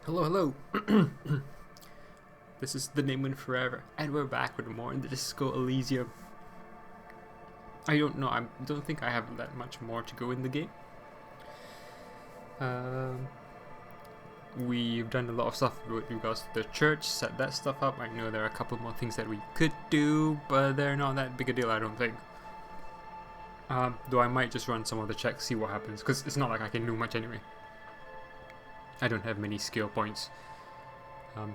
Hello, hello. This is The Name Win Forever, and we're back with more in the Disco Elysium. I don't know, I don't think I have that much more to go in the game. We've done a lot of stuff with regards to the church, set that stuff up. I know there are a couple more things that we could do, but they're not that big a deal, I don't think. Though I might just run some of the checks, see what happens, because it's not like I can do much anyway. I don't have many skill points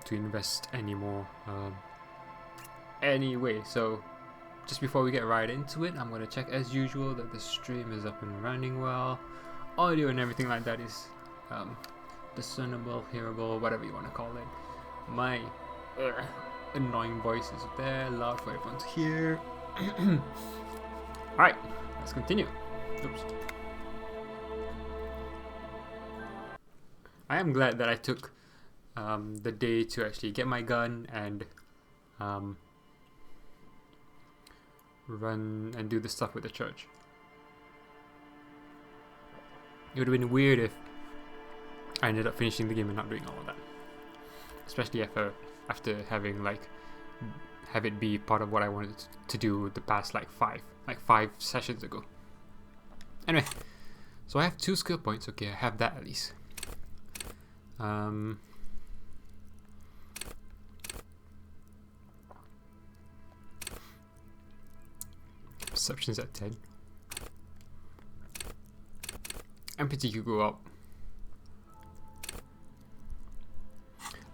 to invest anymore. Anyway, so just before we get right into it, I'm going to check as usual that the stream is up and running well. Audio and everything like that is discernible, hearable, whatever you want to call it. My annoying voice is there, loud for everyone to hear. Alright, let's continue. Oops. I am glad that I took the day to actually get my gun and run and do the stuff with the church. It would have been weird if I ended up finishing the game and not doing all of that. Especially after having have it be part of what I wanted to do the past five sessions ago. Anyway, so I have 2 skill points. Okay, I have that at least. Perception's at 10. Empathy could go up.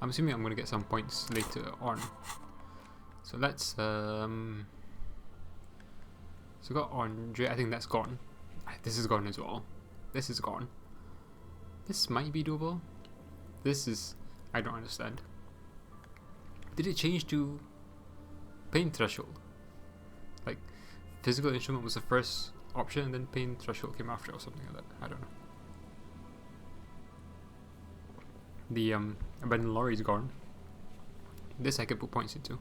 I'm assuming I'm gonna get some points later on. So let's so we got Andre. I think that's gone. This is gone as well. This is gone. This might be doable. This is... I don't understand. Did it change to pain threshold? Like, physical instrument was the first option and then pain threshold came after or something like that. I don't know. The abandoned lorry is gone. This I can put points into.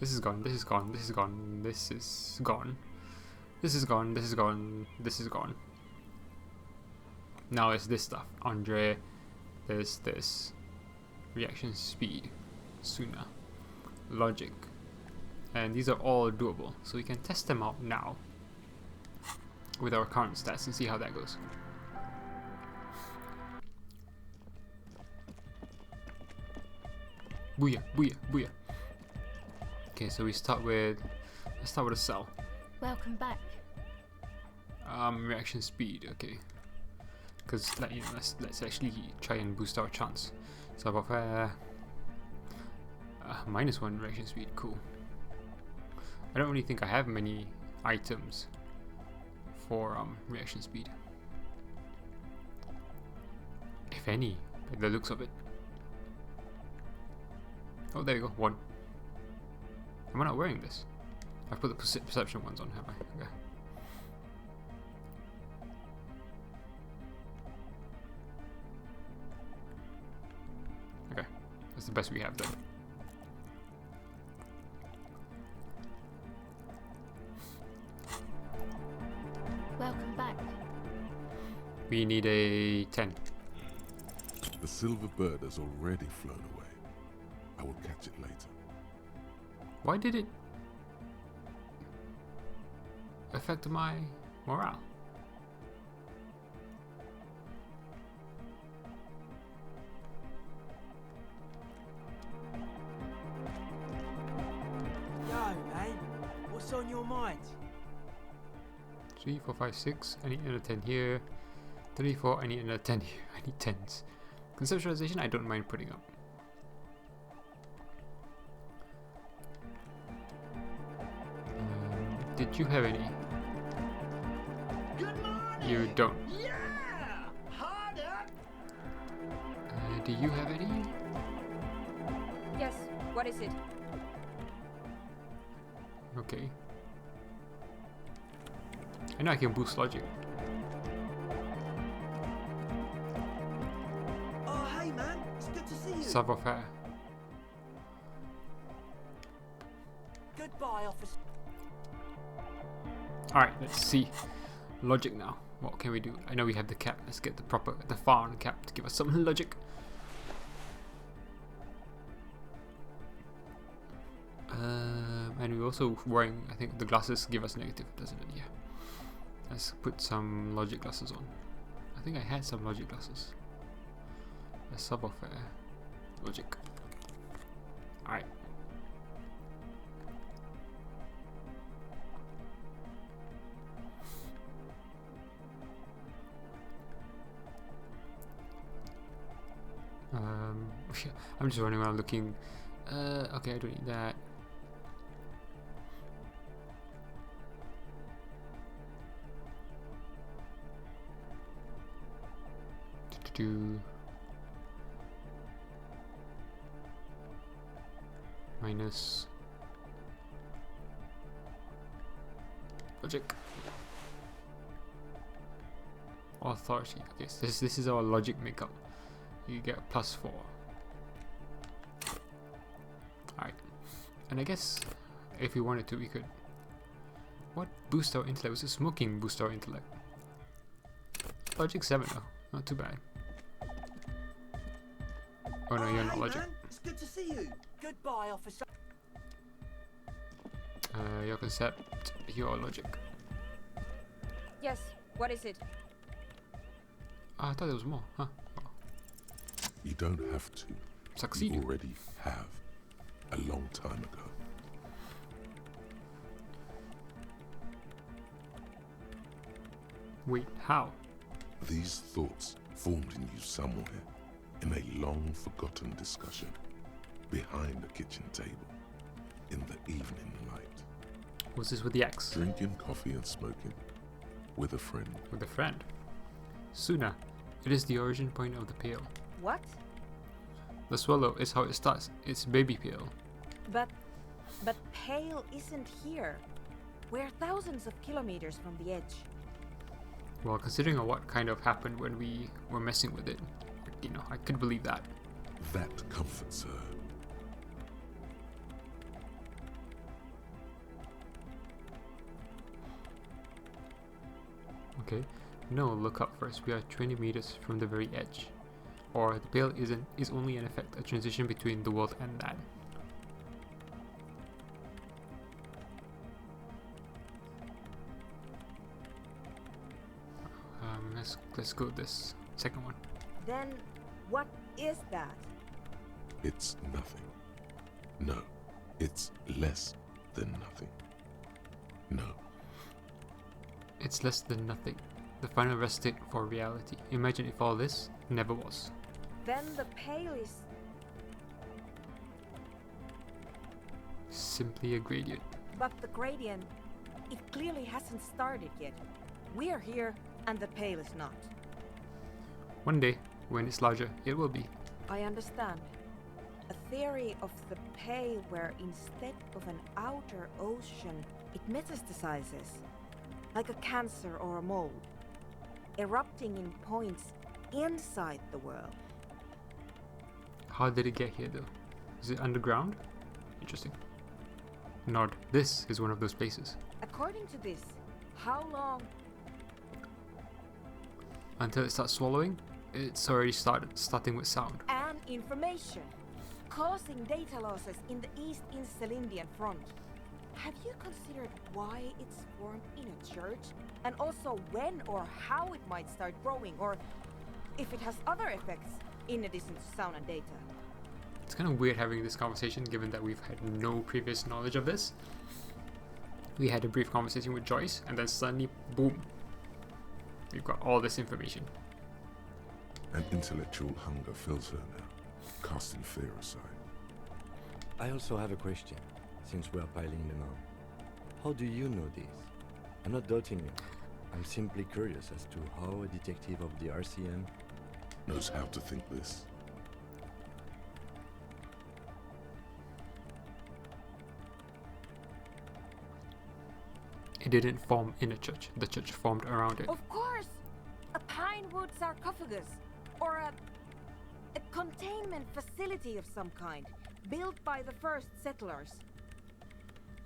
This is gone, this is gone, this is gone, this is gone. This is gone, this is gone, this is gone. Now it's this stuff. Andre, there's this. Reaction speed, sooner, logic. And these are all doable. So we can test them out now with our current stats and see how that goes. Booyah, booyah, booyah. Okay, so let's start with a cell. Welcome back. Reaction speed, okay. Because let's actually try and boost our chance. So about -1 reaction speed, cool. I don't really think I have many items for reaction speed, if any, by the looks of it. Oh, there you go, 1. Am I not wearing this? I put the perception ones on, have I? Okay. Okay, that's the best we have then. Welcome back. We need a 10. The silver bird has already flown away. I will catch it later. Why did it affect my morale? Yo, man, what's on your mind? 3, 4, 5, 6. I need another 10 here. 34. I need another 10 here. I need 10s. Conceptualization, I don't mind putting up. Did you have any? Good morning. You don't. Yeah, hard up. Do you have any? Yes, what is it? Okay. I know I can boost logic. Oh, hey, man, it's good to see you. Savoir-faire. Goodbye, officer. Alright, let's see. Logic now. What can we do? I know we have the cap. Let's get the Farn cap to give us some logic. And we're also wearing, I think the glasses give us negative, doesn't it? Yeah. Let's put some logic glasses on. I think I had some logic glasses. A sub of logic. Alright. I'm just running around looking. Okay, I don't need that. Minus logic. Authority. Okay, so this is our logic makeup. You get a +4. Alright. And I guess if we wanted to, we could. What boost our intellect? Was it smoking boost our intellect? Logic 7 though. Not too bad. Oh no, you're not hey, logic. man. It's good to see you. Goodbye, officer. Your concept, your logic. Yes, what is it? Ah, I thought there was more. Huh. Oh. You don't have to. Succeed. You already have. A long time ago. Wait, how? These thoughts formed in you somewhere, in a long forgotten discussion, behind a kitchen table, in the evening light. Was this with the X? Drinking coffee and smoking, with a friend. With a friend. Suna, it is the origin point of the pale. What? The swallow is how it starts. It's baby pale. But Pale isn't here. We're thousands of kilometers from the edge. Well, considering what kind of happened when we were messing with it, you know, I could believe that. That comforts her. Okay. No, look up first. We are 20 meters from the very edge. Or the pale is only in effect a transition between the world and that. Let's go with this second one. Then what is that? It's nothing. No, it's less than nothing. No. It's less than nothing. The final rest state for reality. Imagine if all this never was. Then the Pale is... Simply a gradient. But the gradient, it clearly hasn't started yet. We're here and the Pale is not. One day, when it's larger, it will be. I understand. A theory of the Pale where instead of an outer ocean, it metastasizes. Like a cancer or a mold. Erupting in points inside the world. How did it get here though? Is it underground? Interesting. Nod, this is one of those places. According to this, how long... Until it starts swallowing, it's already starting with sound. And information. Causing data losses in the East Insulindian front. Have you considered why it's formed in a church? And also when or how it might start growing, or if it has other effects in addition to sound and data? It's kind of weird having this conversation given that we've had no previous knowledge of this. We had a brief conversation with Joyce and then suddenly, boom, we've got all this information. An intellectual hunger fills her now, casting fear aside. I also have a question, since we are piling them on. How do you know this? I'm not doubting you. I'm simply curious as to how a detective of the RCM knows how to think this. It didn't form in a church. The church formed around it. Of course! A pinewood sarcophagus, or a containment facility of some kind, built by the first settlers.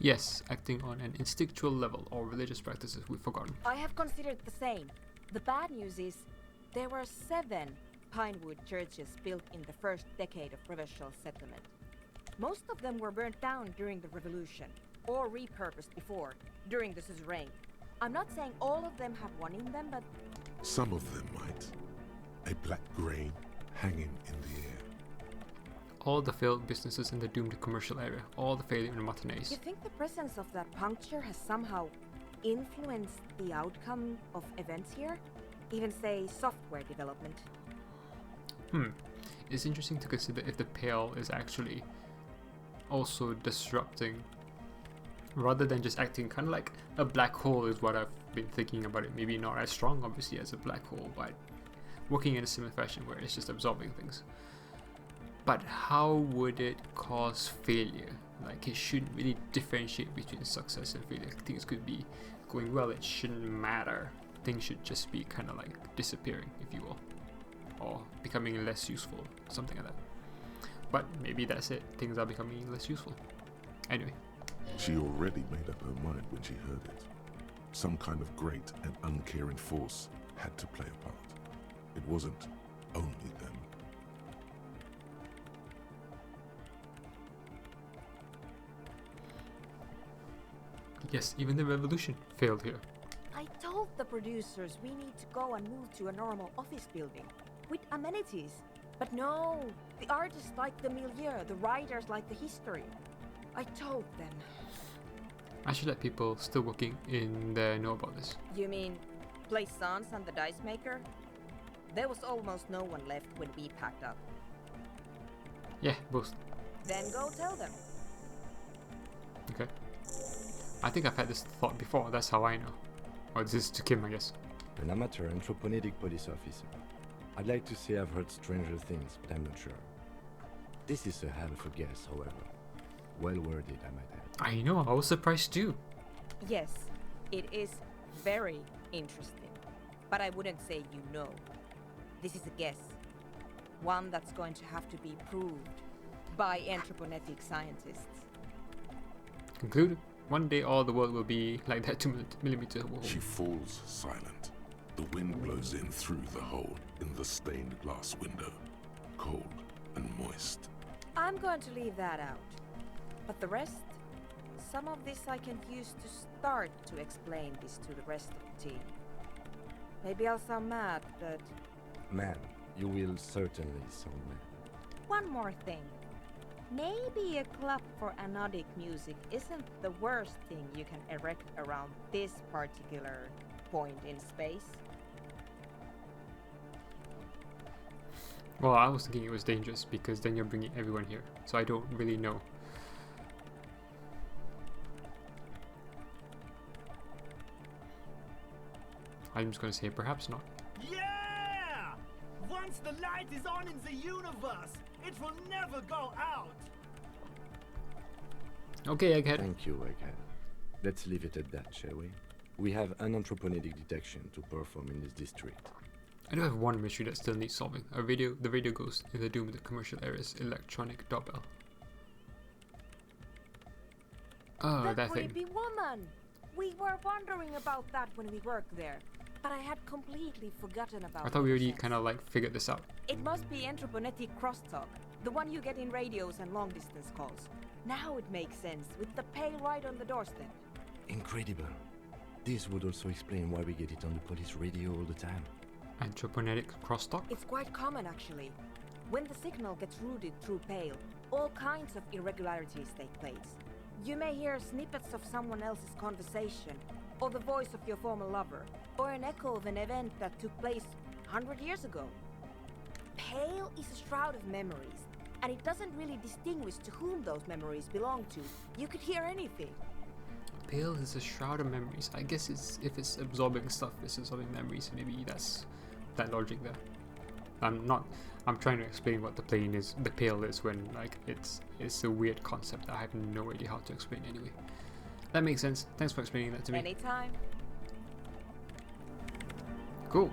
Yes, acting on an instinctual level or religious practices we've forgotten. I have considered the same. The bad news is, there were 7 pinewood churches built in the first decade of provincial settlement. Most of them were burnt down during the revolution, or repurposed before, during the suzerain. I'm not saying all of them have one in them, but Some of them might. A black grain hanging in the air. All the failed businesses in the doomed commercial area. All the failure in matinees. you think the presence of that puncture has somehow influenced the outcome of events here? Even say software development? It's interesting to consider if the Pale is actually also disrupting, rather than just acting kind of like a black hole is what I've been thinking about it. Maybe not as strong obviously as a black hole, but working in a similar fashion where it's just absorbing things. But how would it cause failure? Like, it shouldn't really differentiate between success and failure. Things could be going well, it shouldn't matter. Things should just be kind of like disappearing, if you will, or becoming less useful, something like that. But maybe that's it, things are becoming less useful. Anyway. She already made up her mind when she heard it. Some kind of great and uncaring force had to play a part. It wasn't only them. Yes, even the revolution failed here. I told the producers we need to go and move to a normal office building with amenities. But no, the artists like the milieu, the writers like the history. I told them. I should let people still working in there know about this. You mean Plaisance and the dice maker? There was almost no one left when we packed up. Yeah, both. Then go tell them. Okay. I think I've had this thought before, that's how I know. Or this is to Kim, I guess. An amateur anthropomedic police officer. I'd like to say I've heard stranger things, but I'm not sure. This is a hell of a guess, however. Well worded, I might add. I know, I was surprised too. Yes, it is very interesting. But I wouldn't say you know. This is a guess. One that's going to have to be proved by anthroponetic scientists. Conclude. One day all the world will be like that 2mm wall. She falls silent. The wind blows in through the hole in the stained glass window. Cold and moist. I'm going to leave that out. But the rest? Some of this I can use to start to explain this to the rest of the team. Maybe I'll sound mad, but... Man, you will certainly sound mad. One more thing. Maybe a club for anodic music isn't the worst thing you can erect around this particular point in space. Well, I was thinking it was dangerous because then you're bringing everyone here. So I don't really know. I'm just going to say perhaps not. Yeah! Once the light is on in the universe, it will never go out! Okay, Egghead. Thank you, Egghead. Let's leave it at that, shall we? We have an anthropomedic detection to perform in this district. I do have one mystery that still needs solving. The radio ghost in the doomed commercial area's electronic doorbell. Oh, that thing. creepy woman! We were wondering about that when we worked there, but I had completely forgotten about it. I thought we already kind of like figured this out. It must be anthroponetic crosstalk, the one you get in radios and long-distance calls. Now it makes sense, with the pale right on the doorstep. Incredible. This would also explain why we get it on the police radio all the time. Anthroponetic crosstalk? It's quite common, actually. When the signal gets routed through pale, all kinds of irregularities take place. You may hear snippets of someone else's conversation, or the voice of your former lover, or an echo of an event that took place 100 years ago. Pale is a shroud of memories, and it doesn't really distinguish to whom those memories belong to. You could hear anything. Pale is a shroud of memories. I guess if it's absorbing stuff, it's absorbing memories. Maybe that's that logic there. I'm trying to explain what the plane is. The pale is when like it's a weird concept that I have no idea how to explain anyway. That makes sense. Thanks for explaining that to me. Anytime. Cool.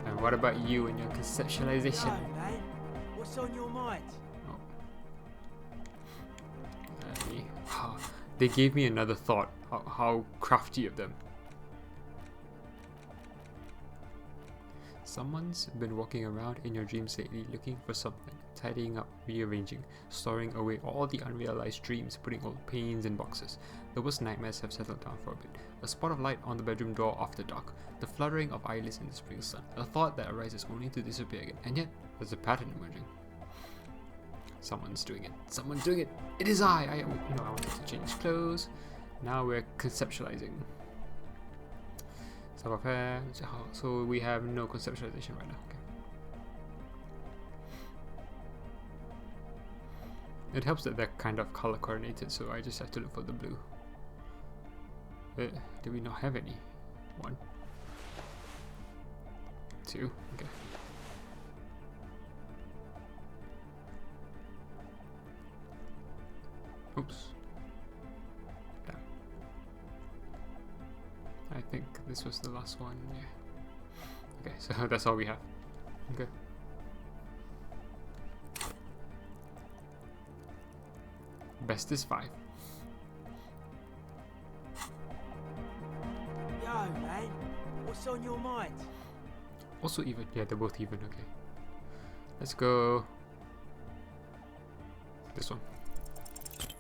And what about you and your conceptualization? So, mate, what's on your mind? They gave me another thought. How crafty of them. Someone's been walking around in your dreams lately looking for something, tidying up, rearranging, storing away all the unrealized dreams, putting old pains in boxes. The worst nightmares have settled down for a bit. A spot of light on the bedroom door after dark, the fluttering of eyelids in the spring sun, a thought that arises only to disappear again, and yet there's a pattern emerging. Someone's doing it. Someone's doing it. It is I. I wanted to change clothes. Now we're conceptualizing. So we have no conceptualization right now. Okay. It helps that they're kind of color coordinated, so I just have to look for the blue. Do we not have any? 1, 2. Okay. Oops. Damn. I think this was the last one, yeah. Okay, so that's all we have. Okay. Best is 5. Yo, man, what's on your mind? Also even, yeah, they're both even, okay. Let's go. This one.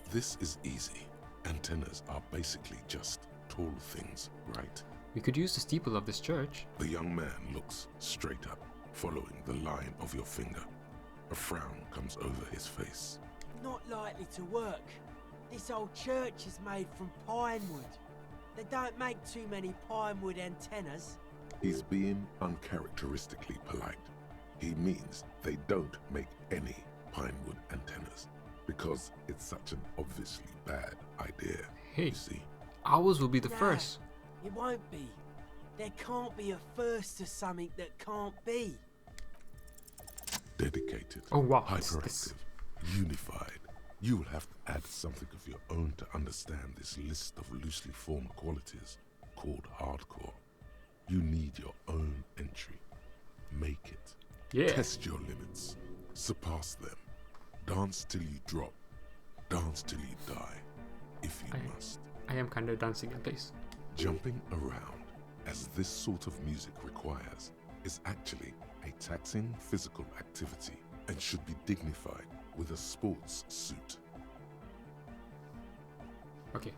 This is easy. Antennas are basically just tall things, right? We could use the steeple of this church. The young man looks straight up, following the line of your finger. A frown comes over his face. Not likely to work. This old church is made from pine wood. They don't make too many pine wood antennas. He's being uncharacteristically polite. He means they don't make any pine wood antennas because it's such an obviously bad idea. Hey, you see? ours will be the Nah, first. It won't be. There can't be a first to something that can't be. Dedicated, Oh wow, hyperactive, unified. You will have to add something of your own to understand this list of loosely formed qualities called hardcore. You need your own entry. Make it. Yeah. Test your limits. Surpass them. Dance till you drop. Dance till you die, if you must. I am kind of dancing in place. Jumping around, as this sort of music requires, is actually a taxing physical activity and should be dignified with a sports suit. Okay.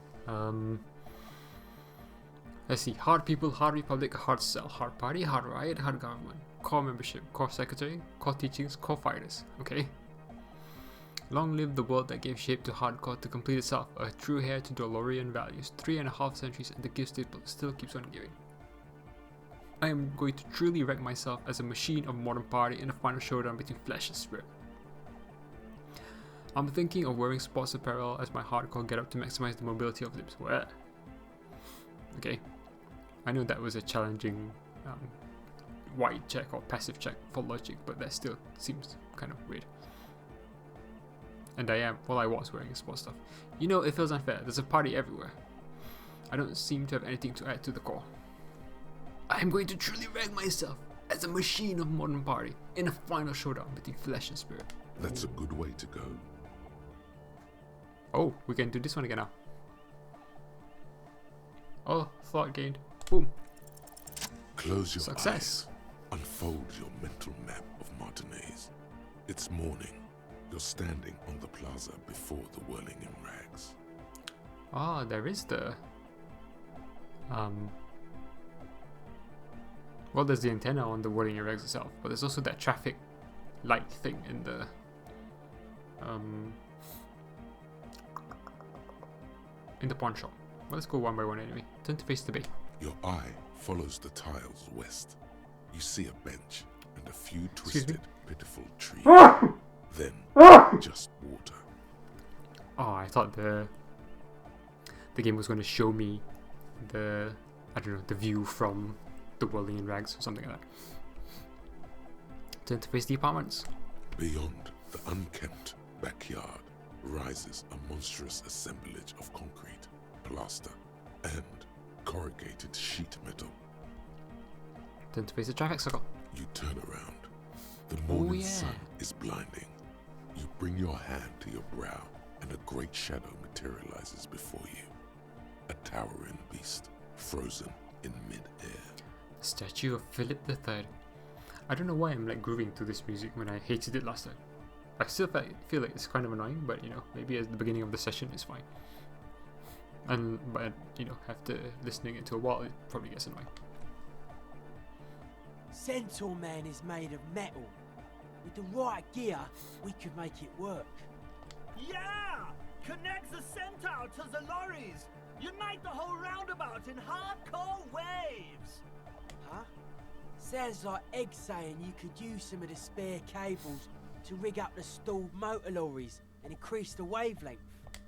Let's see. Hard people, hard republic, hard cell, hard party, hard riot, hard government, core membership, core secretary, core teachings, core fighters. Okay. Long live the world that gave shape to hardcore to complete itself, a true heir to DeLorean values. 3.5 centuries and the gift still keeps on giving. I am going to truly wreck myself as a machine of modern party in a final showdown between flesh and spirit. I'm thinking of wearing sports apparel as my hardcore getup to maximize the mobility of limbs. What? Okay. I know that was a challenging wide check or passive check for logic, but that still seems kind of weird. And I was wearing sports stuff. You know, it feels unfair. There's a party everywhere. I don't seem to have anything to add to the core. I am going to truly wreck myself as a machine of modern party in a final showdown between flesh and spirit. That's a good way to go. Oh, we can do this one again now. Oh, thought gained. Boom. Close your Success. eyes. Unfold your mental map of Martinez. It's morning. You're standing on the plaza before the whirling in rags. Ah, there is the well, there's the antenna on the whirling in rags itself, but there's also that traffic light thing in the pawn shop. Well, let's go one by one anyway. Turn to face the bay. Your eye follows the tiles west. You see a bench and a few twisted, pitiful trees. Then, just water. Oh, I thought the game was going to show me the view from the whirling in rags or something like that. Turn to face the apartments. Beyond the unkempt backyard rises a monstrous assemblage of concrete, plaster, and corrugated sheet metal. Turn to face the traffic circle. You turn around. The morning sun is blinding. You bring your hand to your brow, and a great shadow materializes before you. A towering beast, frozen in mid-air. The statue of Philip III. I don't know why I'm like grooving to this music when I hated it last time. I still feel like it's kind of annoying, but you know, maybe at the beginning of the session it's fine. But you know, after listening it to a while, it probably gets annoying. Centaur Man is made of metal. With the right gear, we could make it work. Yeah! Connect the centaur to the lorries! Unite the whole roundabout in hardcore waves! Huh? Sounds like Egg saying you could use some of the spare cables to rig up the stalled motor lorries and increase the wavelength,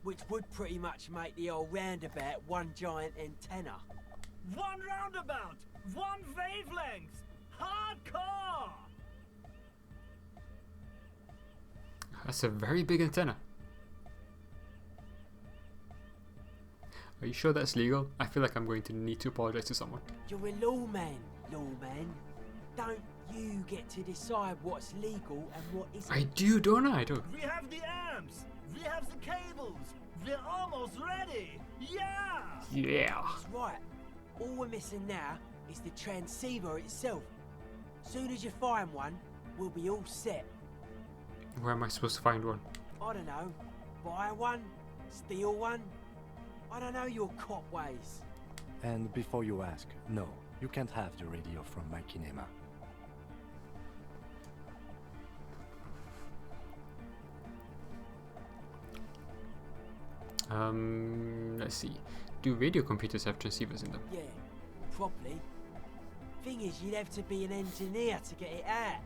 which would pretty much make the old roundabout one giant antenna. One roundabout! One wavelength! Hardcore! That's a very big antenna. Are you sure that's legal? I feel like I'm going to need to apologize to someone. You're a lawman, lawman. Don't you get to decide what's legal and what isn't? I do, don't I? We have the amps! We have the cables! We're almost ready! Yeah! Yeah. That's right. All we're missing now is the transceiver itself. Soon as you find one, we'll be all set. Where am I supposed to find one? I don't know. Buy one? Steal one? I don't know your cop ways. And before you ask, no, you can't have the radio from my kinema. Let's see. Do radio computers have transceivers in them? Yeah, probably. Thing is, you'd have to be an engineer to get it out.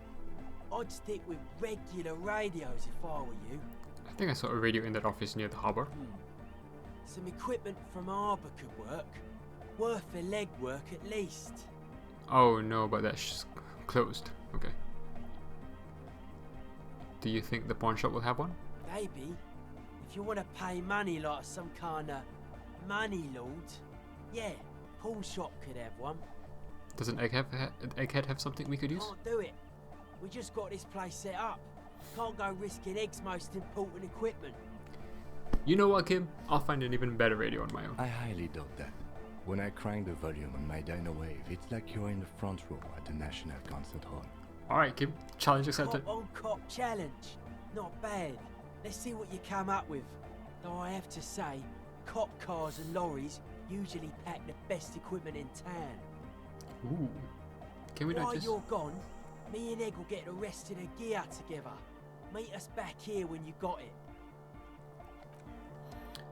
I'd stick with regular radios if I were you. I think I saw a radio in that office near the harbour. Some equipment from harbour could work. Worth the legwork at least. Oh no, but that's closed. Okay. Do you think the pawn shop will have one? Maybe. If you want to pay money like some kind of money lord, yeah, pawn shop could have one. Doesn't Egghead have something we could use? Can't do it. We just got this place set up. Can't go risking Egg's most important equipment. You know what, Kim? I'll find an even better radio on my own. I highly doubt that. When I crank the volume on my dyno wave, it's like you're in the front row at the National Concert Hall. Alright, Kim. Challenge accepted. Cop on cop challenge. Not bad. Let's see what you come up with. Though I have to say, cop cars and lorries usually pack the best equipment in town. Ooh. Can we not While just... you're gone, me and Egg will get the rest of the gear together. Meet us back here when you got it.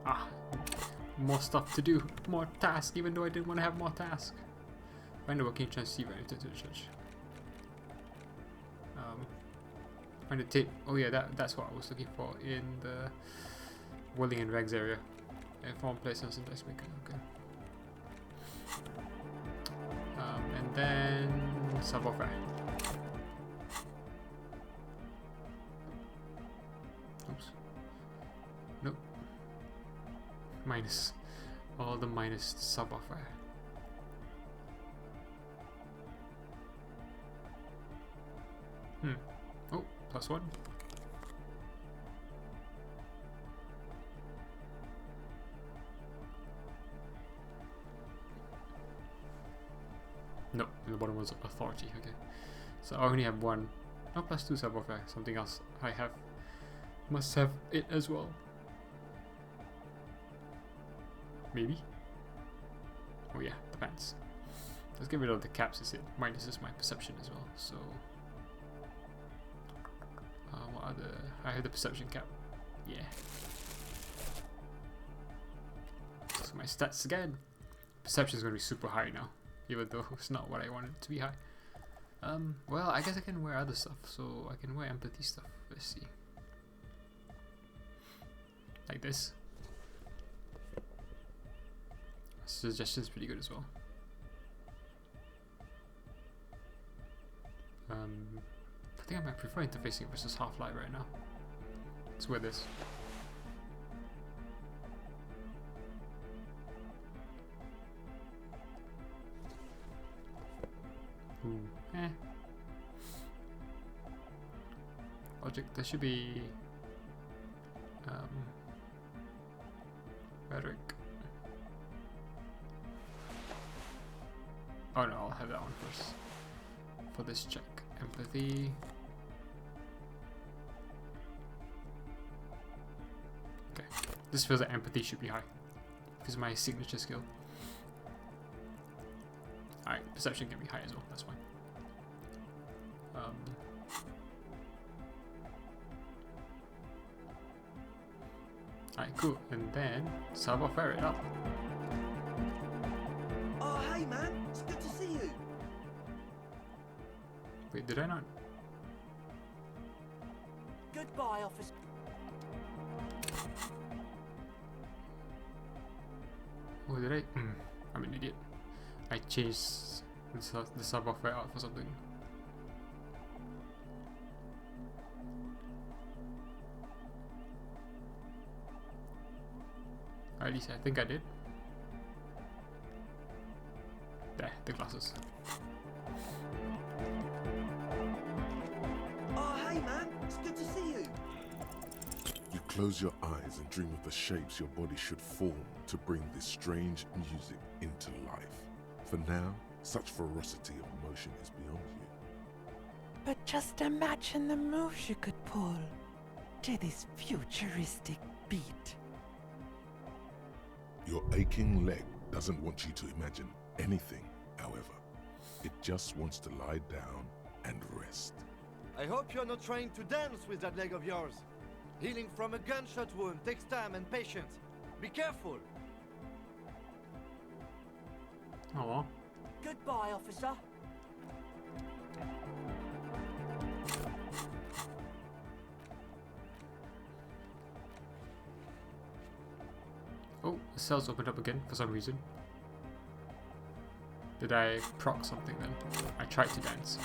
Ah. More stuff to do. More tasks, even though I didn't want to have more tasks. Find a working transceiver and enter to the church. Find a tape. Oh yeah, that's what I was looking for in the Whirling and Rags area. Form place and syntax maker. Okay. And then subwoofer. Oops. Nope. Minus. All the minus subwoofer. Oh, +1. No, the bottom was authority. Okay, so I only have one. No, +2 subwoofer. Something else I have must have it as well. Maybe. Oh yeah, depends. Let's get rid of the caps. Is it minuses my perception as well? So. What other? I have the perception cap. Yeah. So my stats again. Perception is going to be super high now, even though it's not what I wanted it to be high. Well, I guess I can wear other stuff. So I can wear empathy stuff. Let's see. Like this. Suggestion's pretty good as well. I think I might prefer interfacing versus Half-Life right now. Let's wear this. Ooh, Logic, there should be rhetoric. Oh no, I'll have that one first for this check. Empathy. Okay. This feels like empathy should be high. This is my signature skill. Alright, perception can be high as well, that's fine. Alright, cool. And then savoir-faire it up. Oh, hey man, it's good to see you. Wait, did I not? Goodbye, officer. Oh, did I? I'm an idiot. I changed the savoir-faire out for something. Or at least I think I did. There, the glasses. Oh, hey man, it's good to see you. You close your eyes and dream of the shapes your body should form to bring this strange music into life. For now, such ferocity of motion is beyond you. But just imagine the moves you could pull to this futuristic beat. Your aching leg doesn't want you to imagine anything, however. It just wants to lie down and rest. I hope you're not trying to dance with that leg of yours. Healing from a gunshot wound takes time and patience. Be careful. Oh well. Goodbye, officer. Oh, the cells opened up again for some reason. Did I proc something then? I tried to dance.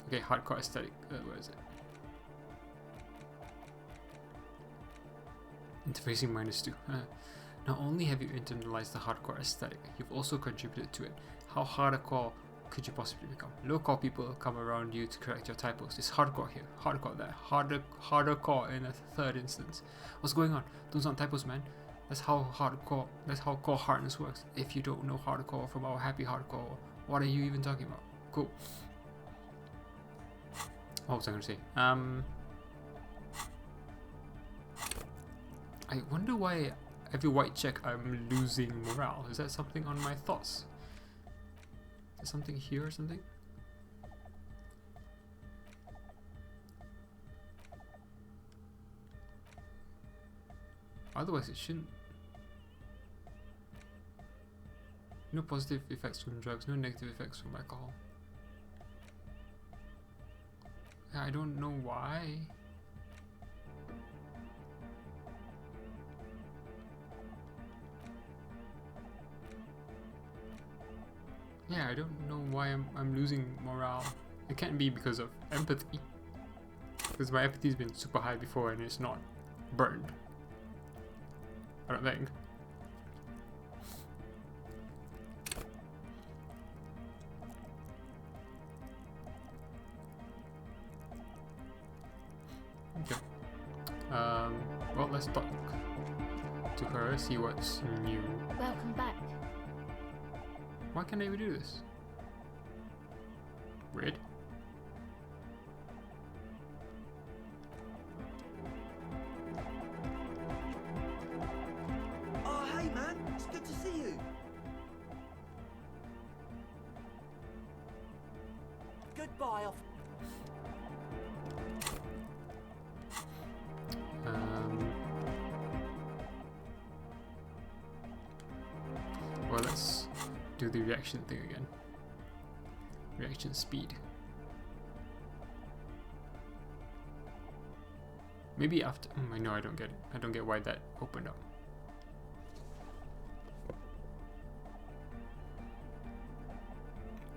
Okay, hardcore aesthetic. Where is it? Interfacing -2. Not only have you internalized the hardcore aesthetic, you've also contributed to it. How hardcore could you possibly become? Low-core people come around you to correct your typos. It's hardcore here, hardcore there, harder core in a third instance. What's going on? Those aren't typos, man. That's how core hardness works. If you don't know hardcore from our happy hardcore, what are you even talking about? Cool. What was I gonna say? I wonder why every white check I'm losing morale. Is that something on my thoughts? Is there something here or something? Otherwise it shouldn't. No positive effects from drugs, no negative effects from alcohol. I don't know why. Yeah, I don't know why I'm losing morale. It can't be because of empathy, because my empathy's been super high before and it's not burned. I don't think. Okay. Well, let's talk to her, see what's new. Welcome back. Why can't I redo this? Weird. Oh, hey man, it's good to see you. Goodbye, officer. Well, let's do the reaction thing again. Reaction speed. Maybe after. I know I don't get it. I don't get why that opened up.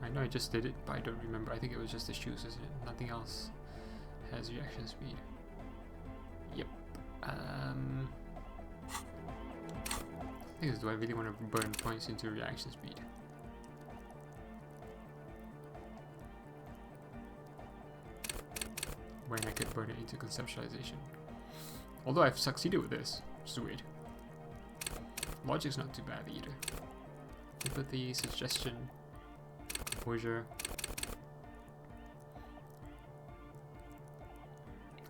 I know I just did it, but I don't remember. I think it was just the shoes, isn't it? Nothing else has reaction speed. Yep. Do I really want to burn points into reaction speed? When I could burn it into conceptualization. Although I've succeeded with this, which is weird. Logic's not too bad either. Empathy, suggestion. composure.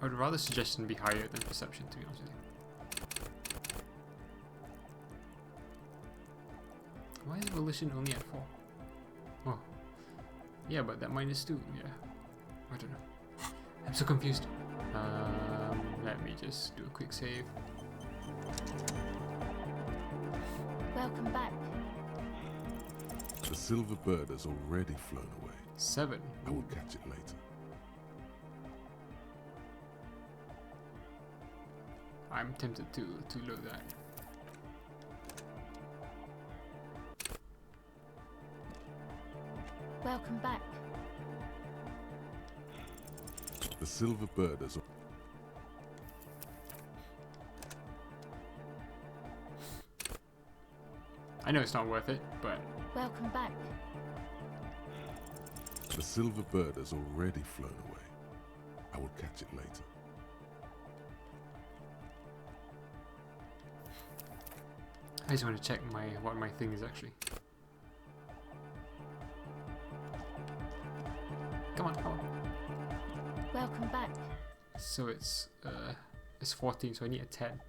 I would rather suggestion be higher than perception, to be honest with you. Why is volition only at 4? Oh. Yeah, but that -2, yeah. I don't know. I'm so confused. Let me just do a quick save. Welcome back. The silver bird has already flown away. 7. I will catch it later. I'm tempted to load that. Welcome back. The silver bird has. I know it's not worth it, but Welcome back. The silver bird has already flown away. I will catch it later. I just want to check what my thing is actually. Come on, come on. Welcome back. So it's 14, so I need a 10.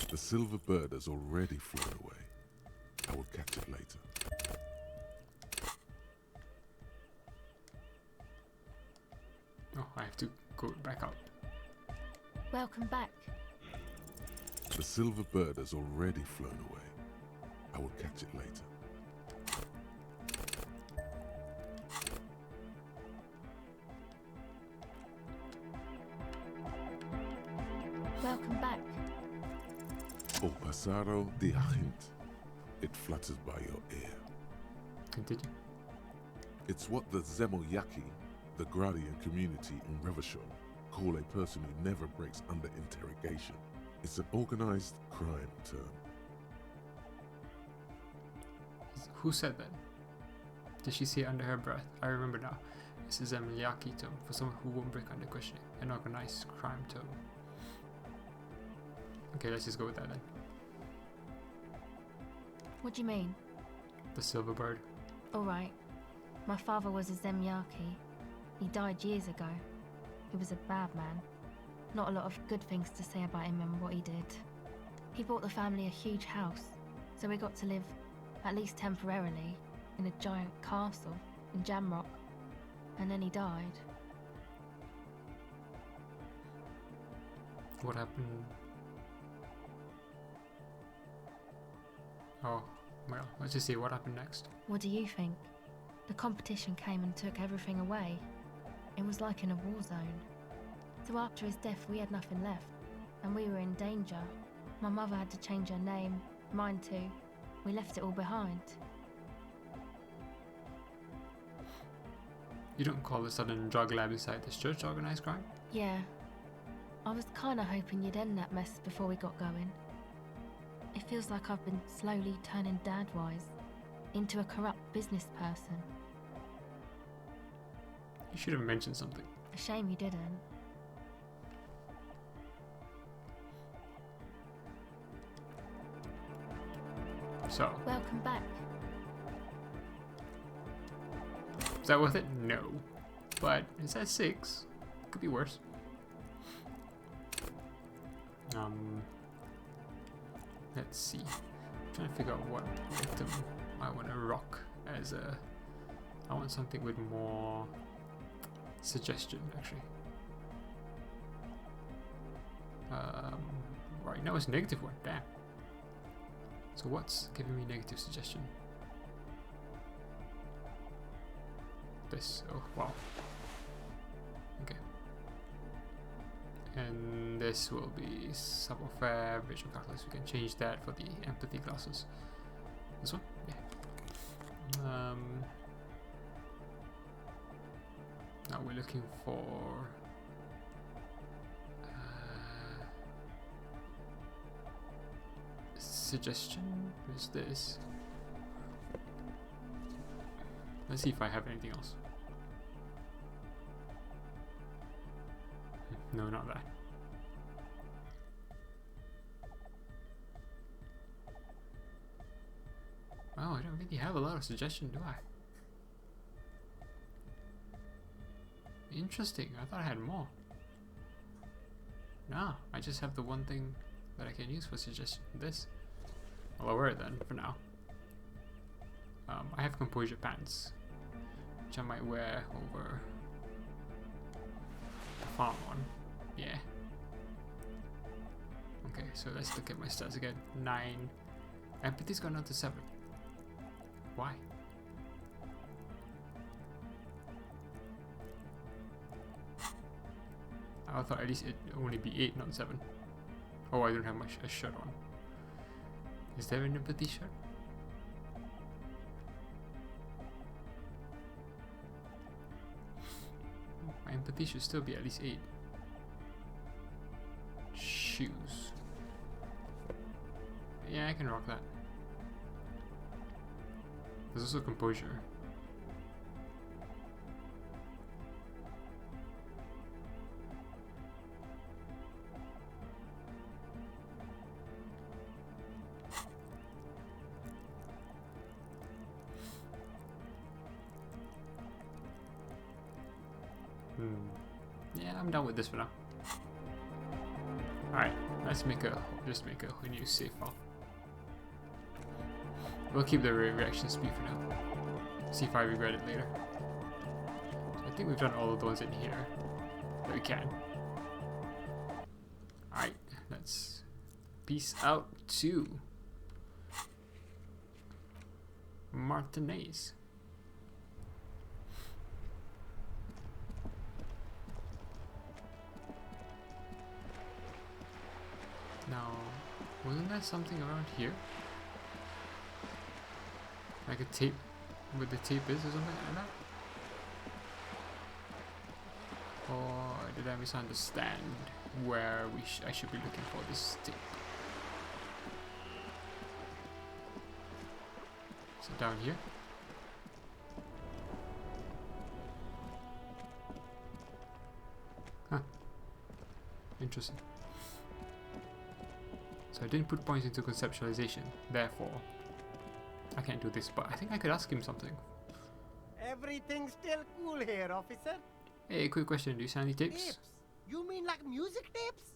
The silver bird has already flown away. I will catch it later. Oh, I have to go back up. Welcome back. The silver bird has already flown away. I will catch it later. Welcome back. O pasaro de agint. It flutters by your ear. Continue. It's what the Zemoyaki, the Gradian community in Revachol, call a person who never breaks under interrogation. It's an organized crime term. Who said that? Did she say it under her breath? I remember now. This is a Miyaki term for someone who won't break under questioning. An organized crime term. Okay, let's just go with that then. What do you mean? The silver bird. Alright. My father was a Zemyaki. He died years ago. He was a bad man. Not a lot of good things to say about him and what he did. He bought the family a huge house, so we got to live, at least temporarily, in a giant castle in Jamrock. And then he died. What happened? Oh, well, let's just see what happened next. What do you think? The competition came and took everything away. It was like in a war zone. So after his death, we had nothing left, and we were in danger. My mother had to change her name, mine too. We left it all behind. You don't call the sudden drug lab inside this church organized crime? Yeah. I was kinda hoping you'd end that mess before we got going. It feels like I've been slowly turning dad-wise into a corrupt business person. You should have mentioned something. A shame you didn't. So, Welcome back. is that worth it? No. But it's at 6. Could be worse. Let's see. I'm trying to figure out what item I want to rock as a. I want something with more suggestion, actually. Right now it's -1. Damn. So what's giving me negative suggestion? This. Oh wow. Okay. And this will be savoir-faire, visual calculus. We can change that for the empathy classes. This one? Yeah. Now we're looking for suggestion. Is this? Let's see if I have anything else. No, not that. Oh, I don't really have a lot of suggestion, do I? Interesting. I thought I had more. No, I just have the one thing that I can use for suggestion. This. I'll wear it then for now. I have composure pants, which I might wear over the farm one. Yeah. Okay, so let's look at my stats again. 9. Empathy's gone down to 7. Why? I thought at least it'd only be 8, not 7. Oh, I don't have a shirt on. Is there an empathy shirt? My empathy should still be at least 8. Shoes. Yeah, I can rock that. There's also composure. Yeah, I'm done with this for now. Alright, let's just make a new save file. We'll keep the reaction speed for now. See if I regret it later. So I think we've done all of the ones in here that we can. Alright, let's peace out to Martinez. Now, wasn't there something around here? Like a tape, where the tape is or something like that? Or did I misunderstand where I should be looking for this tape? Is it down here? Huh. Interesting. So I didn't put points into conceptualization, therefore I can't do this, but I think I could ask him something. Everything's still cool here, officer. Hey, quick question, do you sell any tapes? Tapes? You mean like music tapes?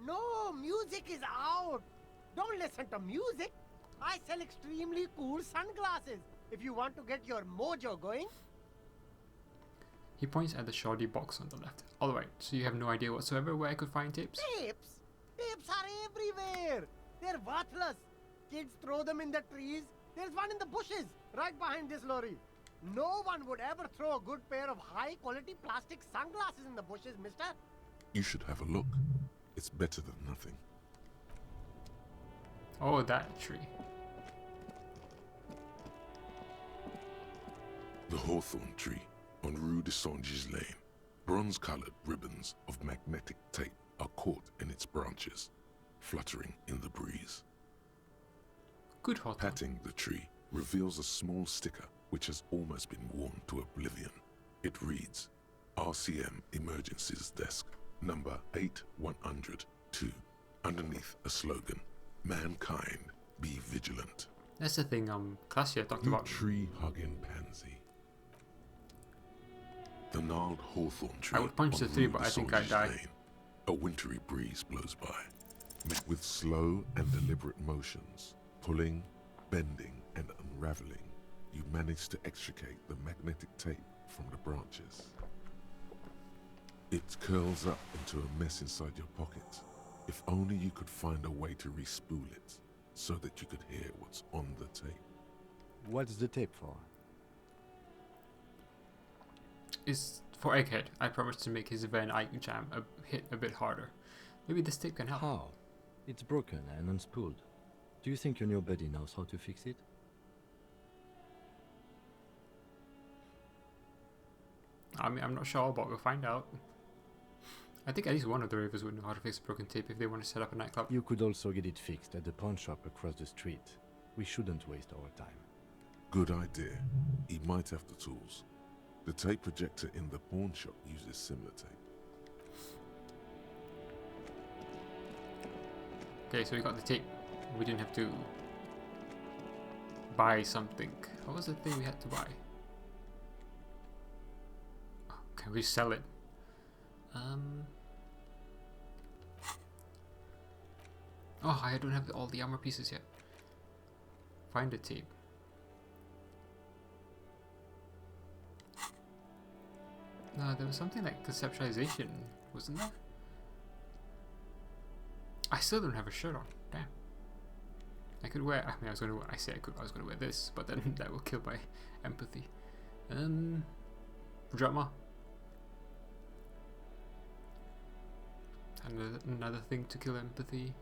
No, music is out. Don't listen to music. I sell extremely cool sunglasses if you want to get your mojo going. He points at the shoddy box on the left. Alright, so you have no idea whatsoever where I could find tapes? Tapes? Tapes are everywhere. They're worthless. Kids throw them in the trees. There's one in the bushes, right behind this lorry. No one would ever throw a good pair of high-quality plastic sunglasses in the bushes, mister. You should have a look. It's better than nothing. Oh, that tree. The hawthorn tree on Rue de Saint-Gilles Lane. Bronze-coloured ribbons of magnetic tape are caught in its branches, fluttering in the breeze. Good hawthorn. Patting the tree reveals a small sticker which has almost been worn to oblivion. It reads, RCM Emergencies Desk, number 8102, underneath a slogan, Mankind, be vigilant. That's the thing Klassia talked You about. tree-hugging pansy. The gnarled hawthorn tree I would punch the on tree, Rue but de I think I'd Saint-Gilles die. Lane. A wintry breeze blows by, met with slow and deliberate motions, pulling, bending, and unraveling. You manage to extricate the magnetic tape from the branches. It curls up into a mess inside your pocket. If only you could find a way to re-spool it, so that you could hear what's on the tape. What's the tape for? Is for Egghead. I promised to make his Van Eyck jam hit a bit harder. Maybe this tape can help. How? It's broken and unspooled. Do you think your new buddy knows how to fix it? I mean, I'm not sure, but we'll find out. I think at least one of the ravers would know how to fix a broken tape if they want to set up a nightclub. You could also get it fixed at the pawn shop across the street. We shouldn't waste our time. Good idea. He might have the tools. The tape projector in the pawn shop uses similar tape. Okay, so we got the tape. We didn't have to buy something. What was the thing we had to buy? Oh, can we sell it? Oh, I don't have all the armor pieces yet. Find the tape. No, there was something like conceptualization, wasn't there? I still don't have a shirt on. Damn. I could wear. I mean, I was gonna. I say I could. I was gonna wear this, but then that will kill my empathy. Drama. Another thing to kill empathy.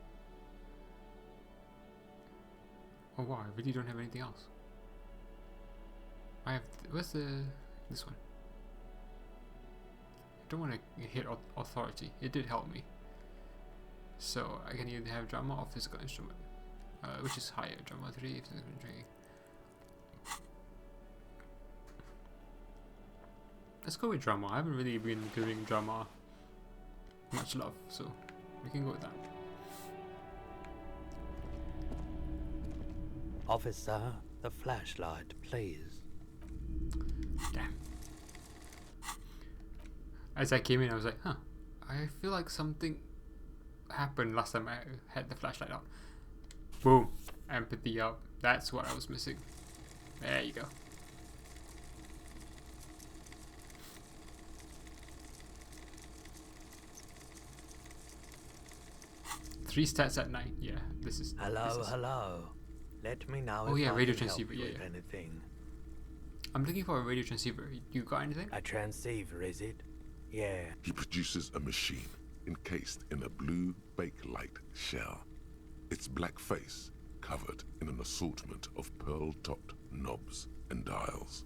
Oh wow! I really don't have anything else. I have. Where's this one? I don't want to hit authority. It did help me. So I can either have drama or physical instrument, which is higher. Drama 3, physical training. Let's go with drama. I haven't really been giving drama much love, so we can go with that. Officer, the flashlight, please. Damn. As I came in, I was like, huh, I feel like something happened last time I had the flashlight on. Boom. Empathy up. That's what I was missing. There you go. Three stats at night. Yeah, this is. Hello. Let me know. Oh if yeah, I radio can help transceiver. you Yeah, with yeah. anything. I'm looking for a radio transceiver. You got anything? A transceiver, is it? Yeah. He produces a machine encased in a blue bakelite shell. Its black face covered in an assortment of pearl-topped knobs and dials.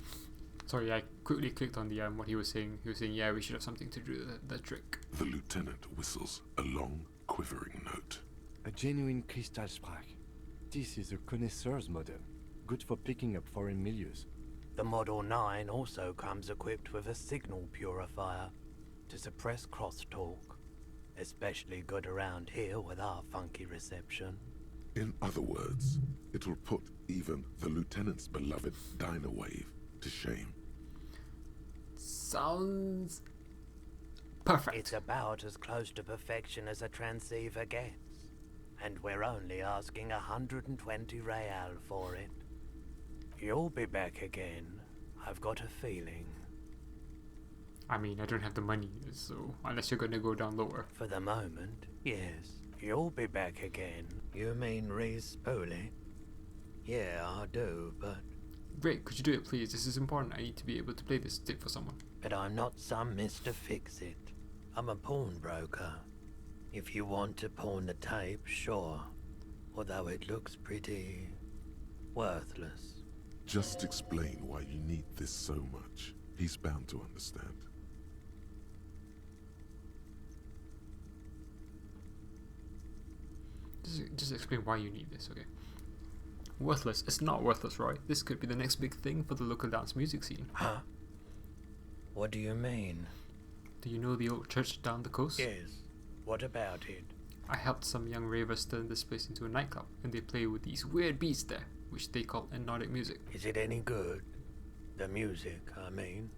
Sorry, I quickly clicked on the what he was saying. He was saying, yeah, we should have something to do the trick. The lieutenant whistles a long, quivering note. A genuine crystal sprach. This is a connoisseur's model, good for picking up foreign milieux. The Model 9 also comes equipped with a signal purifier to suppress crosstalk. Especially good around here with our funky reception. In other words, it will put even the lieutenant's beloved diner wave to shame. Sounds perfect. It's about as close to perfection as a transceiver gets. And we're only asking 120 real for it. You'll be back again. I've got a feeling. I mean, I don't have the money, so unless you're gonna go down lower. For the moment, yes. You'll be back again. You mean re-spool? Yeah, I do, but... Great, could you do it please? This is important. I need to be able to play this tape for someone. But I'm not some Mr. Fix-It. I'm a pawnbroker. If you want to pawn the tape, sure. Although it looks pretty... worthless. Just explain why you need this so much. He's bound to understand. Just explain why you need this, okay? Worthless. It's not worthless, Roy. This could be the next big thing for the local dance music scene. Huh? What do you mean? Do you know the old church down the coast? Yes. What about it? I helped some young ravers turn this place into a nightclub, and they play with these weird beats there, which they call hypnotic music. Is it any good? The music, I mean.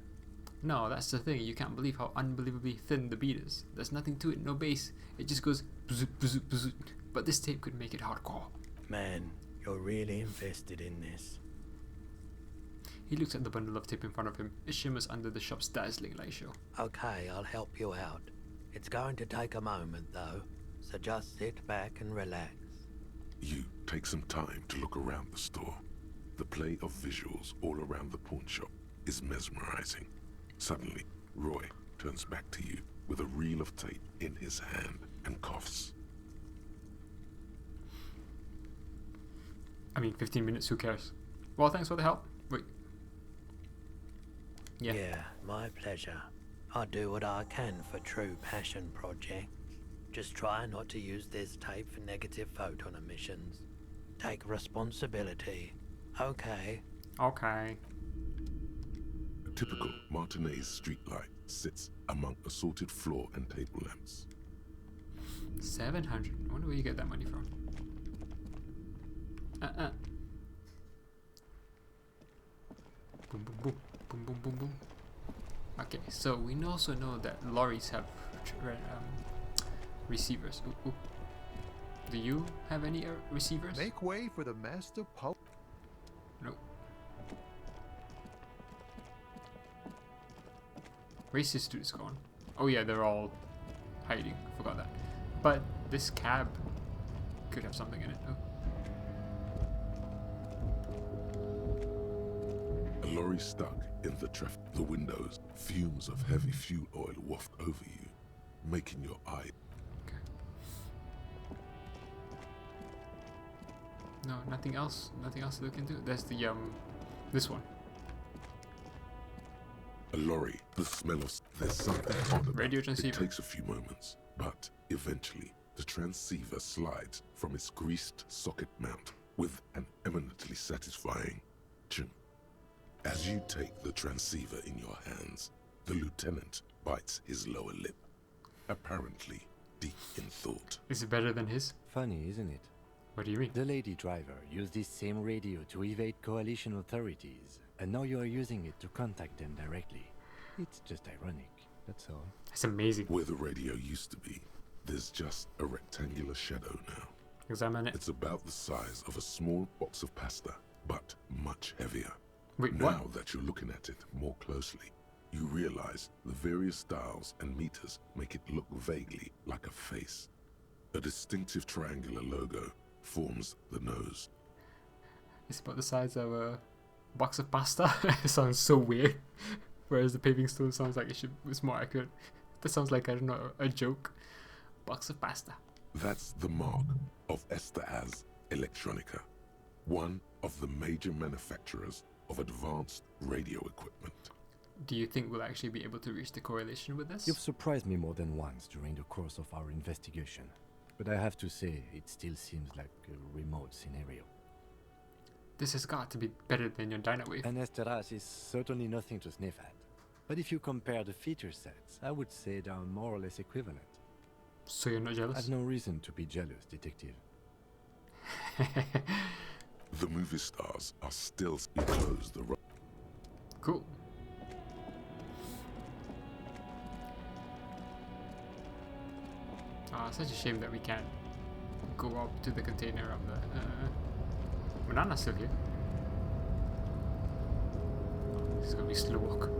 No, that's the thing. You can't believe how unbelievably thin the beat is. There's nothing to it, no bass. It just goes bzoop, bzoop, bzoop. But this tape could make it hardcore. Man, you're really invested in this. He looks at the bundle of tape in front of him. It shimmers under the shop's dazzling light show. Okay, I'll help you out. It's going to take a moment, though, so just sit back and relax. You take some time to look around the store. The play of visuals all around the pawn shop is mesmerizing. Suddenly, Roy turns back to you with a reel of tape in his hand and coughs. I mean, 15 minutes, who cares? Well, thanks for the help. Wait. Yeah, my pleasure. I do what I can for true passion projects. Just try not to use this tape for negative photon emissions. Take responsibility. Okay. Okay. A typical Martinez streetlight sits among assorted floor and table lamps. 700. I wonder where you get that money from. Boom, boom, boom, boom, boom, boom, boom. Okay, so we also know that lorries have receivers. Ooh, ooh. Do you have any receivers? Make way for the master pulp. Nope. Racist dude's gone. Oh yeah, they're all hiding. Forgot that. But this cab could have something in it. Oh. A lorry stuck in the traffic. The windows, fumes of heavy fuel oil waft over you, making your eye. Okay. No, nothing else. Nothing else to look into. There's the this one. A lorry, the smell of... There's something odd about Radio it. It transceiver. takes a few moments, but eventually the transceiver slides from its greased socket mount with an eminently satisfying ching. As you take the transceiver in your hands, the lieutenant bites his lower lip, apparently deep in thought. Is it better than his? Funny, isn't it? What do you mean? The lady driver used this same radio to evade coalition authorities, and now you are using it to contact them directly. It's just ironic, that's all. That's amazing. Where the radio used to be, there's just a rectangular shadow now. Examine it. It's about the size of a small box of pasta, but much heavier. Wait, Now what? that you're looking at it more closely, you realize the various dials and meters make it look vaguely like a face. A distinctive triangular logo forms the nose. It's about the size of a box of pasta. It sounds so weird. Whereas the paving stone sounds like it's more accurate. That sounds like, I don't know, a joke. Box of pasta. That's the mark of Estaaz Electronica, one of the major manufacturers of advanced radio equipment. Do you think we'll actually be able to reach the correlation with this? You've surprised me more than once during the course of our investigation, but I have to say, it still seems like a remote scenario. This has got to be better than your Dynawave. And Esteras is certainly nothing to sniff at. But if you compare the feature sets, I would say they are more or less equivalent. So you're not jealous? I've no reason to be jealous, detective. The movie stars are still close the road. Cool. Such a shame that we can't go up to the container of the... Banana's still here. Oh, this is gonna be slow walk.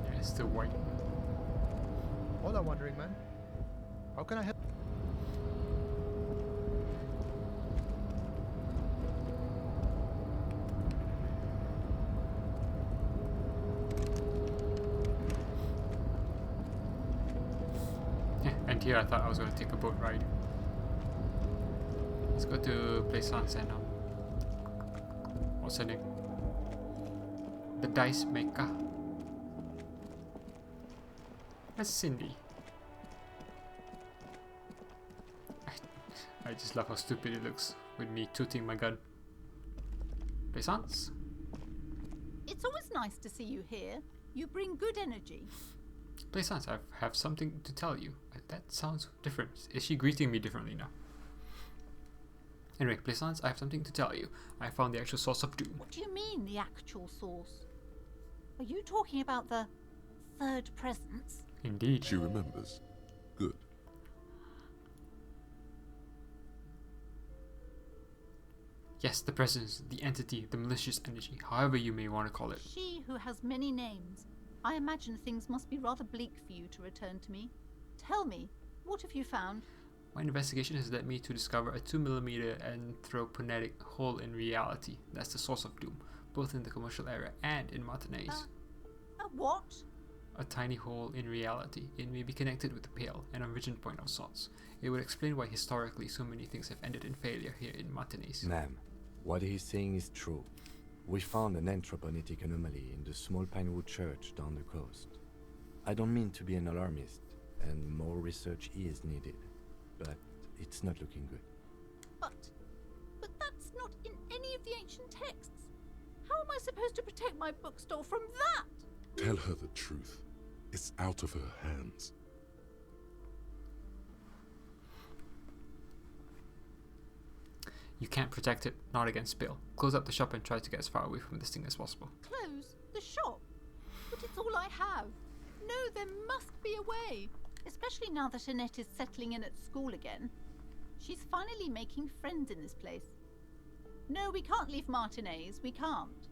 Yeah, it's still white. All I'm wondering, man. How can I help? And here I thought I was going to take a boat ride. Let's go to Plaisance and what's her name? The Dice Maker. That's Cindy. I just love how stupid it looks with me tooting my gun. Plaisance? It's always nice to see you here. You bring good energy. Plaisance, I have something to tell you. That sounds different. Is she greeting me differently now? Anyway, Plaisance, I have something to tell you. I found the actual source of doom. What do you mean, the actual source? Are you talking about the third presence? Indeed. She remembers. Good. Yes, the presence, the entity, the malicious energy, however you may want to call it. She who has many names. I imagine things must be rather bleak for you to return to me. Tell me, what have you found? My investigation has led me to discover a 2mm anthroponetic hole in reality. That's the source of doom, both in the commercial era and in Martinez. A what? A tiny hole in reality. It may be connected with the Pale, an origin point of sorts. It would explain why historically so many things have ended in failure here in Martinez. Ma'am, what he's saying is true. We found an anthroponetic anomaly in the small Pinewood church down the coast. I don't mean to be an alarmist, and more research is needed, but it's not looking good. But that's not in any of the ancient texts. How am I supposed to protect my bookstore from that? Tell her the truth. It's out of her hands. You can't protect it, not against spill. Close up the shop and try to get as far away from this thing as possible. Close the shop? But it's all I have. No, there must be a way. Especially now that Annette is settling in at school again. She's finally making friends in this place. No, we can't leave Martinez. We can't.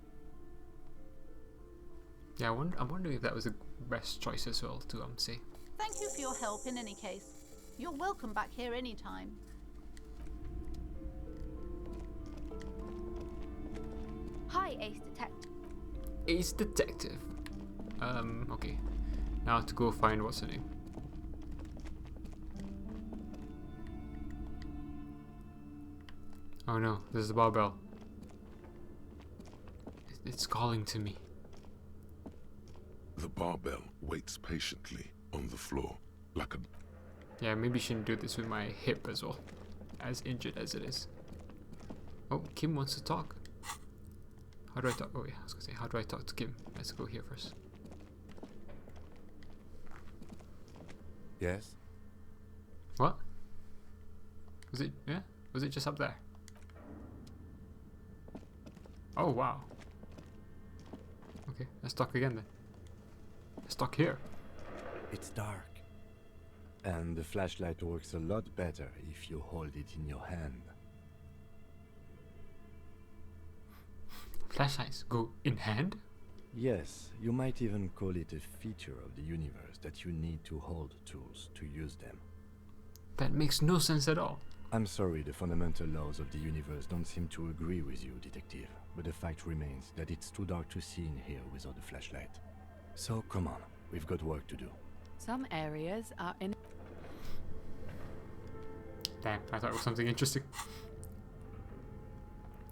Yeah, I'm wondering if that was the best choice as well to say. Thank you for your help in any case. You're welcome back here anytime. Hi, Ace Detective. Ace Detective. Okay. Now to go find what's her name. Oh no, there's the barbell. It's calling to me. The barbell waits patiently on the floor, like a... Yeah, maybe shouldn't do this with my hip as well. As injured as it is. Oh, Kim wants to talk. How do I talk? Oh yeah, I was gonna say, how do I talk to Kim? Let's go here first. Yes? What? Was it, yeah? Was it just up there? Oh wow. Okay, let's talk again then. Let's talk here. It's dark. And the flashlight works a lot better if you hold it in your hand. Flashlights go in hand? Yes, you might even call it a feature of the universe that you need to hold tools to use them. That makes no sense at all. I'm sorry, the fundamental laws of the universe don't seem to agree with you, Detective, but the fact remains that it's too dark to see in here without a flashlight. So come on, we've got work to do. Some areas are in... Damn, I thought it was something interesting.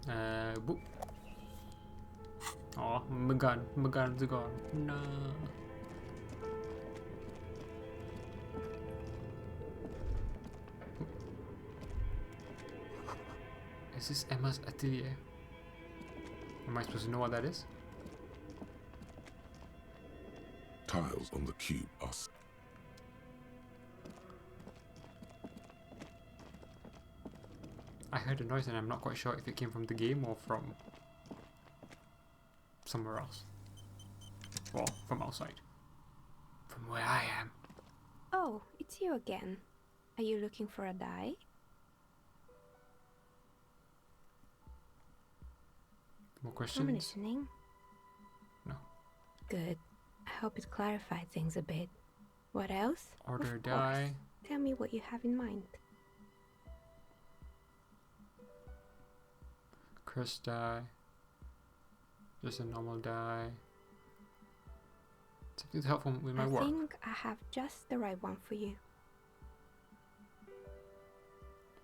Boop. Oh, my gun's gone. No. Is this Emma's atelier? Am I supposed to know what that is? Tiles on the cube are... I heard a noise and I'm not quite sure if it came from the game or from somewhere else. Well, from outside. From where I am. Oh, it's you again. Are you looking for a die? More questions? I'm listening. No. Good. I hope it clarified things a bit. What else? Order Of die. course. Tell me what you have in mind. Curse die. Just a normal die. Something to help with my work. I think I have just the right one for you.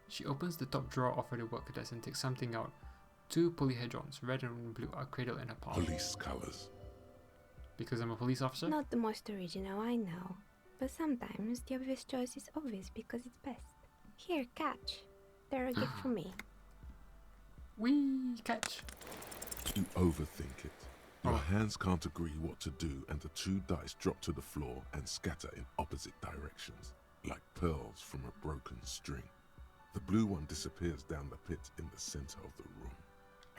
She opens the top drawer of her work desk and takes something out. 2 polyhedrons, red and blue, are cradled in her palm. Police colors. Because I'm a police officer? Not the most original, I know. But sometimes the obvious choice is obvious because it's best. Here, catch. They're a gift from me. Wee, catch. You overthink it. Your hands can't agree what to do, and the 2 dice drop to the floor and scatter in opposite directions, like pearls from a broken string. The blue one disappears down the pit in the center of the room.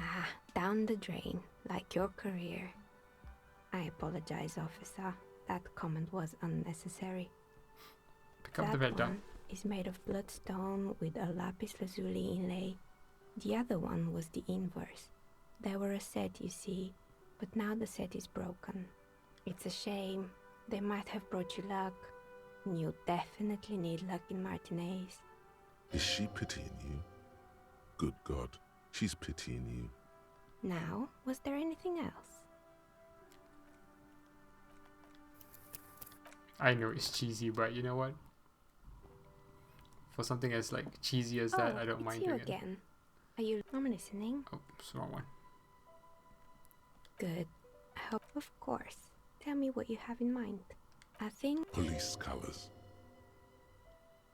Ah, down the drain, like your career. I apologize, officer. That comment was unnecessary. Pick up the red die. That one is made of bloodstone with a lapis lazuli inlay. The other one was the inverse. They were a set, you see, but now the set is broken. It's a shame. They might have brought you luck. You definitely need luck in Martinez. Is she pitying you? Good God, she's pitying you. Now, was there anything else? I know it's cheesy, but you know what? For something as like cheesy as that, I don't mind doing it. It's you again. Are you... I'm listening. Oh, it's the wrong one. Good. I hope... Of course. Tell me what you have in mind. I think... Police colors.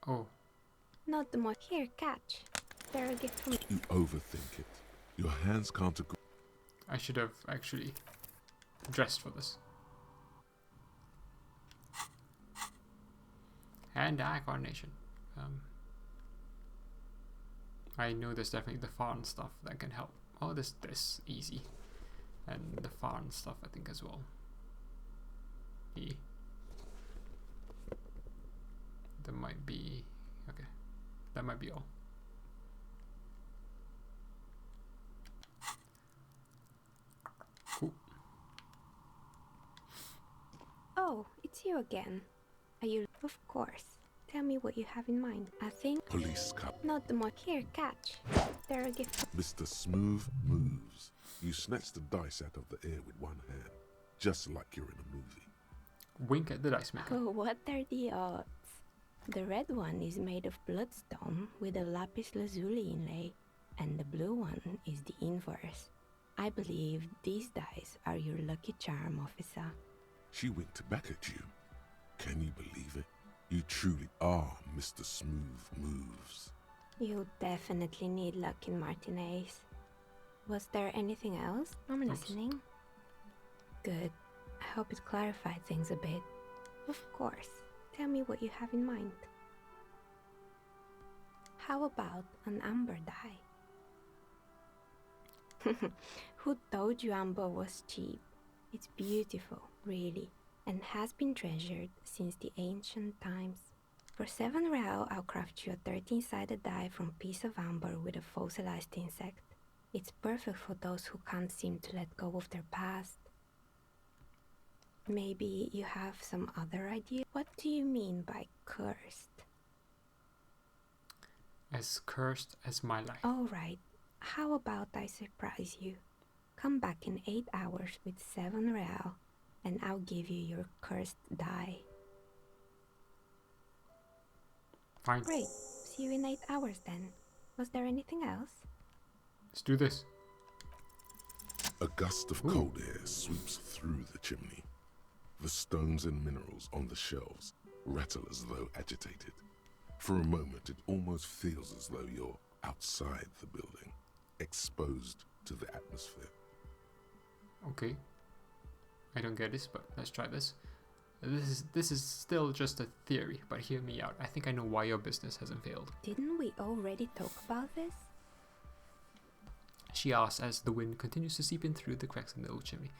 Oh. Not the most... Here, catch. They're a gift from... You overthink it. Your hands can't agree. I should have actually dressed for this. Hand-eye coordination. I know there's definitely the farm stuff that can help. Oh, this easy, and the farm stuff I think as well. Yeah. That might be okay. That might be all. Cool. Oh, it's you again. Are you? Of course. Tell me what you have in mind. I think Police cut. not the more. Here, catch. They're a gift. Mr. Smooth moves. You snatch the dice out of the air with one hand, just like you're in a movie. Wink at the dice maker. Oh, what are the odds? The red one is made of bloodstone with a lapis lazuli inlay, and the blue one is the inverse. I believe these dice are your lucky charm, officer. She winked back at you. Can you believe it? You truly are Mr. Smooth Moves. You definitely need luck in Martinez. Was there anything else? I'm listening. Good. I hope it clarified things a bit. Of course. Tell me what you have in mind. How about an amber dye? Who told you amber was cheap? It's beautiful, really, and has been treasured since the ancient times. For 7 real, I'll craft you a 13-sided die from a piece of amber with a fossilized insect. It's perfect for those who can't seem to let go of their past. Maybe you have some other idea? What do you mean by cursed? As cursed as my life. Alright, how about I surprise you? Come back in 8 hours with 7 real, and I'll give you your cursed die. Fine. Great, see you in 8 hours then. Was there anything else? Let's do this. A gust of cold air sweeps through the chimney. The stones and minerals on the shelves rattle as though agitated. For a moment, it almost feels as though you're outside the building, exposed to the atmosphere. Okay. I don't get this, but let's try this. This is still just a theory, but hear me out. I think I know why your business hasn't failed. Didn't we already talk about this? She asks as the wind continues to seep in through the cracks in the old chimney.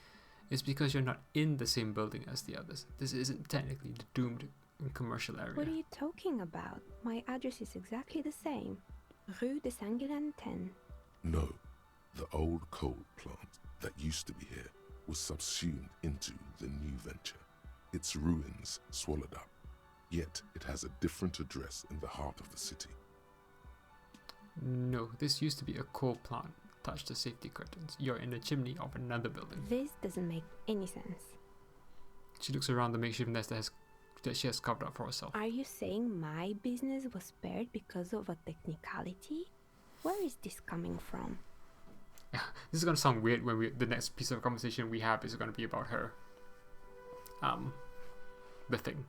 It's because you're not in the same building as the others. This isn't technically the doomed commercial area. What are you talking about? My address is exactly the same. Rue de Sanguilan 10. No, the old coal plant that used to be here was subsumed into the new venture. Its ruins swallowed up. Yet it has a different address in the heart of the city. No, this used to be a coal plant. Touch the safety curtains. You're in the chimney of another building. This doesn't make any sense. She looks around the makeshift nest that she has carved out for herself. Are you saying my business was spared because of a technicality? Where is this coming from? This is gonna sound weird when the next piece of conversation we have is gonna be about her. The thing.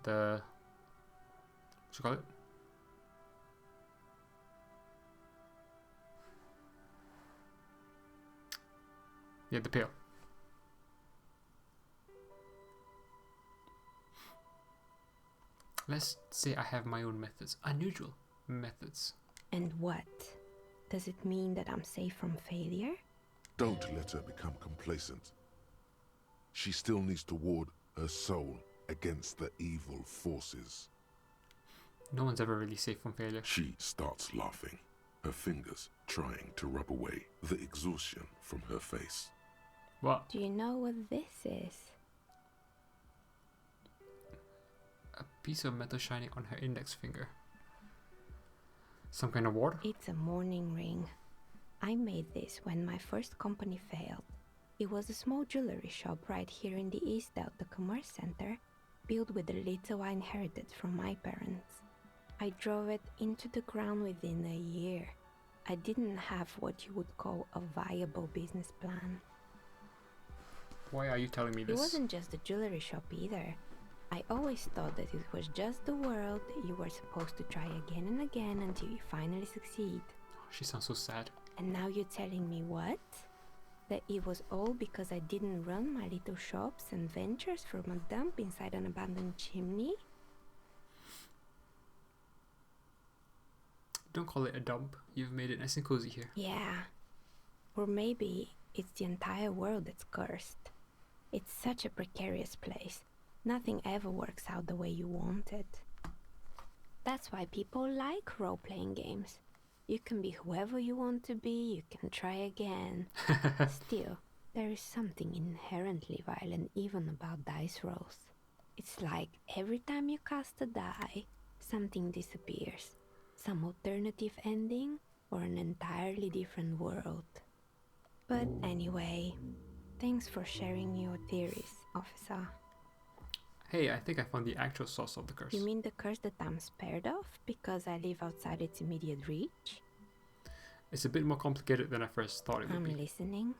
What you call it? Yeah, the pail. Let's say I have my own methods. Unusual methods. And what? Does it mean that I'm safe from failure? Don't let her become complacent. She still needs to ward her soul against the evil forces. No one's ever really safe from failure. She starts laughing, her fingers trying to rub away the exhaustion from her face. What? Do you know what this is? A piece of metal shining on her index finger. Some kind of ward? It's a mourning ring. I made this when my first company failed. It was a small jewelry shop right here in the East Out, the Commerce Center, built with the little I inherited from my parents. I drove it into the ground within a year. I didn't have what you would call a viable business plan. Why are you telling me this? It wasn't just the jewelry shop either. I always thought that it was just the world. You were supposed to try again and again until you finally succeed. She sounds so sad. And now you're telling me what? That it was all because I didn't run my little shops and ventures from a dump inside an abandoned chimney? Don't call it a dump. You've made it nice and cozy here. Yeah. Or maybe it's the entire world that's cursed. It's such a precarious place. Nothing ever works out the way you want it. That's why people like role-playing games. You can be whoever you want to be, you can try again. Still, there is something inherently violent even about dice rolls. It's like every time you cast a die, something disappears. Some alternative ending or an entirely different world. But anyway, thanks for sharing your theories, officer. Hey, I think I found the actual source of the curse. You mean the curse that I'm spared of because I live outside its immediate reach? It's a bit more complicated than I first thought it would be. I'm listening.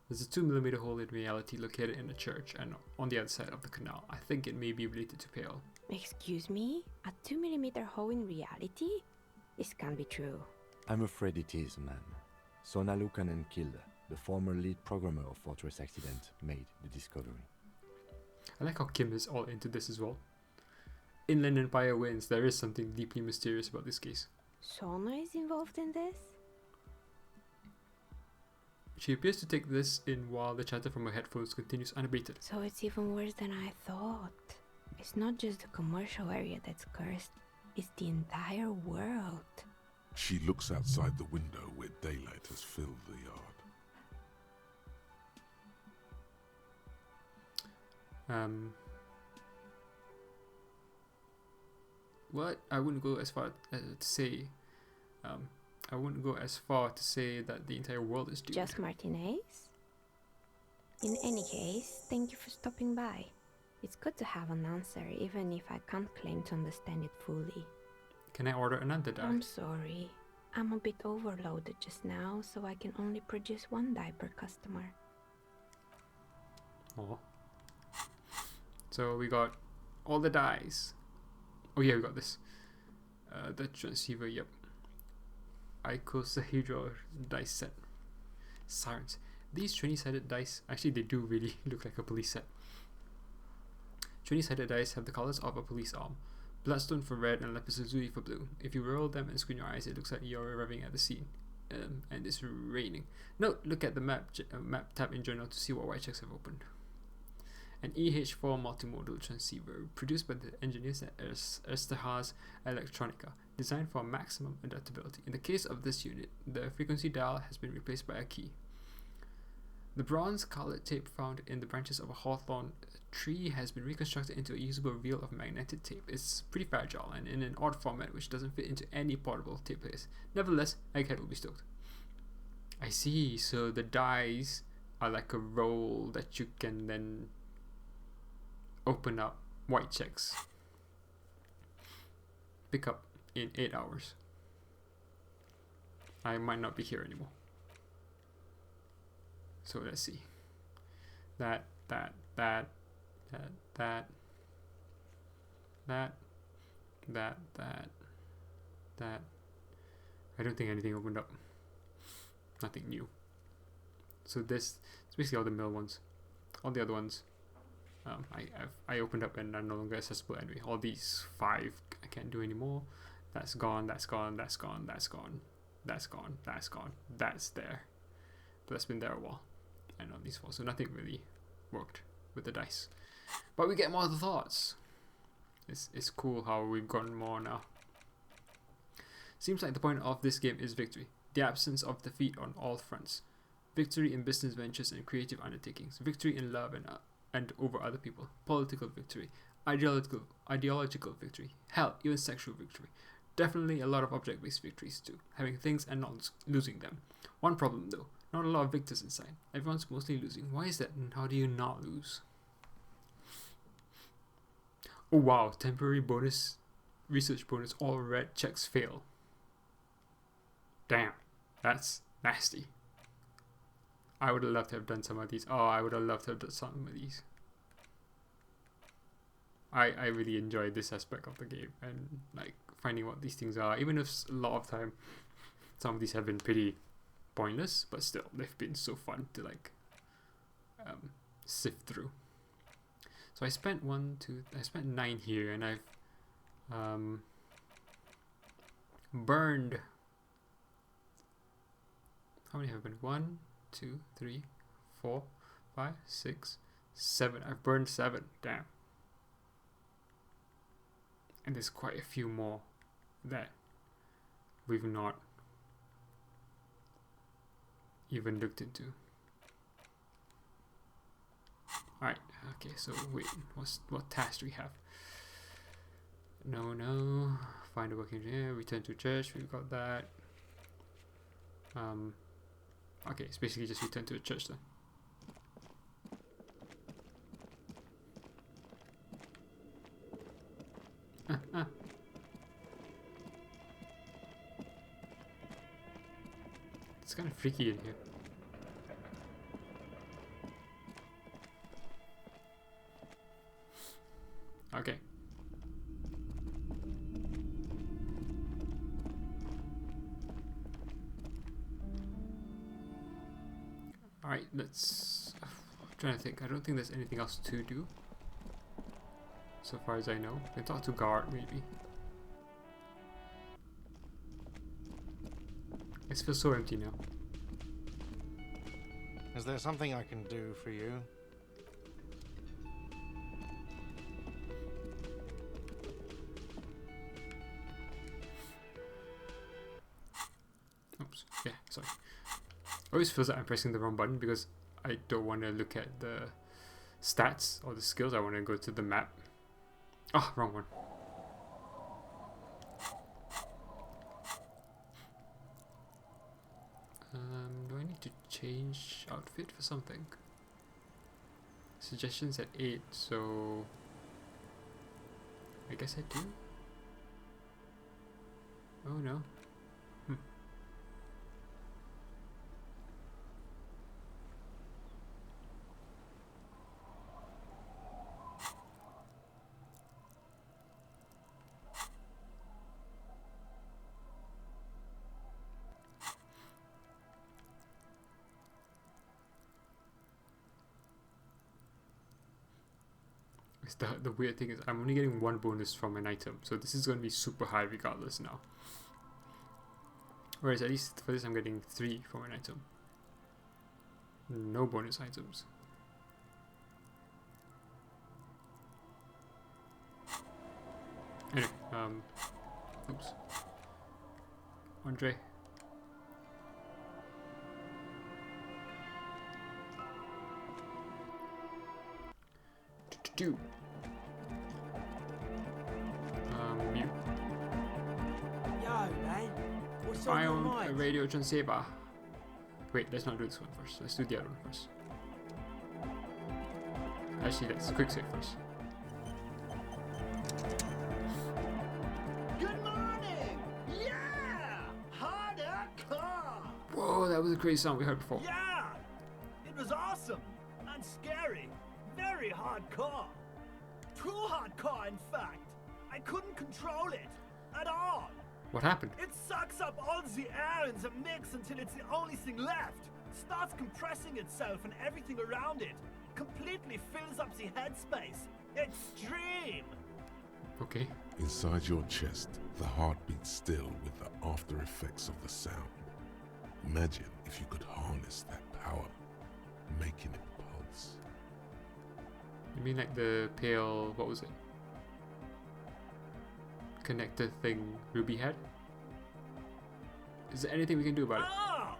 There's a 2mm hole in reality located in a church and on the other side of the canal. I think it may be related to Pale. Excuse me? A 2mm hole in reality? This can't be true. I'm afraid it is, man. Sona Lukanen killed the former lead programmer of Fortress Accident, made the discovery. I like how Kim is all into this as well. Inland Empire wins. There is something deeply mysterious about this case. Sona is involved in this? She appears to take this in while the chatter from her headphones continues unabated. So it's even worse than I thought. It's not just the commercial area that's cursed, it's the entire world. She looks outside the window where daylight has filled the yard. What? I wouldn't go as far to say. I wouldn't go as far to say that the entire world is doomed. Just Martinez? In any case, thank you for stopping by. It's good to have an answer, even if I can't claim to understand it fully. Can I order another die? I'm sorry. I'm a bit overloaded just now, so I can only produce one die per customer. Oh. So we got all the dies. Oh yeah, we got this. The transceiver, yep. Icosahedral dice set. Sirens. These 20-sided dice, actually they do really look like a police set. 20-sided dice have the colors of a police arm. Bloodstone for red and lapis lazuli for blue. If you roll them and squint your eyes, it looks like you're arriving at the scene. And it's raining. Note, look at the map tab in journal to see what white checks have opened. An EH4 multimodal transceiver produced by the engineers at Esterhaus Electronica, designed for maximum adaptability. In the case of this unit, the frequency dial has been replaced by a key. The bronze colored tape found in the branches of a hawthorn tree has been reconstructed into a usable reel of magnetic tape. It's pretty fragile and in an odd format which doesn't fit into any portable tape players. Nevertheless, Egghead will be stoked. I see, so the dies are like a roll that you can then open up white checks. Pick up in 8 hours. I might not be here anymore. So let's see. That. I don't think anything opened up. Nothing new. So this, it's basically all the mill ones. All the other ones, I opened up and are no longer accessible anyway. All these 5 I can't do anymore. That's gone. That's gone. That's gone. That's gone. That's gone. That's gone. That's there. But that's been there a while. And on these 4, so nothing really worked with the dice. But we get more of the thoughts. It's cool how we've gotten more now. Seems like the point of this game is victory. The absence of defeat on all fronts. Victory in business ventures and creative undertakings. Victory in love and over other people. Political victory. Ideological victory. Hell, even sexual victory. Definitely a lot of object-based victories too. Having things and not losing them. One problem though. Not a lot of victors inside. Everyone's mostly losing. Why is that, and how do you not lose? Oh wow, temporary bonus, research bonus, all red checks fail. Damn, that's nasty. I would have loved to have done some of these. Oh, I would have loved to have done some of these. I really enjoyed this aspect of the game and like finding what these things are. Even if a lot of time, some of these have been pretty pointless, but still they've been so fun to like sift through. So I spent 9 here, and I've Burned. How many have I burned? 1, 2, 3, 4, 5, 6, 7. I've burned 7. Damn. And there's quite a few more that we've not even looked into. Alright, okay, so wait, what task do we have? No. Find a working engineer, return to church, we've got that. Okay, it's basically just return to the church then. It's kind of freaky in here. Okay. Alright, let's... I'm trying to think. I don't think there's anything else to do. So far as I know. I can talk to guard, maybe. It feels so empty now. Is there something I can do for you? Oops. Yeah, sorry. Always feels like I'm pressing the wrong button because I don't want to look at the stats or the skills. I want to go to the map. Oh, wrong one. Do I need to change outfit for something? Suggestions at 8, so I guess I do. Oh no. The weird thing is I'm only getting 1 bonus from an item, so this is going to be super high regardless now. Whereas at least for this I'm getting 3 from an item. No bonus items. Anyway, oops. Andre. Do. Mute. Yo, man. What's on your Found a mind? radio transceiver. Wait, let's not do this one first. Let's do the other one first. Actually, let's quick save first. Good morning! Yeah! Harder car! Whoa, that was a crazy sound we heard before. Yeah! It was awesome and scary. Very hardcore. Too hardcore, in fact. I couldn't control it at all. What happened? It sucks up all the air in the mix until it's the only thing left. Starts compressing itself and everything around it. Completely fills up the headspace. Extreme. Okay. Inside your chest, the heart beats still with the after effects of the sound. Imagine if you could harness that power, making it pulse. You mean like the pale, what was it? Connector thing Ruby had? Is there anything we can do about it? Oh!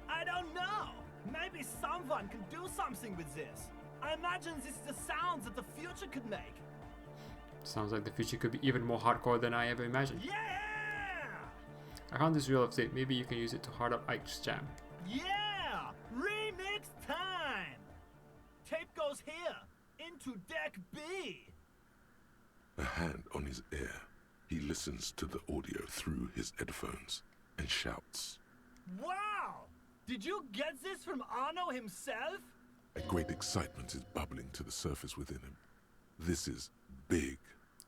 I don't know. Maybe someone can do something with this. I imagine this is the sounds that the future could make. Sounds like the future could be even more hardcore than I ever imagined. Yeah! I found this reel of tape. Maybe you can use it to hard up Ike's jam. Yeah! Remix time! Tape goes here, into deck B. A hand on his ear, he listens to the audio through his headphones and shouts. Wow! Did you get this from Arno himself? A great excitement is bubbling to the surface within him. This is big.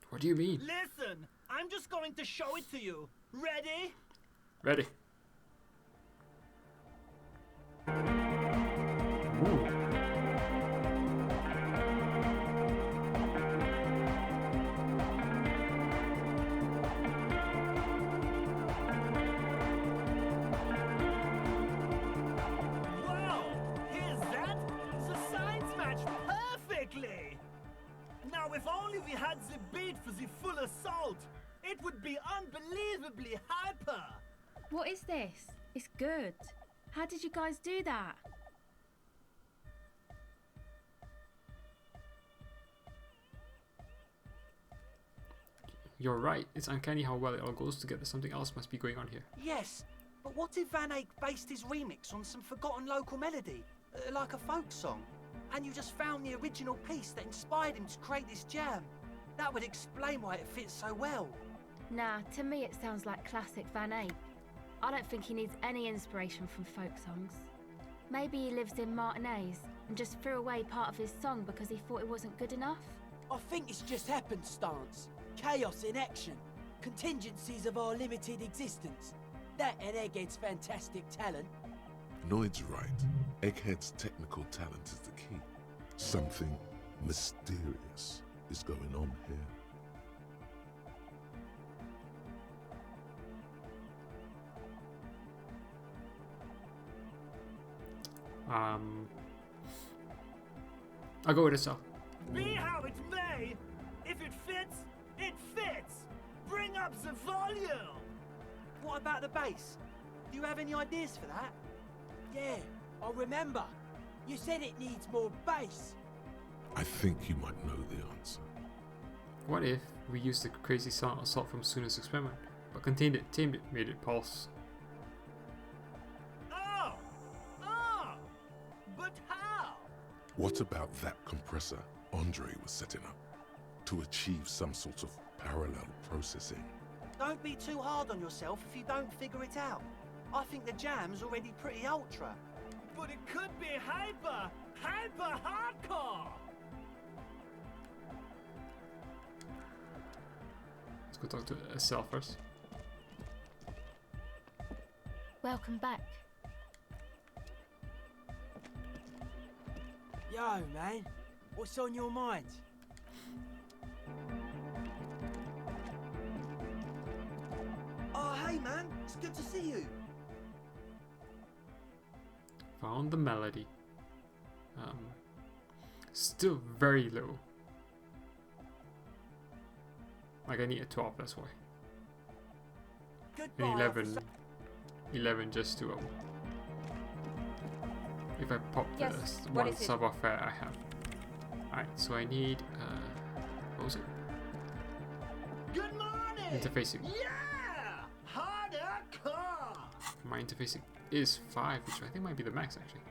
What do you mean? Listen, I'm just going to show it to you. Ready? Ready. Ooh. if only we had the beat for the full assault, it would be unbelievably hyper. What is this? It's good. How did you guys do that? You're right. It's uncanny how well it all goes together. Something else must be going on here. Yes, but what if Van Eyck based his remix on some forgotten local melody, like a folk song, and you just found the original piece that inspired him to create this jam? That would explain why it fits so well. Nah, to me it sounds like classic Van Eyck. I don't think he needs any inspiration from folk songs. Maybe he lives in Martinez and just threw away part of his song because he thought it wasn't good enough? I think it's just happenstance. Chaos in action. Contingencies of our limited existence. That and Egghead's fantastic talent. Noid's right. Egghead's technical talent is the key. Something mysterious is going on here. I'll go with a cell. Be how it may, if it fits, it fits. Bring up the volume. What about the bass? Do you have any ideas for that? Yeah, I remember. You said it needs more bass. I think you might know the answer. What if we used the crazy silent assault from Suna's experiment, but contained it, tamed it, made it pulse? But how? What about that compressor Andre was setting up to achieve some sort of parallel processing? Don't be too hard on yourself if you don't figure it out. I think the jam's already pretty ultra. But it could be hyper hardcore. Let's go talk to a cell first. Welcome back. Yo, man. What's on your mind? Oh, hey, man. It's good to see you. Found the melody. Still very low. Like I need a 12, that's why. And 11 just to if I pop Yes, the what one is it? sub affair I have. Alright, so I need what was it? Good morning. Interfacing. Yeah, hardcore. My interfacing is 5, which I think might be the max actually.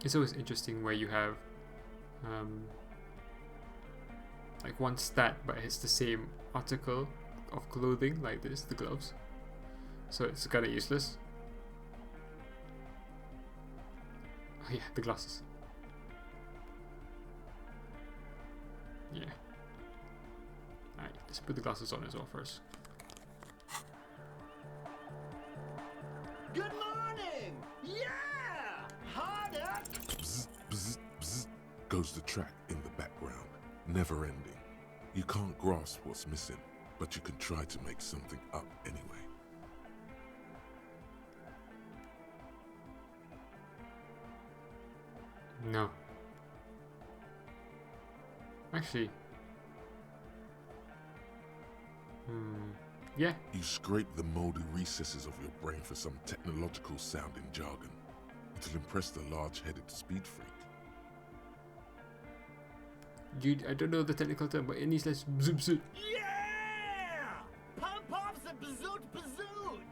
It's always interesting where you have like one stat but it's the same article of clothing like this, the gloves. So it's kinda useless. Oh yeah, the glasses. Yeah. Alright, let's put the glasses on as well first. Good morning. Yeah, Bzz, bzz, bzz, goes the track in the background, never ending. You can't grasp what's missing, but you can try to make something up anyway. No. Actually. Yeah. You scrape the moldy recesses of your brain for some technological sounding jargon. It'll impress the large-headed speed freak. Dude, I don't know the technical term, but it needs less zoom zoom. yeah. Pump off the bazoot bazoot.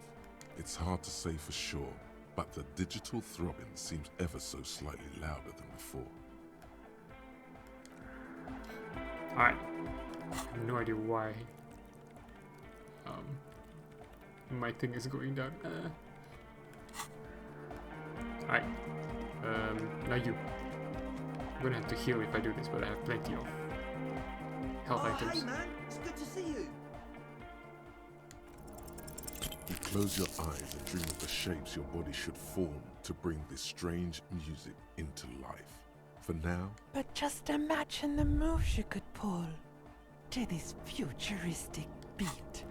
It's hard to say for sure, but the digital throbbing seems ever so slightly louder than before. Alright. I have no idea why. My thing is going down. Alright. Now you. I'm gonna have to heal if I do this, but I have plenty of health items. Hey, man. It's good to see you. You close your eyes and dream of the shapes your body should form to bring this strange music into life. For now, But just imagine the moves you could pull to this futuristic beat.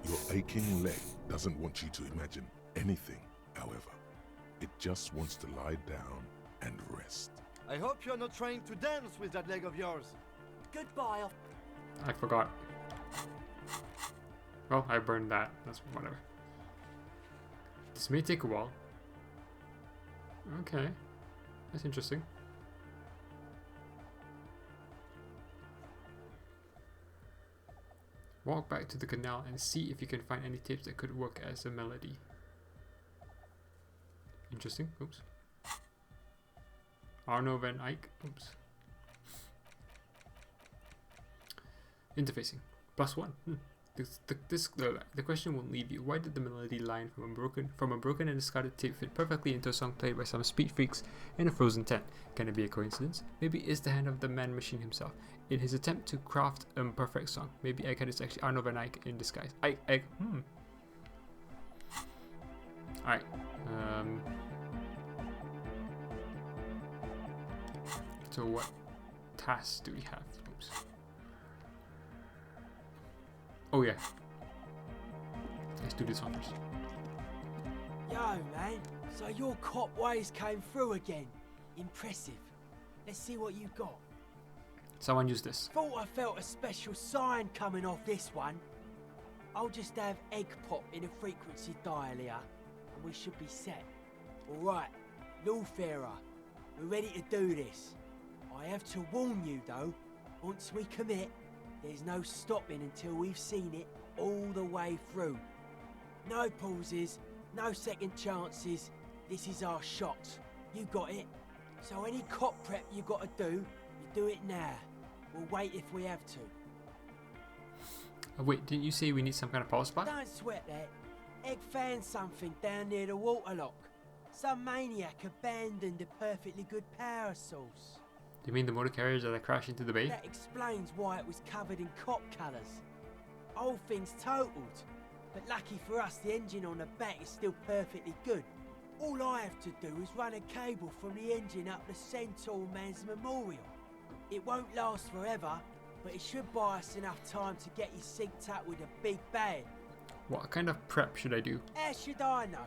Your aching leg doesn't want you to imagine anything, however. It just wants to lie down and rest. I hope you're not trying to dance with that leg of yours. Goodbye. I forgot. Well, I burned that. That's whatever. This may take a while. Okay. That's interesting. Walk back to the canal and see if you can find any tapes that could work as a melody. Interesting. Oops. Arno van Eyck. Oops. Interfacing. +1. The question won't leave you. Why did the melody line from a broken and discarded tape fit perfectly into a song played by some speed freaks in a frozen tent? Can it be a coincidence? Maybe it's the hand of the man machine himself in his attempt to craft a perfect song. Maybe Egghead is actually Arno van Eyck in disguise. Alright. So what tasks do we have? Oops. Oh yeah. Let's do this one first. Yo, man. So your cop ways came through again. Impressive. Let's see what you got. Someone use this. Thought I felt a special sign coming off this one. I'll just have egg pop in a frequency dial here, and we should be set. Alright, Lawfarer, we're ready to do this. I have to warn you though, once we commit, there's no stopping until we've seen it all the way through. No pauses, no second chances, this is our shot. You got it? So any cop prep you gotta do, you do it now. We'll wait if we have to. Wait, didn't you say we need some kind of power supply? Don't sweat that. Egg found something down near the waterlock. Some maniac abandoned a perfectly good power source. Do you mean the motor carriage that crashed into the bay? That explains why it was covered in cop colours. Whole thing's totaled. But lucky for us, the engine on the back is still perfectly good. All I have to do is run a cable from the engine up the Centaur Man's Memorial. It won't last forever, but it should buy us enough time to get you synced up with a big bang. What kind of prep should I do? How should I know?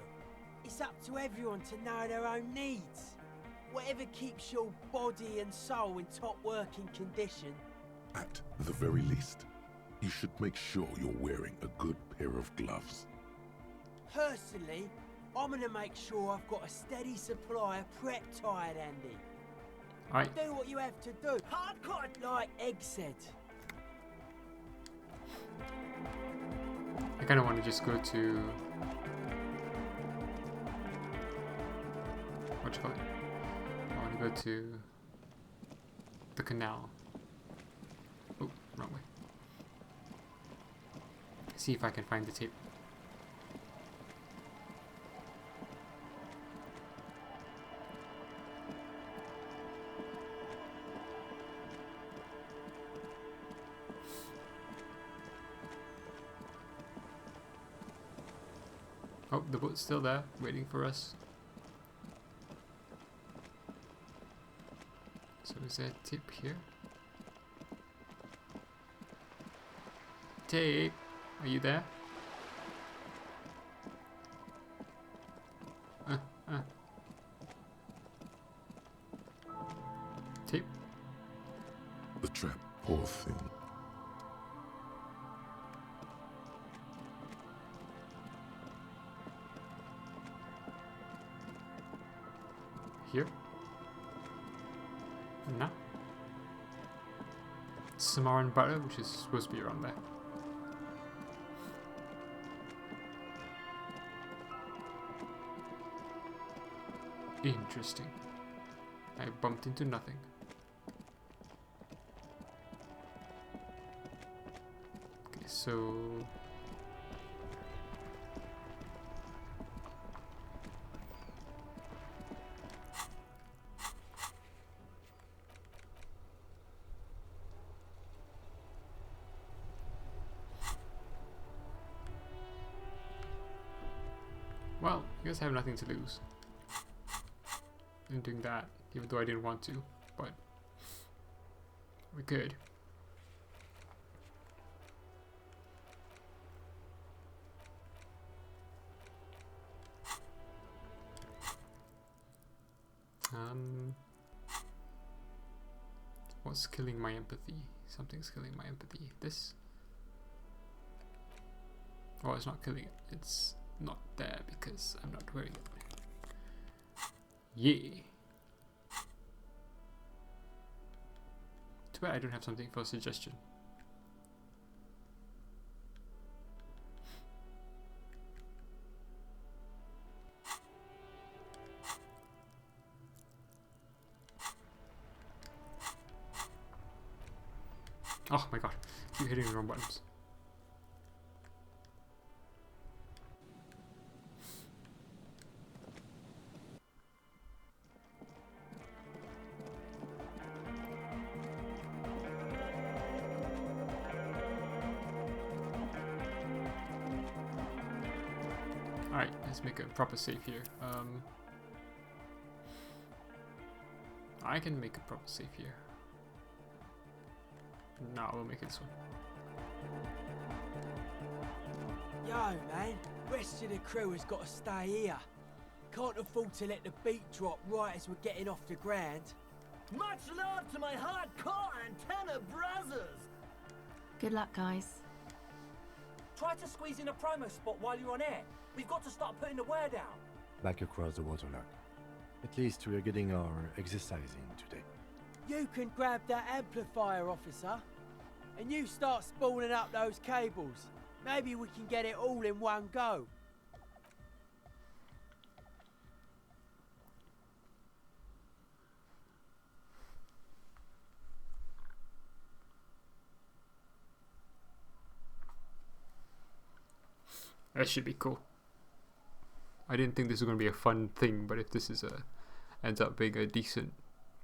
It's up to everyone to know their own needs. Whatever keeps your body and soul in top working condition. At the very least, you should make sure you're wearing a good pair of gloves. Personally, I'm gonna make sure I've got a steady supply of prep tired handy. Alright. Do what you have to do. Hardcore, like Egg said. I kind of want to just go to... what you call it? I want to go to the canal. Oh, wrong way. See if I can find the tape. Oh, the boat's still there, waiting for us. So is there a tip here? Tape, are you there? Tape? The trap, poor thing. Here? No. Samaran butter, which is supposed to be around there. Interesting. I bumped into nothing. Okay, so... well, I guess I have nothing to lose in doing that, even though I didn't want to, but we could. What's killing my empathy? Something's killing my empathy. This? Oh, it's not killing it. It's not there because I'm not wearing it. Yeah. Too bad I don't have something for suggestion. Oh my god, keep hitting the wrong buttons. Alright, let's make a proper save here. I can make a proper save here. No, we'll make it this one. Yo, man, rest of the crew has got to stay here. Can't afford to let the beat drop right as we're getting off the ground. Much love to my hardcore antenna brothers! Good luck, guys. Try to squeeze in a promo spot while you're on air. We've got to start putting the word out. Back across the waterlock. At least we are getting our exercise in today. You can grab that amplifier, officer, and you start spooling up those cables. Maybe we can get it all in one go. That should be cool. I didn't think this was going to be a fun thing, but if this is ends up being a decent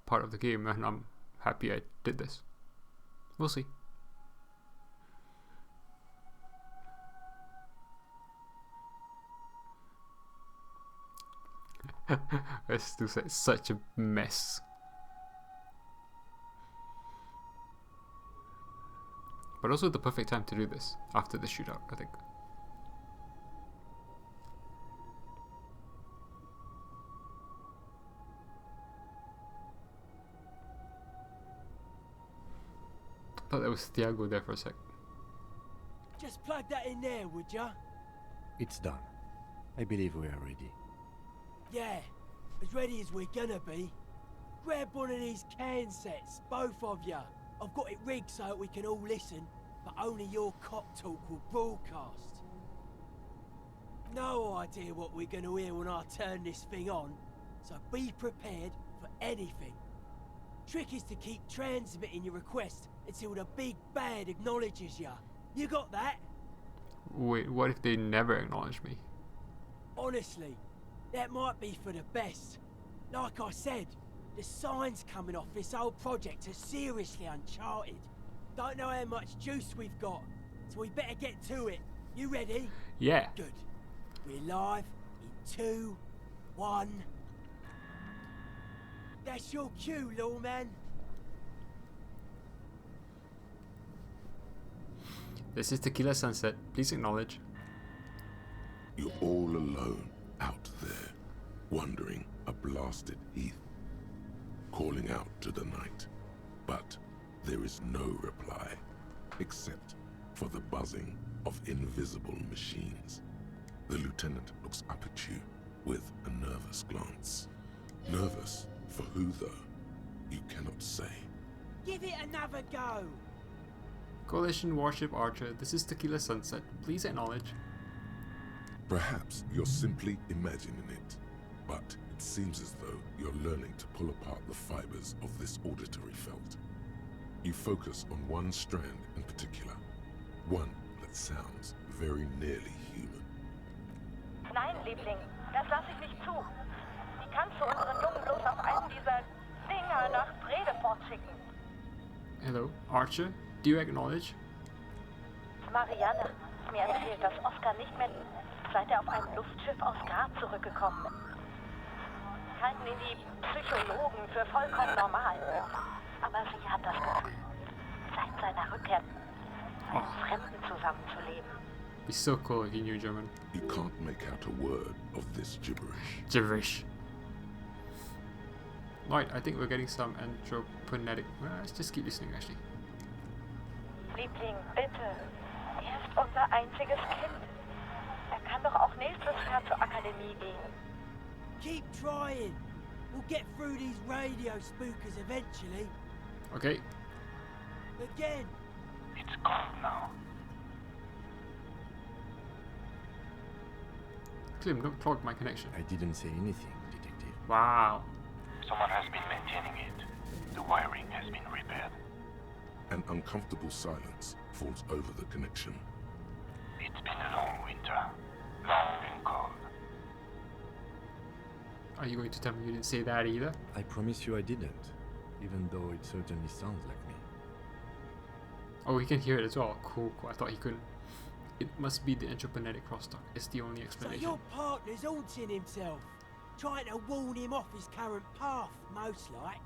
part of the game, then I'm happy I did this. We'll see. It's such a mess. But also the perfect time to do this after the shootout, I think. I thought that was Thiago there for a sec. Just plug that in there, would ya? It's done. I believe we are ready. Yeah, as ready as we're gonna be. Grab one of these can sets, both of ya. I've got it rigged so that we can all listen, but only your cop talk will broadcast. No idea what we're gonna hear when I turn this thing on, so be prepared for anything. Trick is to keep transmitting your request until the big bad acknowledges ya. You got that? Wait, what if they never acknowledge me? Honestly, that might be for the best. Like I said, the signs coming off this whole project are seriously uncharted. Don't know how much juice we've got, so we better get to it. You ready? Yeah. Good. We're live in 2, 1. That's your cue, lawman. This is Tequila Sunset. Please acknowledge. You're all alone out there, wandering a blasted heath, calling out to the night. But there is no reply, except for the buzzing of invisible machines. The lieutenant looks up at you with a nervous glance. Nervous for who, though? You cannot say. Give it another go. Coalition Warship Archer, this is Tequila Sunset. Please acknowledge. Perhaps you're simply imagining it, but it seems as though you're learning to pull apart the fibers of this auditory felt. You focus on one strand in particular, one that sounds very nearly human. Nein, Liebling, das lasse ich nicht zu. Wie kannst du unseren Jungen bloß auf einen dieser Dinger nach Bredefort schicken? Hello, Archer, do you acknowledge? Marianne, mir erzählt, dass Oscar nicht mehr, seit er auf einem Luftschiff aus Graz zurückgekommen ist. Halten ihn die Psychologen für vollkommen normal. Aber sie hat das Gefühl, seit seiner Rückkehr mit einem Fremden zusammenzuleben. It'd be so cool if you knew German. You can't make out a word of this gibberish. Gibberish. Right, I think we're getting some anthroponetic. Well, let's just keep listening actually. Liebling, bitte. Ist unser einziges Kind. Kann doch auch nächstes Jahr zur Akademie gehen. Keep trying. We'll get through these radio spookers eventually. Okay. Again. It's gone now. Clem, don't clog my connection. I didn't say anything, detective. Wow. Someone has been maintaining it. The wiring has been repaired. An uncomfortable silence falls over the connection. It's been a long winter. Long and cold. Are you going to tell me you didn't say that either? I promise you I didn't, even though it certainly sounds like me. Oh, he can hear it as well. Cool, cool. I thought he couldn't. It must be the anthroponetic crosstalk. It's the only So explanation. your partner's haunting himself, trying to warn him off his current path, most like.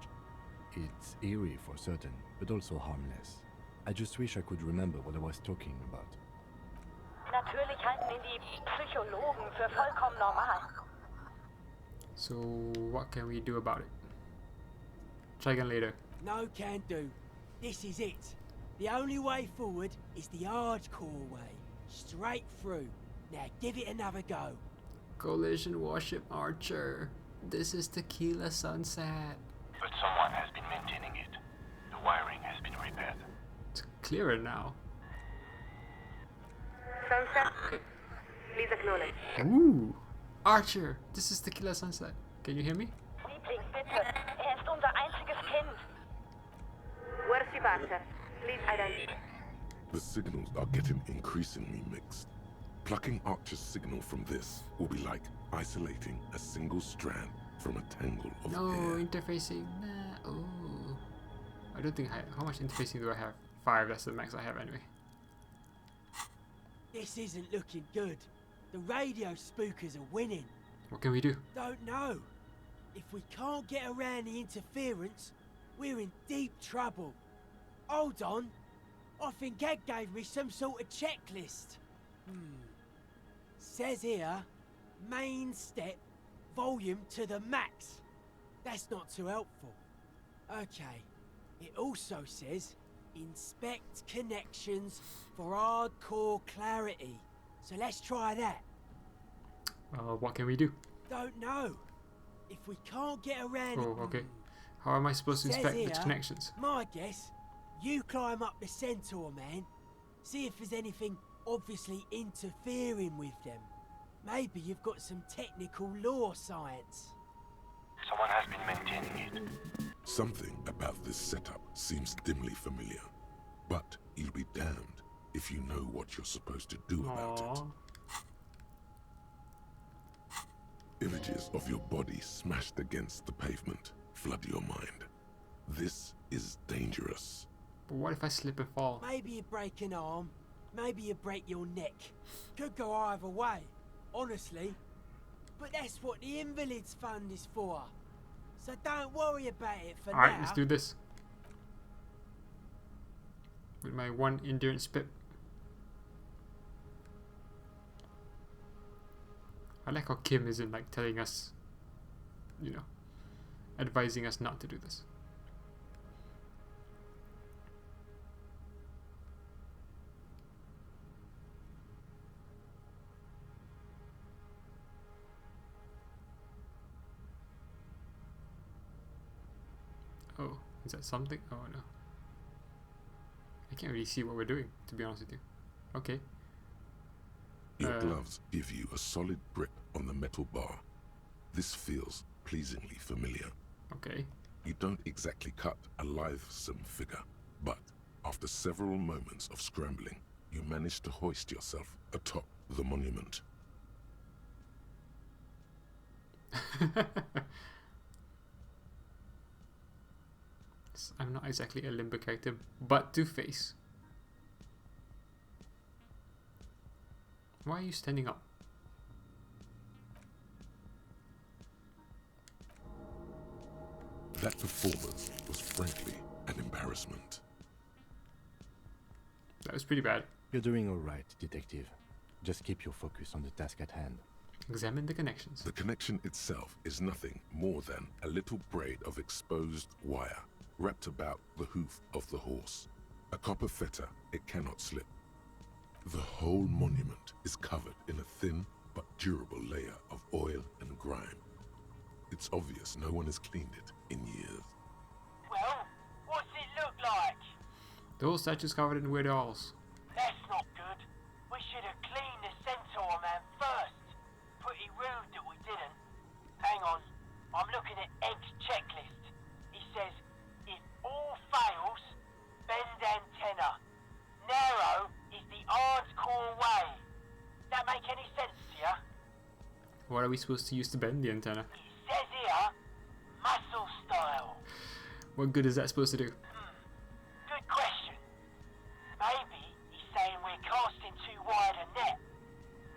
It's eerie for certain, but also harmless. I just wish I could remember what I was talking about. Natürlich halten ihn die Psychologen für vollkommen normal. So, what can we do about it? Try again later. No can do. This is it. The only way forward is the hardcore way. Straight through. Now give it another go. Collision warship Archer. This is Tequila Sunset. But someone has been maintaining it. The wiring has been repaired. It's clearer now. Sunset, please acknowledge. Ooh! Archer! This is Tequila Sunset. Can you hear me? Liebling, bitte. Ist unser einziges Kind. Where's your partner? Please identify. The signals are getting increasingly mixed. Plucking Archer's signal from this will be like isolating a single strand from a tangle of No air. interfacing. Nah. Ooh. I don't think how much interfacing do I have? 5. That's the max I have anyway. This isn't looking good. The radio spookers are winning. What can we do? Don't know. If we can't get around the interference, we're in deep trouble. Hold on. I think Ed gave me some sort of checklist. Says here, main step, volume to the max. That's not too helpful. Okay. It also says, inspect connections for hardcore clarity. So let's try that. What can we do? Don't know. If we can't get around Oh, okay. How am I supposed to Says inspect here, the connections? My guess, you climb up the centaur, man. See if there's anything obviously interfering with them. Maybe you've got some technical law science. Someone has been maintaining it. Something about this setup seems dimly familiar, but you'll be damned if you know what you're supposed to do about it. Images of your body smashed against the pavement flood your mind. This is dangerous. But what if I slip and fall? Maybe you break an arm, maybe you break your neck. Could go either way, honestly. But that's what the Invalids Fund is for. So don't worry about it for now. Alright, let's do this. With my 1 endurance pip. I like how Kim isn't like telling us, you know, advising us not to do this. Oh, is that something? Oh no. I can't really see what we're doing, to be honest with you. Okay. Your gloves give you a solid grip on the metal bar. This feels pleasingly familiar. Okay. You don't exactly cut a lithesome figure, but after several moments of scrambling, you manage to hoist yourself atop the monument. I'm not exactly a limber character, but Two-Face. Why are you standing up? That performance was frankly an embarrassment. That was pretty bad. You're doing all right, detective. Just keep your focus on the task at hand. Examine the connections. The connection itself is nothing more than a little braid of exposed wire wrapped about the hoof of the horse. A copper fetter it cannot slip. The whole monument is covered in a thin but durable layer of oil and grime. It's obvious no one has cleaned it in years. Well, what's it look like? The whole statue's covered in weird owls. That's not good. We should have cleaned the centaur man first. Pretty rude that we didn't. Hang on, I'm looking at Egg's checklist. He says, if all fails, bend antenna. Narrow is the hardcore way. That make any sense to you? What are we supposed to use to bend the antenna? It says here, muscle style. What good is that supposed to do? Good question. Maybe he's saying we're casting too wide a net.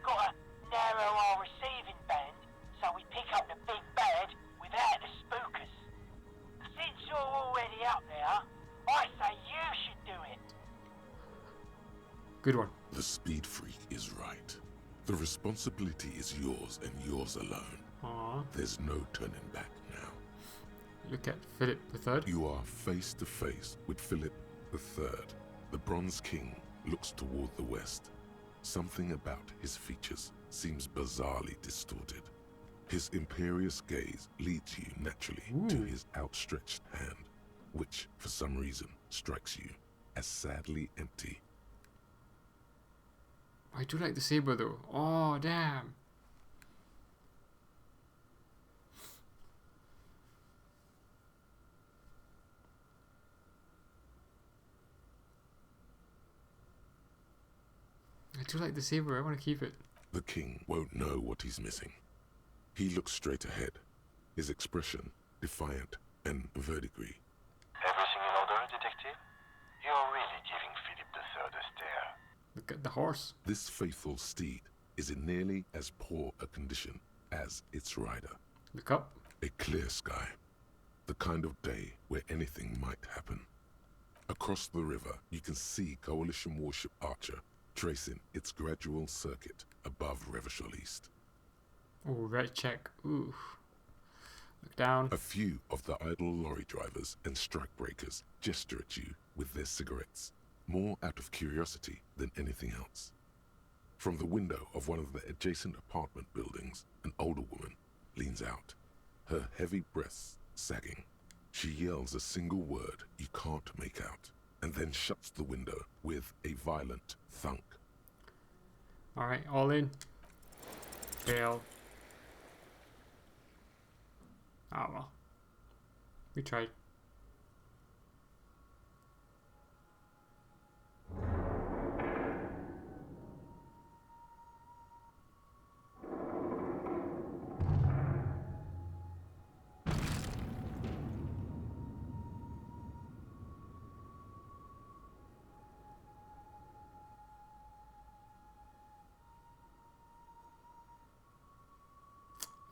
Gotta narrow our receiving band so we pick up the big bad without the spookers. Since you're already up there, I say you should do it. Good one. The speed freak is right. The responsibility is yours and yours alone. Aww. There's no turning back now. Look at Philip III. You are face to face with Philip III. The Bronze King looks toward the west. Something about his features seems bizarrely distorted. His imperious gaze leads you naturally to his outstretched hand, which, for some reason, strikes you as sadly empty. I do like the saber though. Oh, damn. I do like the saber. I want to keep it. The king won't know what he's missing. He looks straight ahead, his expression defiant and verdigris. Everything in order, detective? You're really giving Philip III a stare. Look at the horse. This faithful steed is in nearly as poor a condition as its rider. Look up. A clear sky. The kind of day where anything might happen. Across the river, you can see Coalition warship Archer tracing its gradual circuit above Revachol East. Oh, red check. Ooh. Look down. A few of the idle lorry drivers and strikebreakers gesture at you with their cigarettes, more out of curiosity than anything else. From the window of one of the adjacent apartment buildings, an older woman leans out, her heavy breasts sagging. She yells a single word you can't make out, and then shuts the window with a violent thunk. Alright, all in. Fail. Ah well. We tried.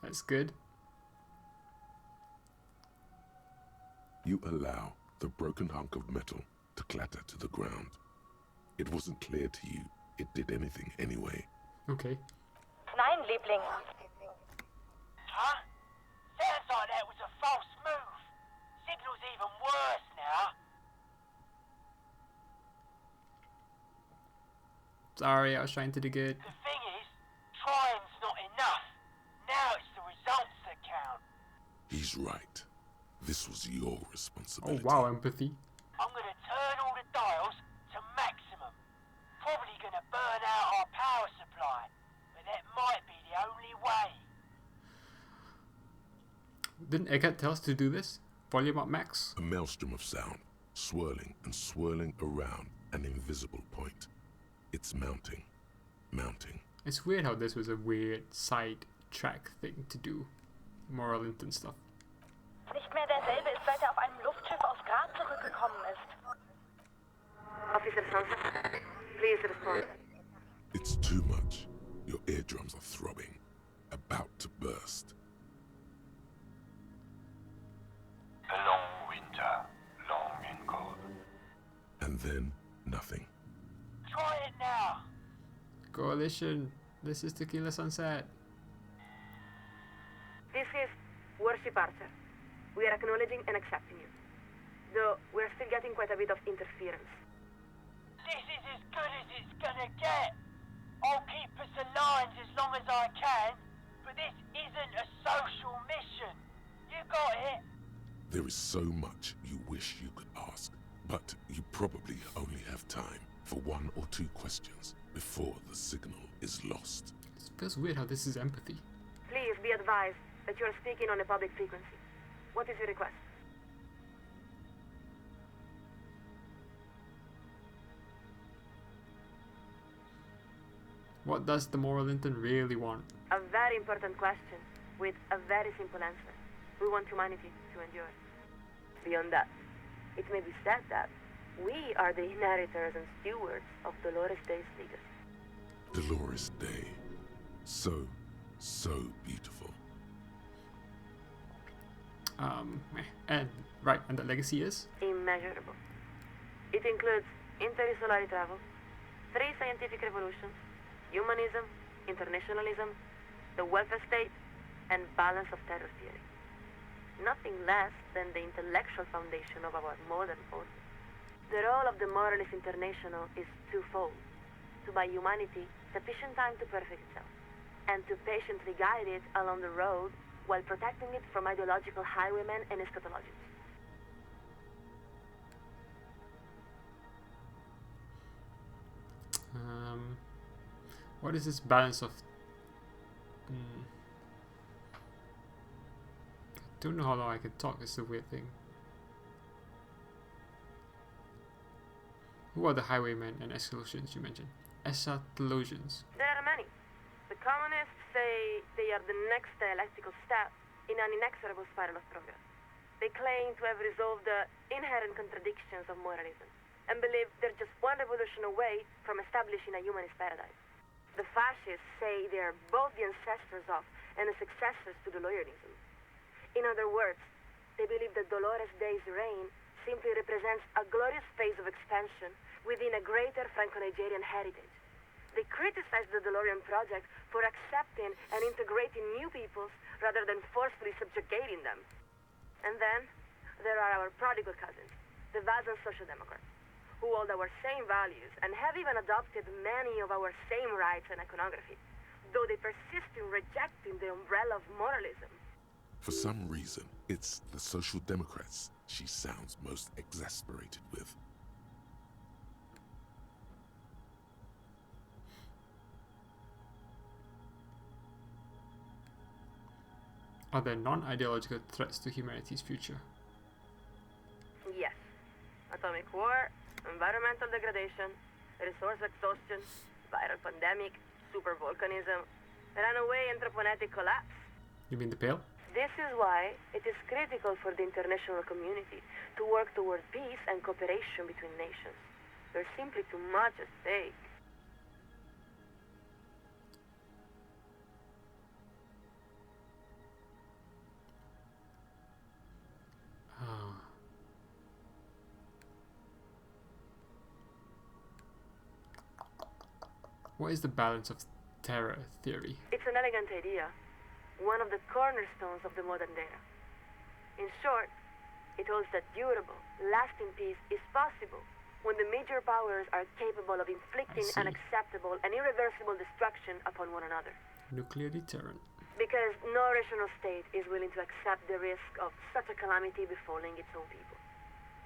That's good. You allow the broken hunk of metal to clatter to the ground. It wasn't clear to you it did anything anyway. Okay. Nein, Liebling. Huh? Sounds like that was a false move. Signal's even worse now. Sorry, I was trying to do good. The thing is, trying's not enough. Now it's the results that count. He's right. This was your Oh responsibility. wow, empathy. I'm gonna turn all the dials to maximum. Probably gonna burn out our power supply, but that might be the only way. Didn't Egghead tell us to do this? Volume up max? A maelstrom of sound, swirling and swirling around an invisible point. It's mounting, mounting. It's weird how this was a weird side track thing to do. Moralintern stuff. Nicht mehr derselbe ist, seit auf einem Luftschiff aus Grad zurückgekommen ist. Officer Johnson, please respond. It's too much. Your eardrums are throbbing, about to burst. A long winter, long and cold. And then, nothing. Try it now. Coalition, this is Tequila Sunset. This is Worship Archer. We are acknowledging and accepting you. Though we're still getting quite a bit of interference. This is as good as it's gonna get. I'll keep us aligned as long as I can, but this isn't a social mission. You got it? There is so much you wish you could ask, but you probably only have time for 1 or 2 questions before the signal is lost. It feels weird how this is empathy. Please be advised that you are speaking on a public frequency. What is your request? What does the Moralintern really want? A very important question with a very simple answer. We want humanity to endure. Beyond that, it may be said that we are the inheritors and stewards of Dolores Day's legacy. Dolores Day. So beautiful. And the legacy is? Immeasurable. It includes interstellar travel, 3 scientific revolutions, humanism, internationalism, the welfare state, and balance of terror theory. Nothing less than the intellectual foundation of our modern order. The role of the Moralist International is twofold: to buy humanity sufficient time to perfect itself, and to patiently guide it along the road while protecting it from ideological highwaymen and eschatologists. What is this balance of... I don't know how long I can talk, it's a weird thing. Who are the highwaymen and eschatologians you mentioned? Eschatologians. There are many. The communists say they are the next dialectical step in an inexorable spiral of progress. They claim to have resolved the inherent contradictions of moralism, and believe they're just one revolution away from establishing a humanist paradise. The fascists say they are both the ancestors of and the successors to Deloreanism. In other words, they believe that Dolores Day's reign simply represents a glorious phase of expansion within a greater Franco-Nigerian heritage. They criticize the DeLorean project for accepting and integrating new peoples rather than forcefully subjugating them. And then, there are our prodigal cousins, the Vazan Social Democrats, who hold our same values and have even adopted many of our same rights and iconography, though they persist in rejecting the umbrella of moralism. For some reason, it's the Social Democrats she sounds most exasperated with. Are there non-ideological threats to humanity's future? Yes. Atomic war, environmental degradation, resource exhaustion, viral pandemic, supervolcanism, runaway anthropogenetic collapse. You mean the Pale? This is why it is critical for the international community to work toward peace and cooperation between nations. There's simply too much at stake. What is the balance of terror theory? It's an elegant idea, one of the cornerstones of the modern era. In short, it holds that durable, lasting peace is possible when the major powers are capable of inflicting unacceptable and irreversible destruction upon one another. Nuclear deterrent. Because no rational state is willing to accept the risk of such a calamity befalling its own people.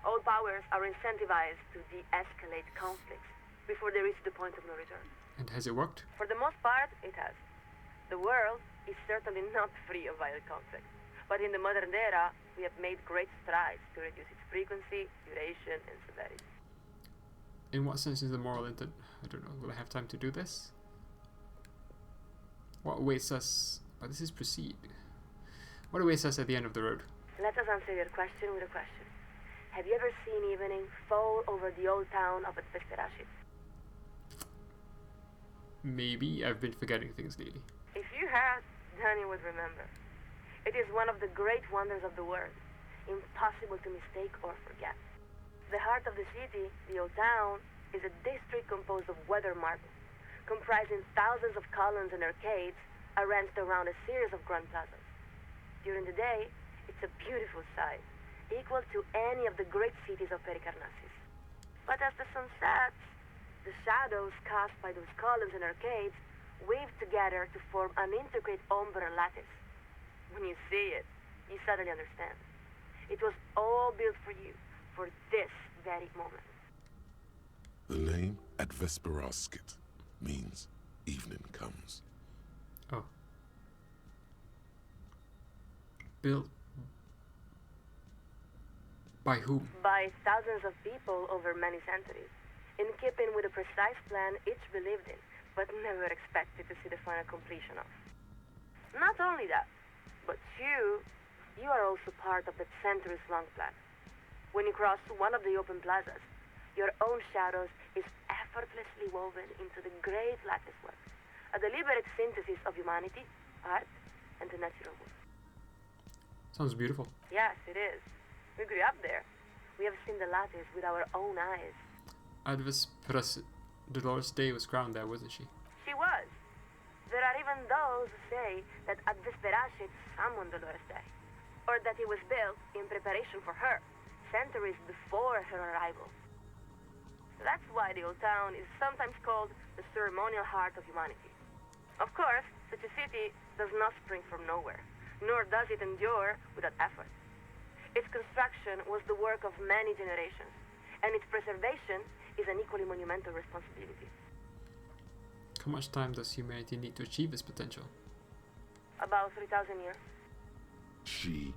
All powers are incentivized to de-escalate conflicts before they reach the point of no return. And has it worked? For the most part, it has. The world is certainly not free of violent conflict, but in the modern era, we have made great strides to reduce its frequency, duration, and severity. In what sense is the Moralintern? I don't know. Will I have time to do this? What awaits us? But this is proceed. What awaits us at the end of the road? Let us answer your question with a question. Have you ever seen evening fall over the old town of Atvesterashi? Maybe. I've been forgetting things lately. If you had, then you would remember. It is one of the great wonders of the world, impossible to mistake or forget. The heart of the city, the old town, is a district composed of weathered marble, comprising thousands of columns and arcades arranged around a series of grand plazas. During the day, it's a beautiful sight, equal to any of the great cities of Pericarnassus. But as the sun sets, the shadows cast by those columns and arcades weave together to form an intricate ombre lattice. When you see it, you suddenly understand. It was all built for you, for this very moment. The name Advesperascit means evening comes. Oh. Built by whom? By thousands of people over many centuries, in keeping with a precise plan each believed in, but never expected to see the final completion of. Not only that, but you are also part of that centuries-long plan. When you cross one of the open plazas, your own shadows is effortlessly woven into the great lattice work, a deliberate synthesis of humanity, art, and the natural world. Sounds beautiful. Yes, it is. We grew up there. We have seen the lattice with our own eyes. Dolores Day was crowned there, wasn't she? She was. There are even those who say that Advesperascit summoned Dolores Day, or that it was built in preparation for her, centuries before her arrival. That's why the old town is sometimes called the ceremonial heart of humanity. Of course, such a city does not spring from nowhere, nor does it endure without effort. Its construction was the work of many generations, and its preservation is an equally monumental responsibility. How much time does humanity need to achieve its potential? About 3,000 years. She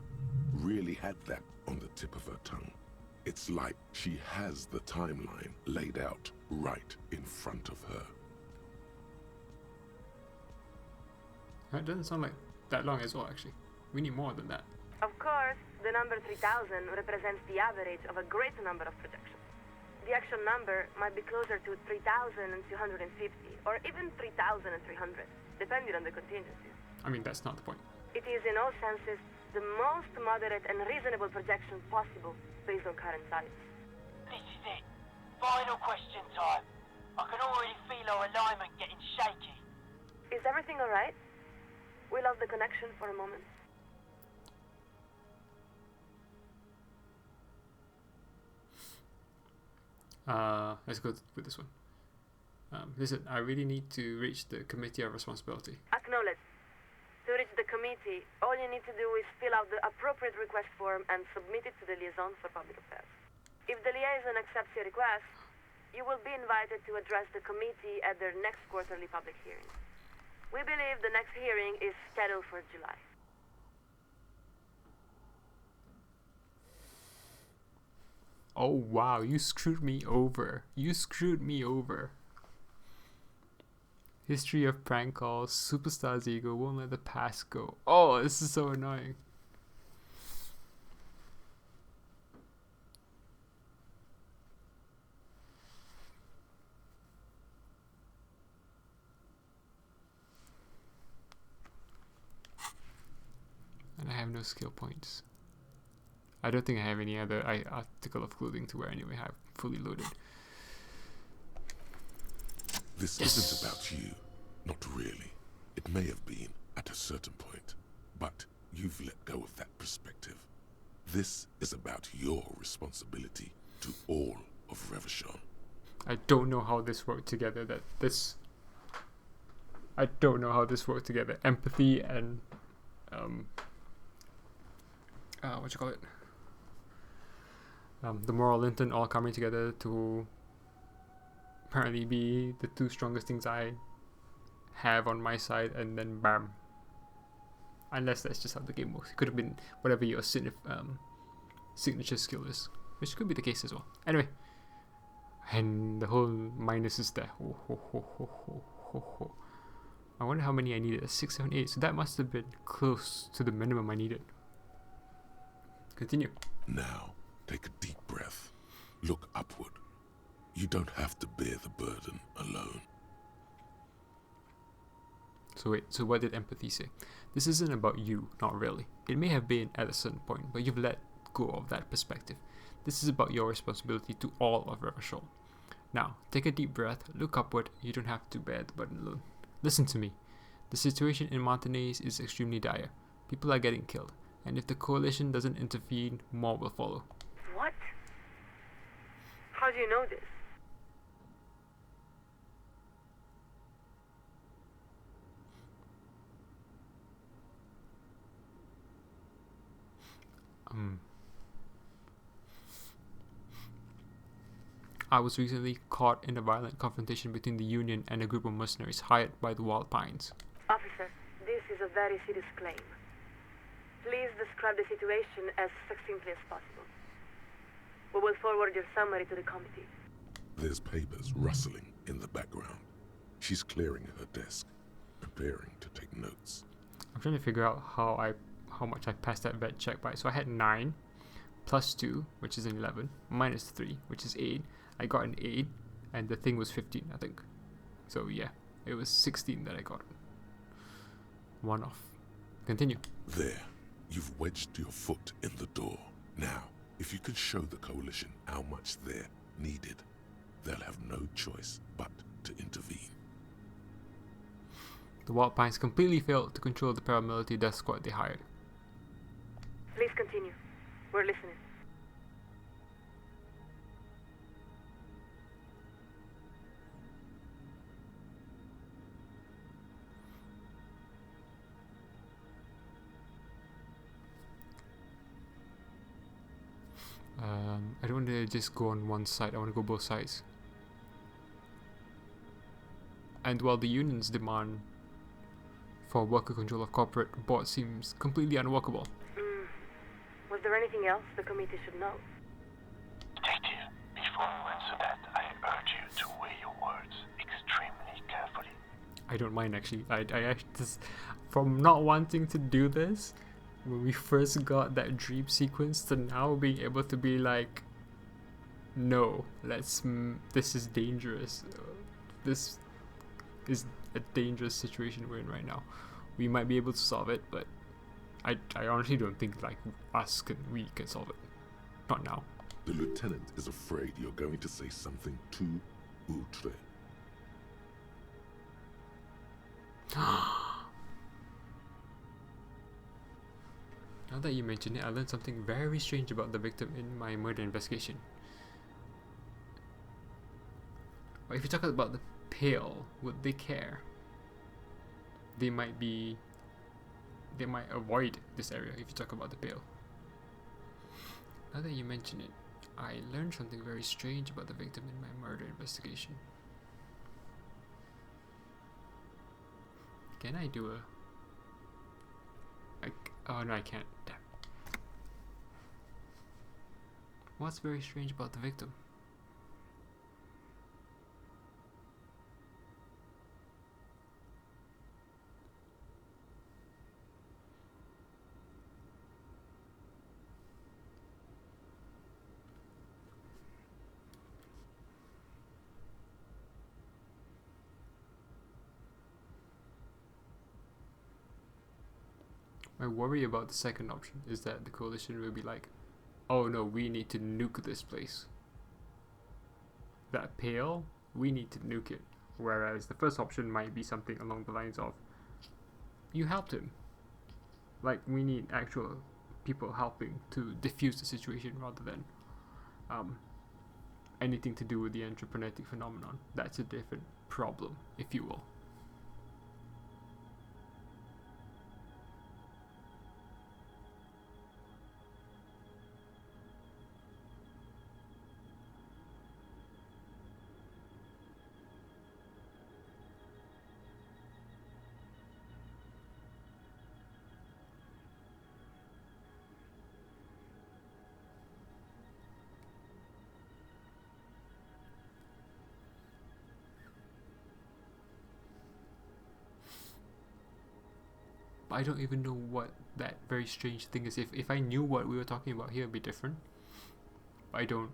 really had that on the tip of her tongue. It's like she has the timeline laid out right in front of her. That doesn't sound like that long as well, actually. We need more than that. Of course, the number 3,000 represents the average of a great number of projections. The actual number might be closer to 3,250 or even 3,300, depending on the contingencies. I mean, that's not the point. It is in all senses the most moderate and reasonable projection possible based on current science. This is it. Final question time. I can already feel our alignment getting shaky. Is everything alright? We lost the connection for a moment. Let's go with this one. Listen, I really need to reach the Committee of Responsibility. Acknowledged. To reach the committee, all you need to do is fill out the appropriate request form and submit it to the Liaison for Public Affairs. If the liaison accepts your request, you will be invited to address the committee at their next quarterly public hearing. We believe the next hearing is scheduled for July. Oh wow, you screwed me over. You screwed me over. History of prank calls, Superstar's ego won't let the past go. Oh, this is so annoying. And I have no skill points. I don't think I have any other article of clothing to wear anyway. I'm fully loaded. This isn't about you. Not really. It may have been at a certain point, but you've let go of that perspective. This is about your responsibility to all of Revachon. I don't know how this worked together. I don't know how this worked together. Empathy and what you call it? The Moralintern all coming together to apparently be the two strongest things I have on my side, and then bam. Unless that's just how the game works. It could have been whatever your signature skill is, which could be the case as well. Anyway, and the whole minus is there. I wonder how many I needed. 6, 7, 8. So that must have been close to the minimum I needed. Continue. Now, take a deep breath. Look upward. You don't have to bear the burden alone. So wait, so what did empathy say? This isn't about you, not really. It may have been at a certain point, but you've let go of that perspective. This is about your responsibility to all of Revachol. Now, take a deep breath, look upward. You don't have to bear the burden alone. Listen to me. The situation in Martinez is extremely dire. People are getting killed, and if the coalition doesn't intervene, more will follow. What? How do you know this? I was recently caught in a violent confrontation between the Union and a group of mercenaries hired by the Wild Pines. Officer, this is a very serious claim. Please describe the situation as succinctly as possible. We will forward your summary to the committee. There's papers rustling in the background. She's clearing her desk, preparing to take notes. I'm trying to figure out how much I passed that vet check by. So I had 9 plus 2, which is an 11, minus 3, which is 8. I got an 8, and the thing was 15, I think. So yeah, it was 16 that I got. One off. Continue. There. You've wedged your foot in the door. Now, if you could show the coalition how much they're needed, they'll have no choice but to intervene. The Wild Pines completely failed to control the paramilitary death squad they hired. Please continue. We're listening. I don't want to just go on one side, I want to go both sides. And while the union's demand for worker control of corporate boards seems completely unworkable. Was there anything else the committee should know? Detective, before you answer that, I urge you to weigh your words extremely carefully. I don't mind actually. I actually just, from not wanting to do this, when we first got that dream sequence, to now being able to be like, no, this is dangerous. This is a dangerous situation we're in right now. We might be able to solve it, but I honestly don't think like we can solve it. Not now. The lieutenant is afraid you're going to say something too outre. Now that you mention it, I learned something very strange about the victim in my murder investigation. Well, if you talk about the Pale, would they care? They might avoid this area if you talk about the Pale. Now that you mention it, I learned something very strange about the victim in my murder investigation. Can I do oh no, I can't. Damn. What's very strange about the victim? My worry about the second option is that the coalition will be like, oh no, we need to nuke this place. That Pale, we need to nuke it. Whereas the first option might be something along the lines of, you helped him. Like, we need actual people helping to diffuse the situation rather than anything to do with the entrepreneuric phenomenon. That's a different problem, if you will. I don't even know what that very strange thing is. If I knew what we were talking about here, it'd be different. I don't.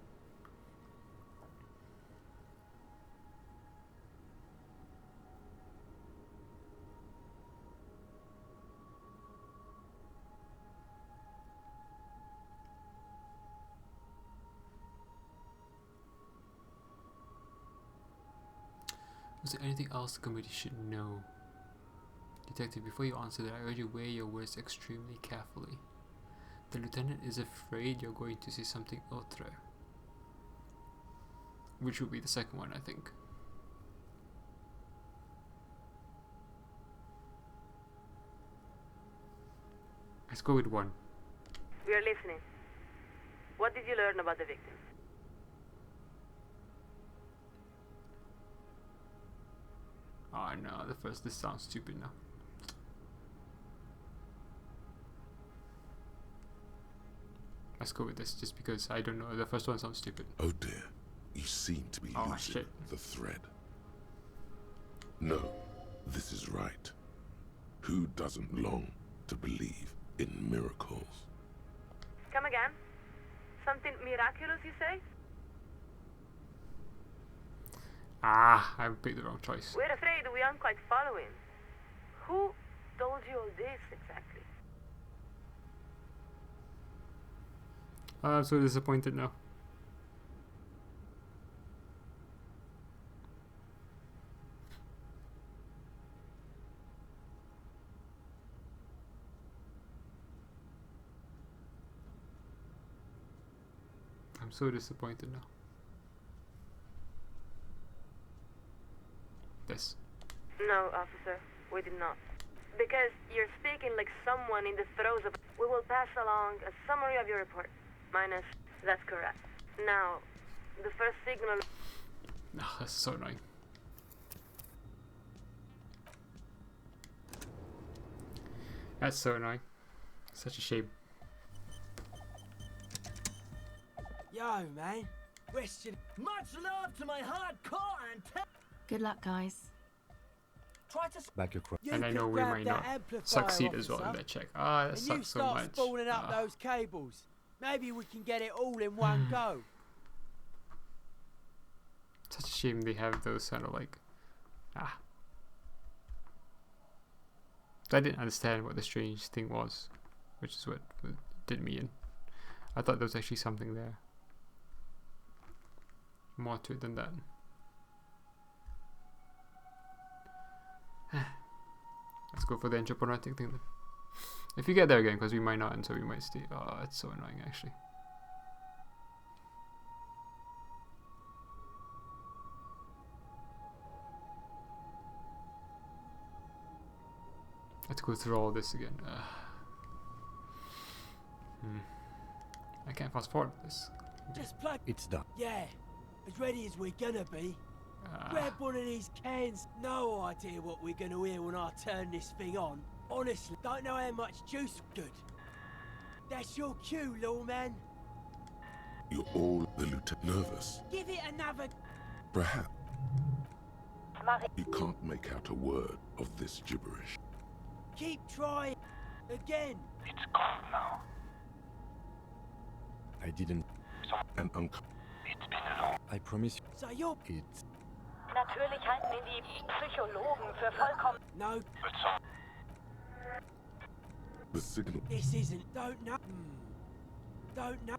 Was there anything else the committee should know? Detective, before you answer that, I urge you weigh your words extremely carefully. The lieutenant is afraid you're going to say something outre. Which would be the second one, I think. Let's go with one. We are listening. What did you learn about the victim? Oh no, this sounds stupid now. Let's go with this, just because I don't know, the first one sounds stupid. Oh dear, you seem to be losing the thread. No, this is right. Who doesn't long to believe in miracles? Come again? Something miraculous, you say? Ah, I picked the wrong choice. We're afraid we aren't quite following. Who told you all this exactly? I'm so disappointed now. I'm so disappointed now. This. No, officer, we did not. Because you're speaking like someone in the throes of... We will pass along a summary of your report. Minus, that's correct. Now, the first signal... Oh, that's so annoying. That's so annoying. Such a shame. Yo, man. Question. Much love to my hardcore and... Good luck, guys. Try to... Back across. And I know we might not succeed as well in that check. Ah, that sucks so much. And you start spooling up those cables. Maybe we can get it all in one go. Such a shame they have those kind of like... Ah. I didn't understand what the strange thing was, which is what did me in. I thought there was actually something there. More to it than that. Let's go for the entrepreneutic thing then. If you get there again, because we might not, and so we might stay. Oh, it's so annoying actually. Let's go through all this again. I can't fast forward this. Just plug. It's done. Yeah, as ready as we're gonna be. Grab one of these cans. No idea what we're gonna hear when I turn this thing on. Honestly, don't know how much juice. Good. That's your cue, lawman. You're all the lieutenant nervous. Give it another. Perhaps you can't make out a word of this gibberish. Keep trying. Again. It's gone now. I didn't. And It's been a long... I promise you. So you're... It's... Natürlich halten ihn die Psychologen für vollkommen... No. But some... The signal. This isn't... Don't know. Don't know.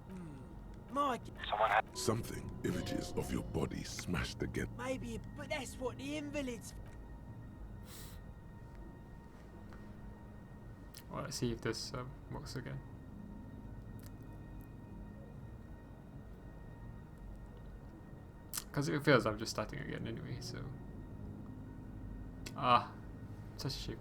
Mike. Someone had... Something, images of your body smashed again. Maybe, but that's what the invalids... Well, let's see if this works again. Because if it fails, I'm just starting again anyway, so... Ah, such a shame.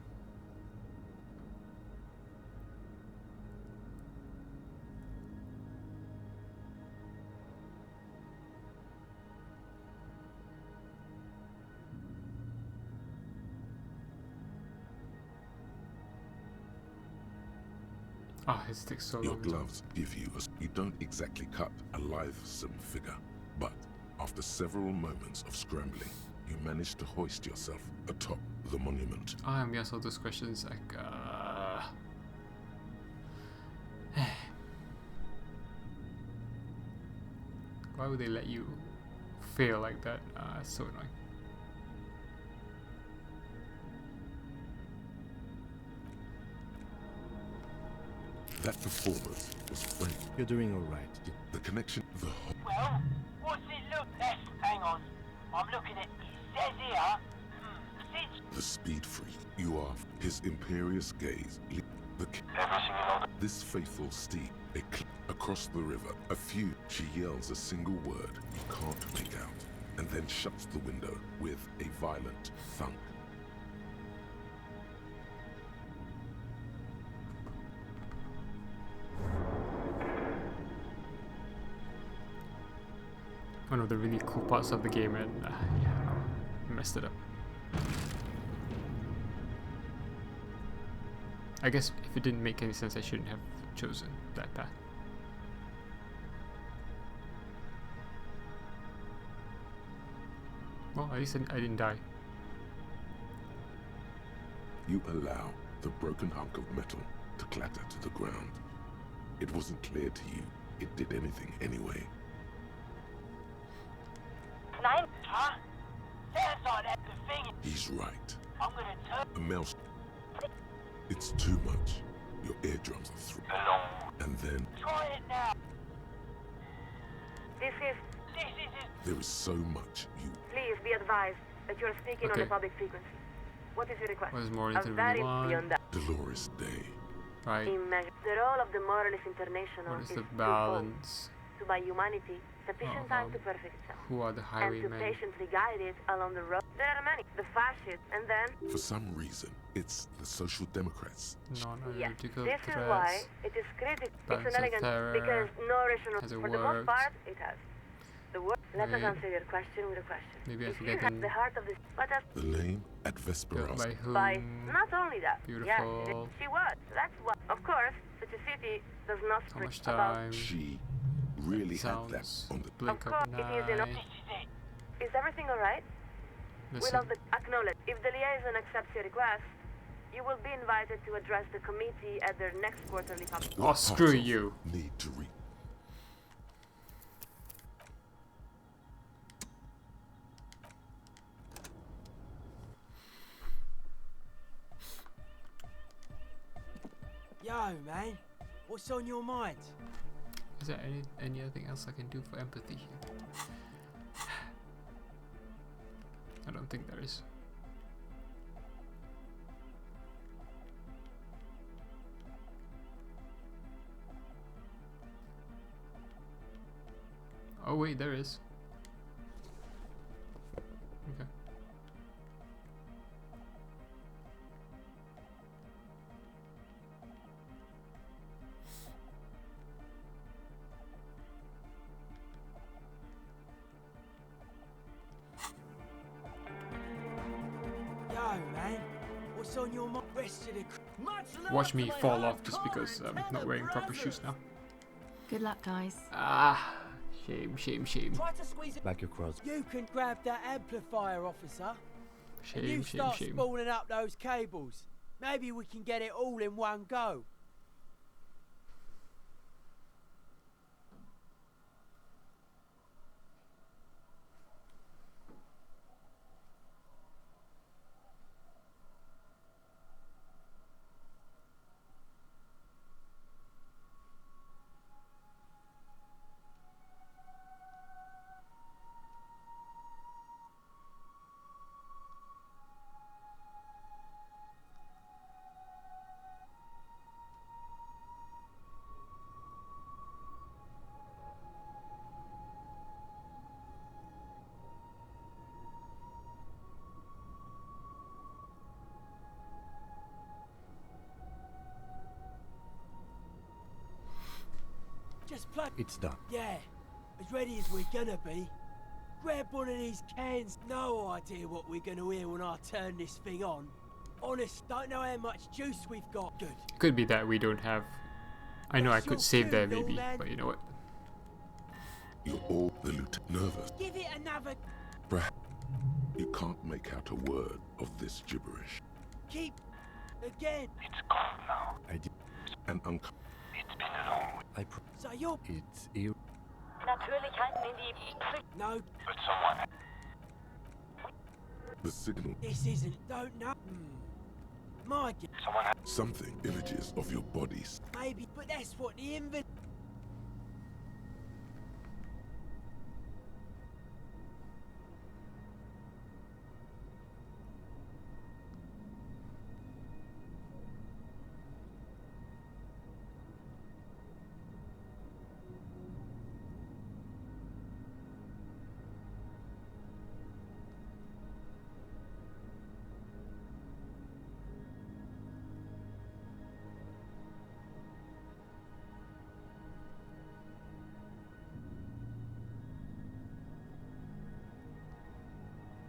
Ah, it takes so long. Your gloves give you you don't exactly cut a lithesome figure, but after several moments of scrambling, you manage to hoist yourself atop the monument. I'm gonna answer those questions like, why would they let you fail like that? It's so annoying. That performance was frank. You're doing all right. The connection, the whole... Well, what's it look? Hang on. I'm looking at... It says here... Since The speed freak. You are his imperious gaze. This faithful steed, across the river. A few. She yells a single word you can't make out, and then shuts the window with a violent thunk. One of the really cool parts of the game, and yeah, I messed it up. I guess if it didn't make any sense, I shouldn't have chosen that path. Well, at least I didn't die. You allow the broken hunk of metal to clatter to the ground. It wasn't clear to you it did anything anyway. Nein. Huh? Sounds like that's the thing. He's right. I'm gonna turn. A mouse. It's too much. Your eardrums are through. And then Try it now. This is... there is so much you. Please be advised that you're speaking on Okay. a public frequency. What is your request? What does Moralintern A very really want? beyond that. Dolores Day. Right. Imagine the role of the Moralist International What is is the twofold. balance? To buy humanity sufficient time to perfect itself. Who are the And to highwaymen? patiently guide it along the road. There are many. The fascists, and then... For some reason, it's the Social Democrats. Yes, Non-analytical this is why threats. it is critical. Balance It's of an elegant terror. because no rational. Has it For the most worked? part, it has. The word. Let us Wait. answer your question with a question. Maybe I If you forget have the the heart of this, let us The lame at Vesperos. by whom? by not only that. Yes, Beautiful. she was. That's what. Of course, such a city does not How speak much about. time? She really had that Sounds on the. blink Of of course, it is an enough. eye. Is everything all right? We Listen. love the acknowledge. If the liaison accepts your request, you will be invited to address the committee at their next quarterly public. Oh, screw you. Need to read. Yo, man, what's on your mind? Is there anything else I can do for empathy here? I don't think there is. Oh wait, there is. Okay. Yo, man, what's on your mind? Rest of the Watch me fall off just because I'm not wearing proper shoes now. Good luck, guys. Ah, shame, shame, shame. Try to squeeze it. Back across. You can grab that amplifier, officer. And you Shame, shame, start shame. spooling up those cables. Maybe we can get it all in one go. Just plug. It's done. Yeah, as ready as we're gonna be. Grab one of these cans. No idea what we're gonna hear when I turn this thing on. Honest, don't know how much juice we've got. Good. It could be that we don't have. I know I That's could your save there cue, maybe, Norman. but you know what? You're all the lieutenant nervous. Give it another. Perhaps you can't make out a word of this gibberish. Keep. Again. It's gone now. I did. And It's been a long way. So you're. It's ir. Natürlich halten in die... No. But someone... the signal. This isn't. Don't know. My God. Someone... Something. Images of your bodies. Maybe, but that's what the invalid.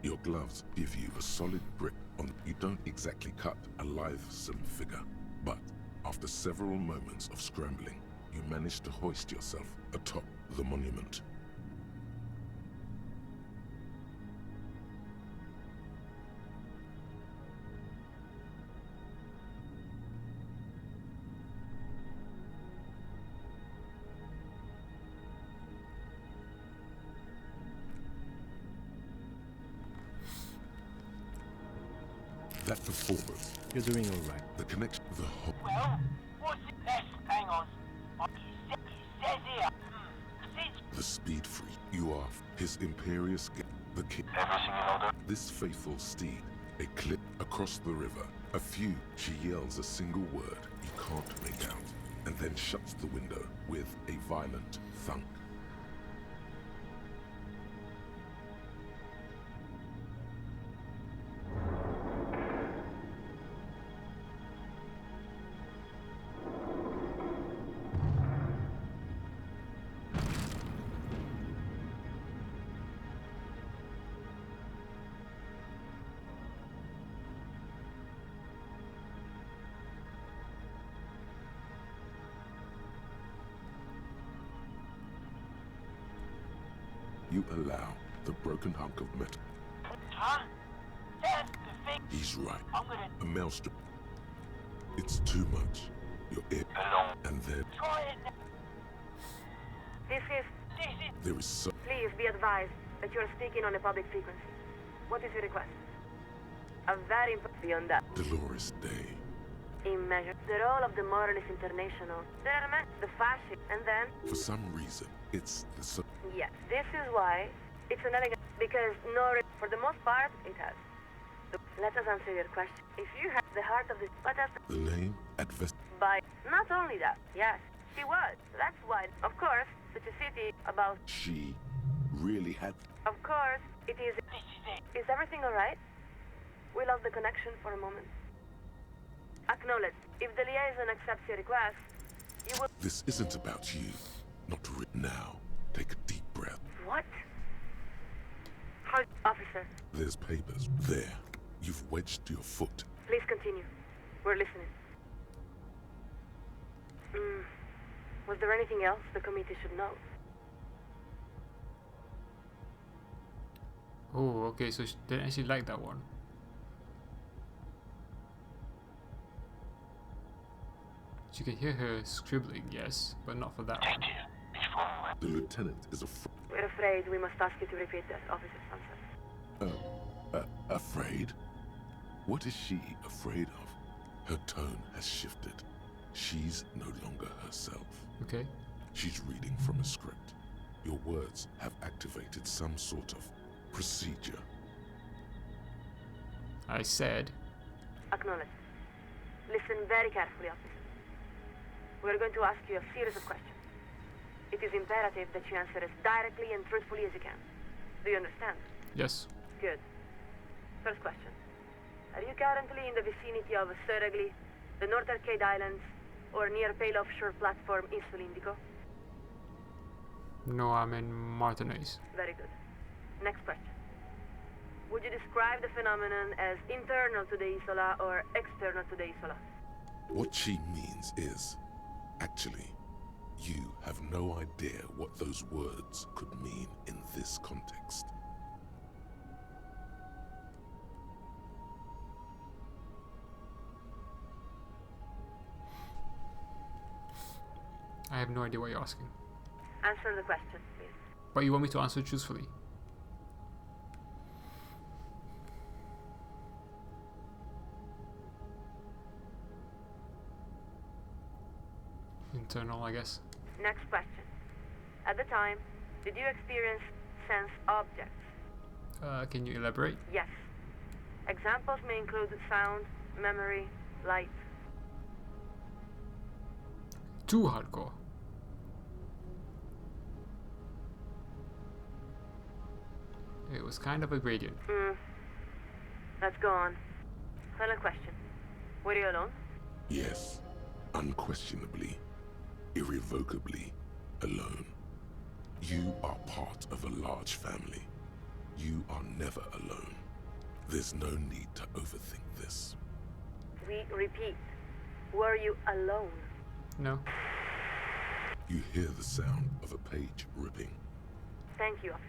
Your gloves give you a solid grip on. You don't exactly cut a lithesome figure, but after several moments of scrambling, you manage to hoist yourself atop the monument. That performance. You're doing all right. The connection. The whole. Well, what's it? Hang on. He says here. The speed freak. You are his imperious. The king. Everything in order? This faithful steed. A clip across the river. A few. She yells a single word you can't make out, and then shuts the window with a violent thunk. You allow the broken hunk of metal. Huh? That's the thing. He's right. I'm gonna... A maelstrom. It's too much. Your ear. And then... Try it now. This is... There is so... Please be advised that you are speaking on a public frequency. What is your request? A very important beyond that. Dolores Day. Immeasure the role of the Moralist International. The fascist, and then... For some reason, it's the... Yes, this is why it's an elegant... Because for the most part, it has. Let us answer your question. If you have the heart of the... What else? The name at Vest... By... Not only that, yes, she was. That's why, of course, such a city about... She really had... Of course, it is... This is it. Is everything alright? We lost the connection for a moment. Acknowledge. If the liaison accepts your request, you will... This isn't about you. Not now. Take a deep breath. What? How... Officer. There's papers. There. You've wedged your foot. Please continue. We're listening. Was there anything else the committee should know? Oh, okay, so she didn't actually like that one. She could hear her scribbling, yes, but not for that one. The lieutenant is We're afraid we must ask you to repeat that, Officer Sunset. afraid? What is she afraid of? Her tone has shifted. She's no longer herself. Okay. She's reading from a script. Your words have activated some sort of procedure. I said... Acknowledge. Listen very carefully, officer. We're going to ask you a series of questions. It is imperative that you answer as directly and truthfully as you can. Do you understand? Yes. Good. First question. Are you currently in the vicinity of Surregli, the North Arcade Islands, or near Pale Offshore Platform in Sulindico? No, I'm in Martinez. Very good. Next question. Would you describe the phenomenon as internal to the Isola or external to the Isola? What she means is, actually, you have no idea what those words could mean in this context. I have no idea what you're asking. Answer the question, please. But you want me to answer truthfully? Internal, I guess. Next question. At the time, did you experience sense objects? Can you elaborate? Yes. Examples may include sound, memory, light. Too hardcore. It was kind of a gradient. Let's go on. Final question. Were you alone? Yes, unquestionably, irrevocably alone. You are part of a large family. You are never alone. There's no need to overthink this. We repeat, were you alone? No. You hear the sound of a page ripping. Thank you, officer.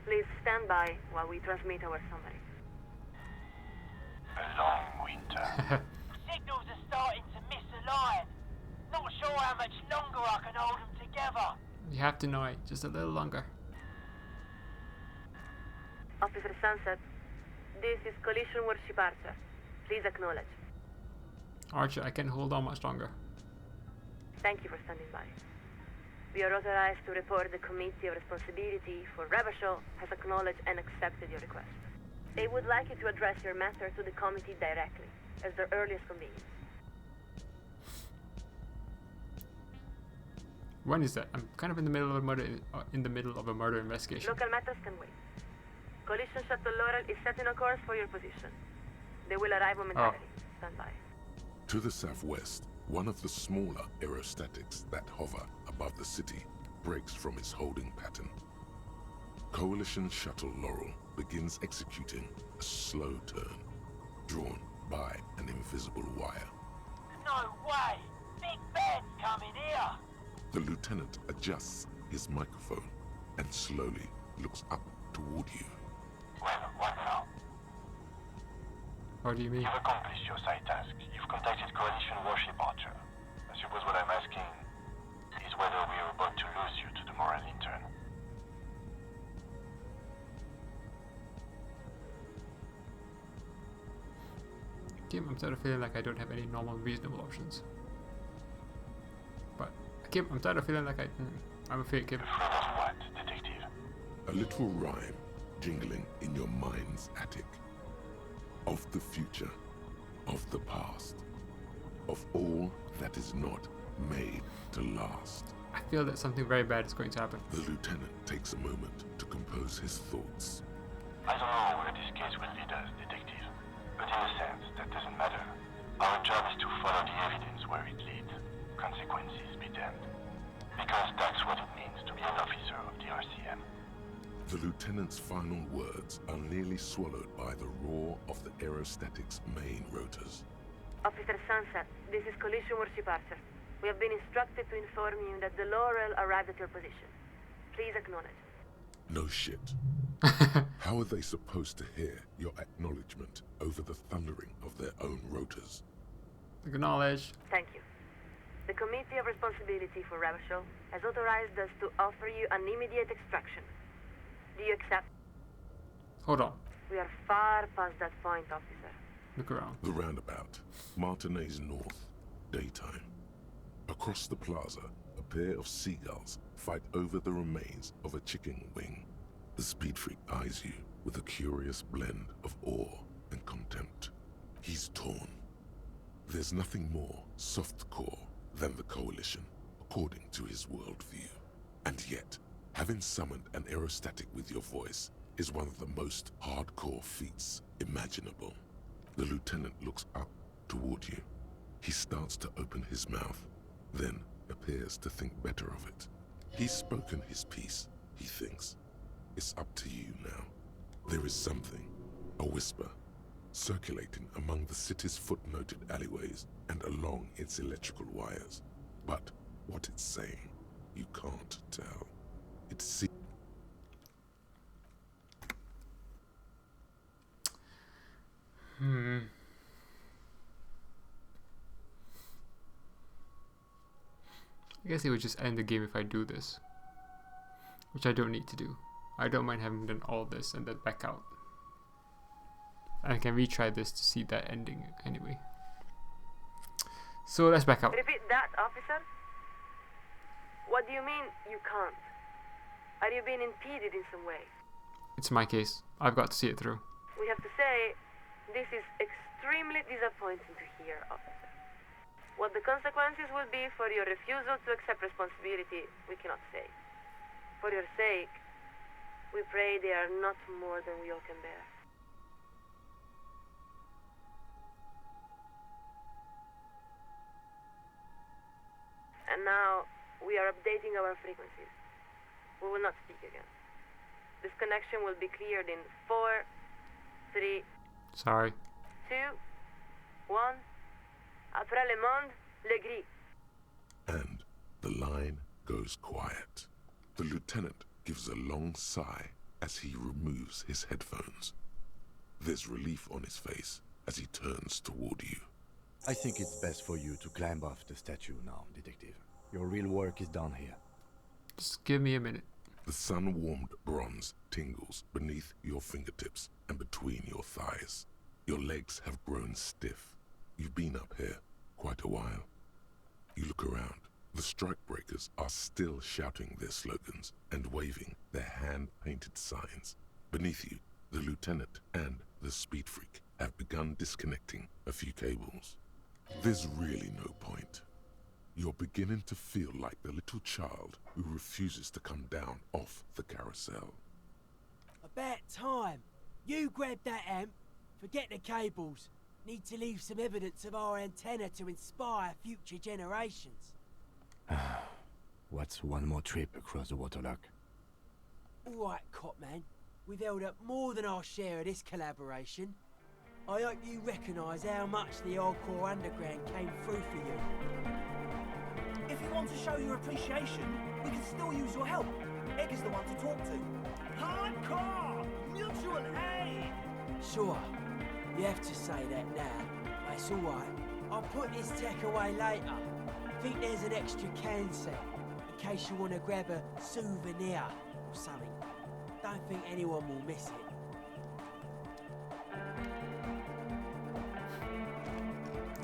Please stand by while we transmit our summary. A long winter. Signals are starting to misalign. Not sure how much longer I can hold them together. You have to know it just a little longer. Officer Sunset, this is Collision Warship Archer. Please acknowledge. Archer, I can't hold on much longer. Thank you for standing by. We are authorized to report the Committee of Responsibility for Ravachol has acknowledged and accepted your request. They would like you to address your matter to the committee directly, as their earliest convenience. When is that? I'm kind of in the middle of a murder, investigation. Local matters can wait. Collision Shuttle Laurel is setting a course for your position. They will arrive momentarily. Stand by. To the southwest, one of the smaller aerostatics that hover above the city breaks from its holding pattern. Coalition Shuttle Laurel begins executing a slow turn, drawn by an invisible wire. No way! Big Ben's coming here! The lieutenant adjusts his microphone and slowly looks up toward you. Well, what now? What do you mean? You've accomplished your side task. You've contacted Coalition Warship Archer. I suppose what I'm asking is whether we are about to lose you to the Moralintern. Kim, I'm sort of feeling like I don't have any normal, reasonable options. But, Kim, I'm sort of feeling like I'm afraid, Kim. Afraid of what, detective? A little rhyme jingling in your mind's attic. Of the future, of the past, of all that is not made to last. I feel that something very bad is going to happen. The lieutenant takes a moment to compose his thoughts. I don't know where this case will lead us, detective. But in a sense, that doesn't matter. Our job is to follow the evidence where it leads. Consequences be damned. Because that's what it means to be an officer of the RCM. The lieutenant's final words are nearly swallowed by the roar of the aerostatic's main rotors. Officer Sunset, this is Collision Warship Archer. We have been instructed to inform you that the Laurel arrived at your position. Please acknowledge. No shit. How are they supposed to hear your acknowledgement over the thundering of their own rotors? Acknowledge. Thank you. The Committee of Responsibility for Ravachol has authorized us to offer you an immediate extraction. Do you accept? Hold on. We are far past that point, officer. Look around. The roundabout, Martinez North, daytime. Across the plaza, a pair of seagulls fight over the remains of a chicken wing. The speed freak eyes you with a curious blend of awe and contempt. He's torn. There's nothing more softcore than the Coalition, according to his worldview. And yet, having summoned an aerostatic with your voice is one of the most hardcore feats imaginable. The lieutenant looks up toward you. He starts to open his mouth, then appears to think better of it. He's spoken his piece, he thinks. It's up to you now. There is something, a whisper, circulating among the city's footnoted alleyways and along its electrical wires. But what it's saying, you can't tell. It seems... I guess it would just end the game if I do this. Which I don't need to do. I don't mind having done all this and then back out. And I can retry this to see that ending anyway. So let's back out. Repeat that, officer. What do you mean, you can't? Are you being impeded in some way? It's my case. I've got to see it through. We have to say, this is extremely disappointing to hear, officer. What the consequences will be for your refusal to accept responsibility, we cannot say. For your sake, we pray they are not more than we all can bear. And now, we are updating our frequencies. We will not speak again. This connection will be cleared in 4, 3, Sorry. 2, 1. Après le monde, le gris. And the line goes quiet. The lieutenant gives a long sigh as he removes his headphones. There's relief on his face as he turns toward you. I think it's best for you to climb off the statue now, Detective. Your real work is done here. Just give me a minute. The sun-warmed bronze tingles beneath your fingertips and between your thighs. Your legs have grown stiff. You've been up here quite a while. You look around. The strikebreakers are still shouting their slogans and waving their hand-painted signs. Beneath you, the lieutenant and the speed freak have begun disconnecting a few cables. There's really no point. You're beginning to feel like the little child who refuses to come down off the carousel. About time. You grab that amp, forget the cables. Need to leave some evidence of our antenna to inspire future generations. What's one more trip across the waterlock? Alright, Copman. We've held up more than our share of this collaboration. I hope you recognise how much the hardcore underground came through for you. If you want to show your appreciation, we can still use your help. Egg is the one to talk to. Hardcore! Mutual aid! Sure. You have to say that now. That's alright. I'll put this tech away later. Think there's an extra can set, in case you want to grab a souvenir or something. Don't think anyone will miss it.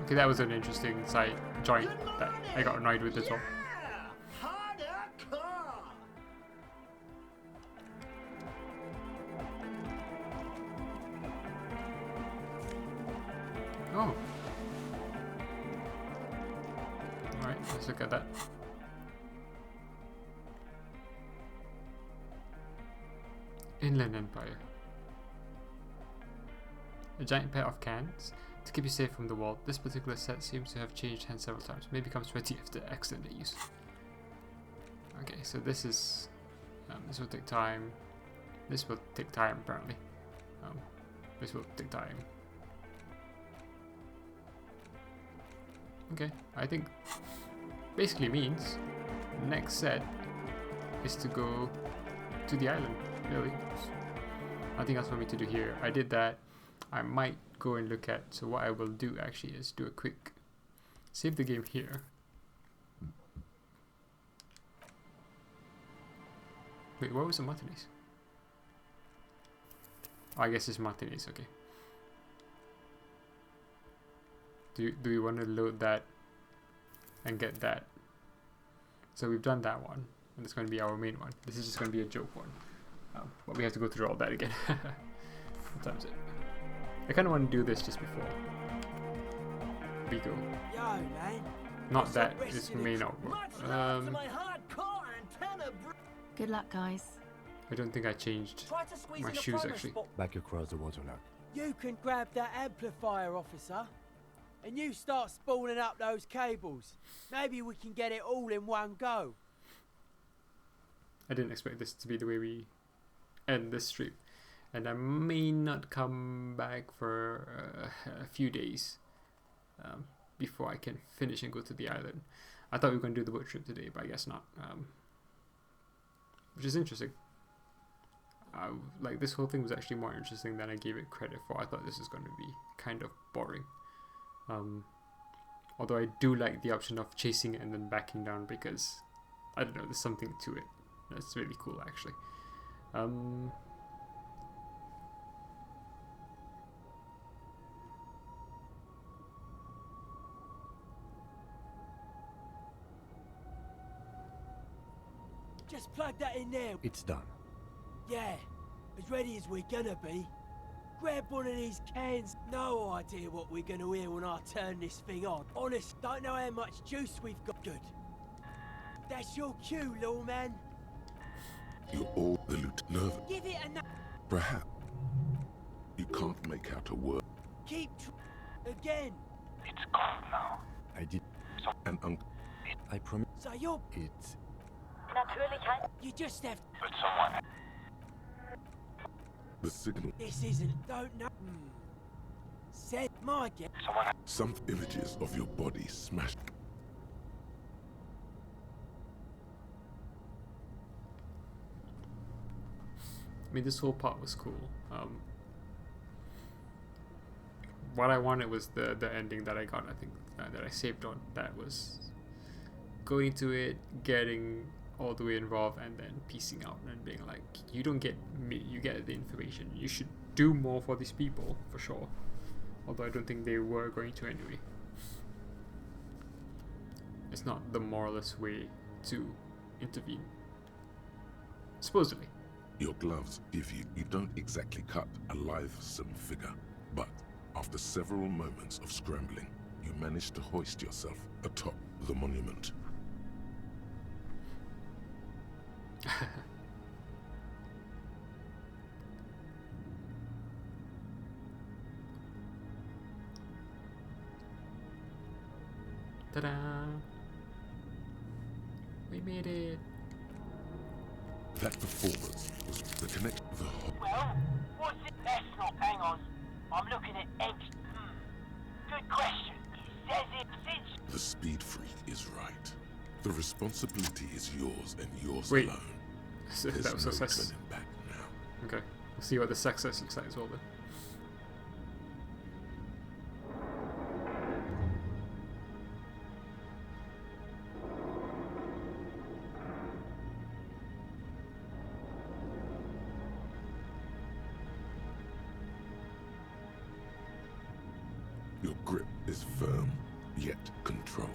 Okay, that was an interesting side joint that I got annoyed with as well. Oh. Alright, let's look at that. Inland Empire. A giant pair of cans to keep you safe from the wall. This particular set seems to have changed hands several times. Maybe becomes sweaty after accident use. Okay, so this is this will take time. This will take time apparently. This will take time. Okay, I think basically means next set is to go to the island. Really, nothing else for me to do here. I did that. I might go and look at. So what I will do actually is do a quick save the game here. Wait, what was the Martinez? Oh, I guess it's Martinez. Okay. Do we want to load that and get that? So we've done that one, and it's going to be our main one. This is just going to be a joke one. But we have to go through all that again. What time is it? I kind of want to do this just before we go. Yo, man. Not that this may not work. Good luck, guys. I don't think I changed my shoes actually. Back across the waterlock. You can grab that amplifier, officer. And you start spooling up those cables. Maybe we can get it all in one go. I didn't expect this to be the way we end this stream. And I may not come back for a few days before I can finish and go to the island. I thought we were going to do the boat trip today, but I guess not. Which is interesting. Like, this whole thing was actually more interesting than I gave it credit for. I thought this was going to be kind of boring. Although I do like the option of chasing it and then backing down, because I don't know, there's something to it that's really cool actually. Just plug that in there. It's done. Yeah, as ready as we're gonna be. Grab one of these cans. No idea what we're gonna hear when I turn this thing on. Honest, don't know how much juice we've got. Good. That's your cue, little man. You're all the lieutenant. Give it a Perhaps you can't make out a word. Keep again. It's gone now. I did. And I promise. So you're. It's. Natürlich halt. You just have. But someone. The signal. This isn't. Don't know. Said my guess. Some images of your body smashed. I mean, this whole part was cool. What I wanted was the ending that I got. I think that I saved on. That was going to it, getting all the way involved, and then piecing out and being like, you don't get me, you get the information. You should do more for these people for sure. Although I don't think they were going to anyway. It's not the moralist way to intervene. Supposedly. Your gloves give you. You don't exactly cut a lithesome figure, but after several moments of scrambling, you manage to hoist yourself atop the monument. Ta-da! We made it. That performance was the connect. Well, what's it? That's not. Hang on. I'm looking at eggs. Good question. He says it since. The speed freak is right. The responsibility is yours and yours Wait. alone. So There's that was no success. turning back now. Okay. We'll see what the success looks like as well then. Your grip is firm, yet controlled.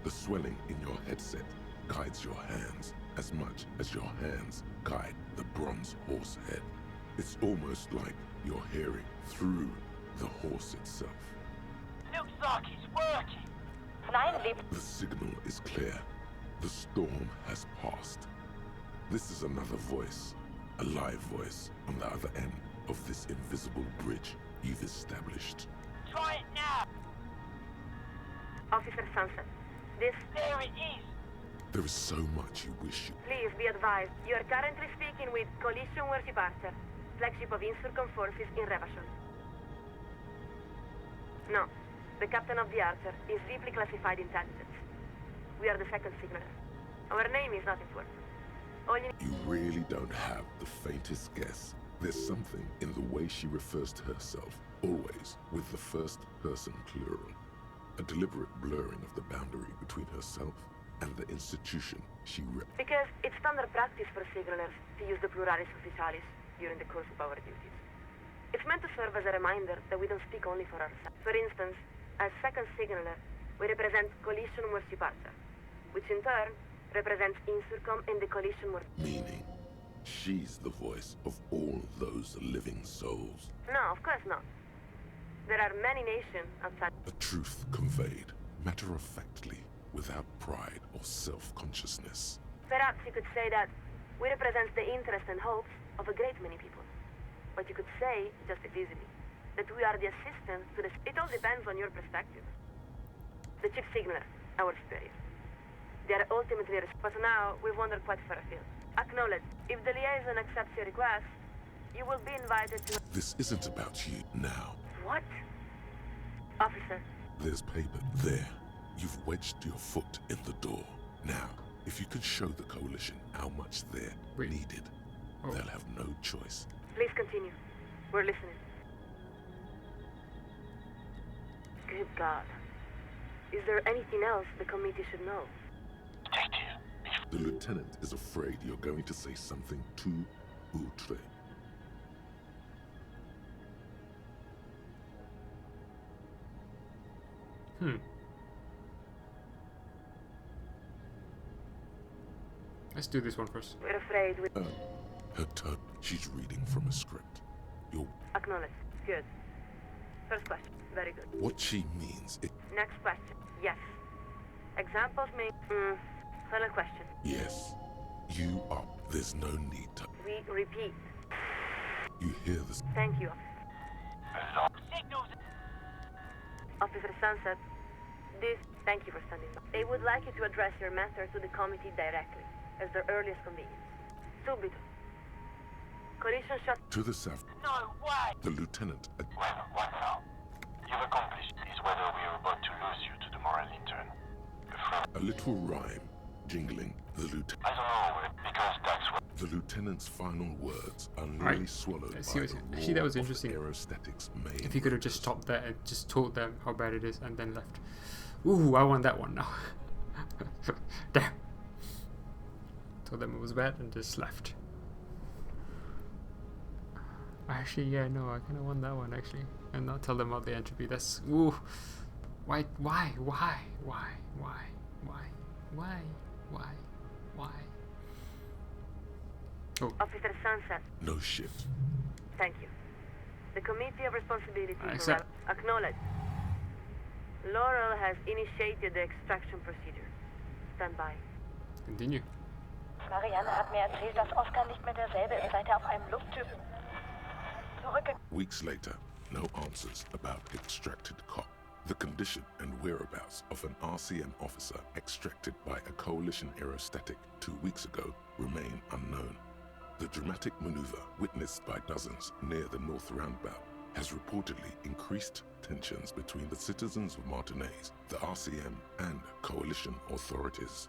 The swelling in your headset guides your hands as much as your hands guide the bronze horse head. It's almost like you're hearing through the horse itself. Looks like it's working. The signal is clear. The storm has passed. This is another voice, a live voice on the other end of this invisible bridge you've established. Try it now. Officer Sunset, this... There it is. There is so much you wish you... Please be advised, you are currently speaking with Coalition Worship Archer, flagship of Insurcom forces in Revachon. No, the captain of the Archer is deeply classified intelligence. We are the second signaler. Our name is not important. All you... You really don't have the faintest guess. There's something in the way she refers to herself, always with the first person plural. A deliberate blurring of the boundary between herself and the institution she represents. Because it's standard practice for signalers to use the pluralis officialis during the course of our duties. It's meant to serve as a reminder that we don't speak only for ourselves. For instance, as second signaler, we represent Coalition Worship Archer, which in turn represents Insurcom and the Coalition Worship. Meaning, she's the voice of all those living souls. No, of course not. There are many nations outside. A truth conveyed, matter-of-factly, without pride or self-consciousness. Perhaps you could say that we represent the interests and hopes of a great many people. But you could say, just as easily, that we are the assistants to the... It all depends on your perspective. The chief signaler, our superior. They are ultimately... But now, we've wandered quite far afield. Acknowledge, if the liaison accepts your request, you will be invited to... This isn't about you now. What? Officer. There's paper there. You've wedged your foot in the door. Now, if you could show the Coalition how much they're needed, they'll have no choice. Please continue. We're listening. Good God. Is there anything else the committee should know? The lieutenant is afraid you're going to say something too outre. Let's do this one first. We're afraid we... Her tone. She's reading from a script. You're... Acknowledge. Good. First question. Very good. What she means is... Next question. Yes. Examples may... Final question. Yes. You are... There's no need to... We repeat. You hear this... Thank you, Officer. Signals. Officer Sunset, this... Thank you for standing by. They would like you to address your matter to the committee directly, as their earliest convenience. Subito. Collision shot. To the south. No way! The lieutenant. Well, what now? You've accomplished is whether we are about to lose you to the Moralintern. A little rhyme jingling. The lieutenant. I don't know, because that's what. The lieutenant's final words are nearly swallowed by the Actually, that was roar interesting. of Aerostatic's main. If he could have just stopped there and just told them how bad it is and then left. Ooh, I want that one now. Damn. Told them it was bad and just left. Actually, yeah, no, I kind of want that one actually, and not tell them about the entropy. That's ooh. Why? Oh. Officer Sunset. No shit. Thank you. The Committee of Responsibility I for accept. acknowledge. Laurel has initiated the extraction procedure. Stand by. Continue. Marianne hat mir erzählt, dass Oscar nicht mehr derselbe ist, seit auf einem Luftschiff zurückgekommen. Weeks later, no answers about extracted cop. The condition and whereabouts of an RCM officer extracted by a coalition aerostatic 2 weeks ago remain unknown. The dramatic maneuver witnessed by dozens near the North Roundabout has reportedly increased tensions between the citizens of Martinez, the RCM, and coalition authorities.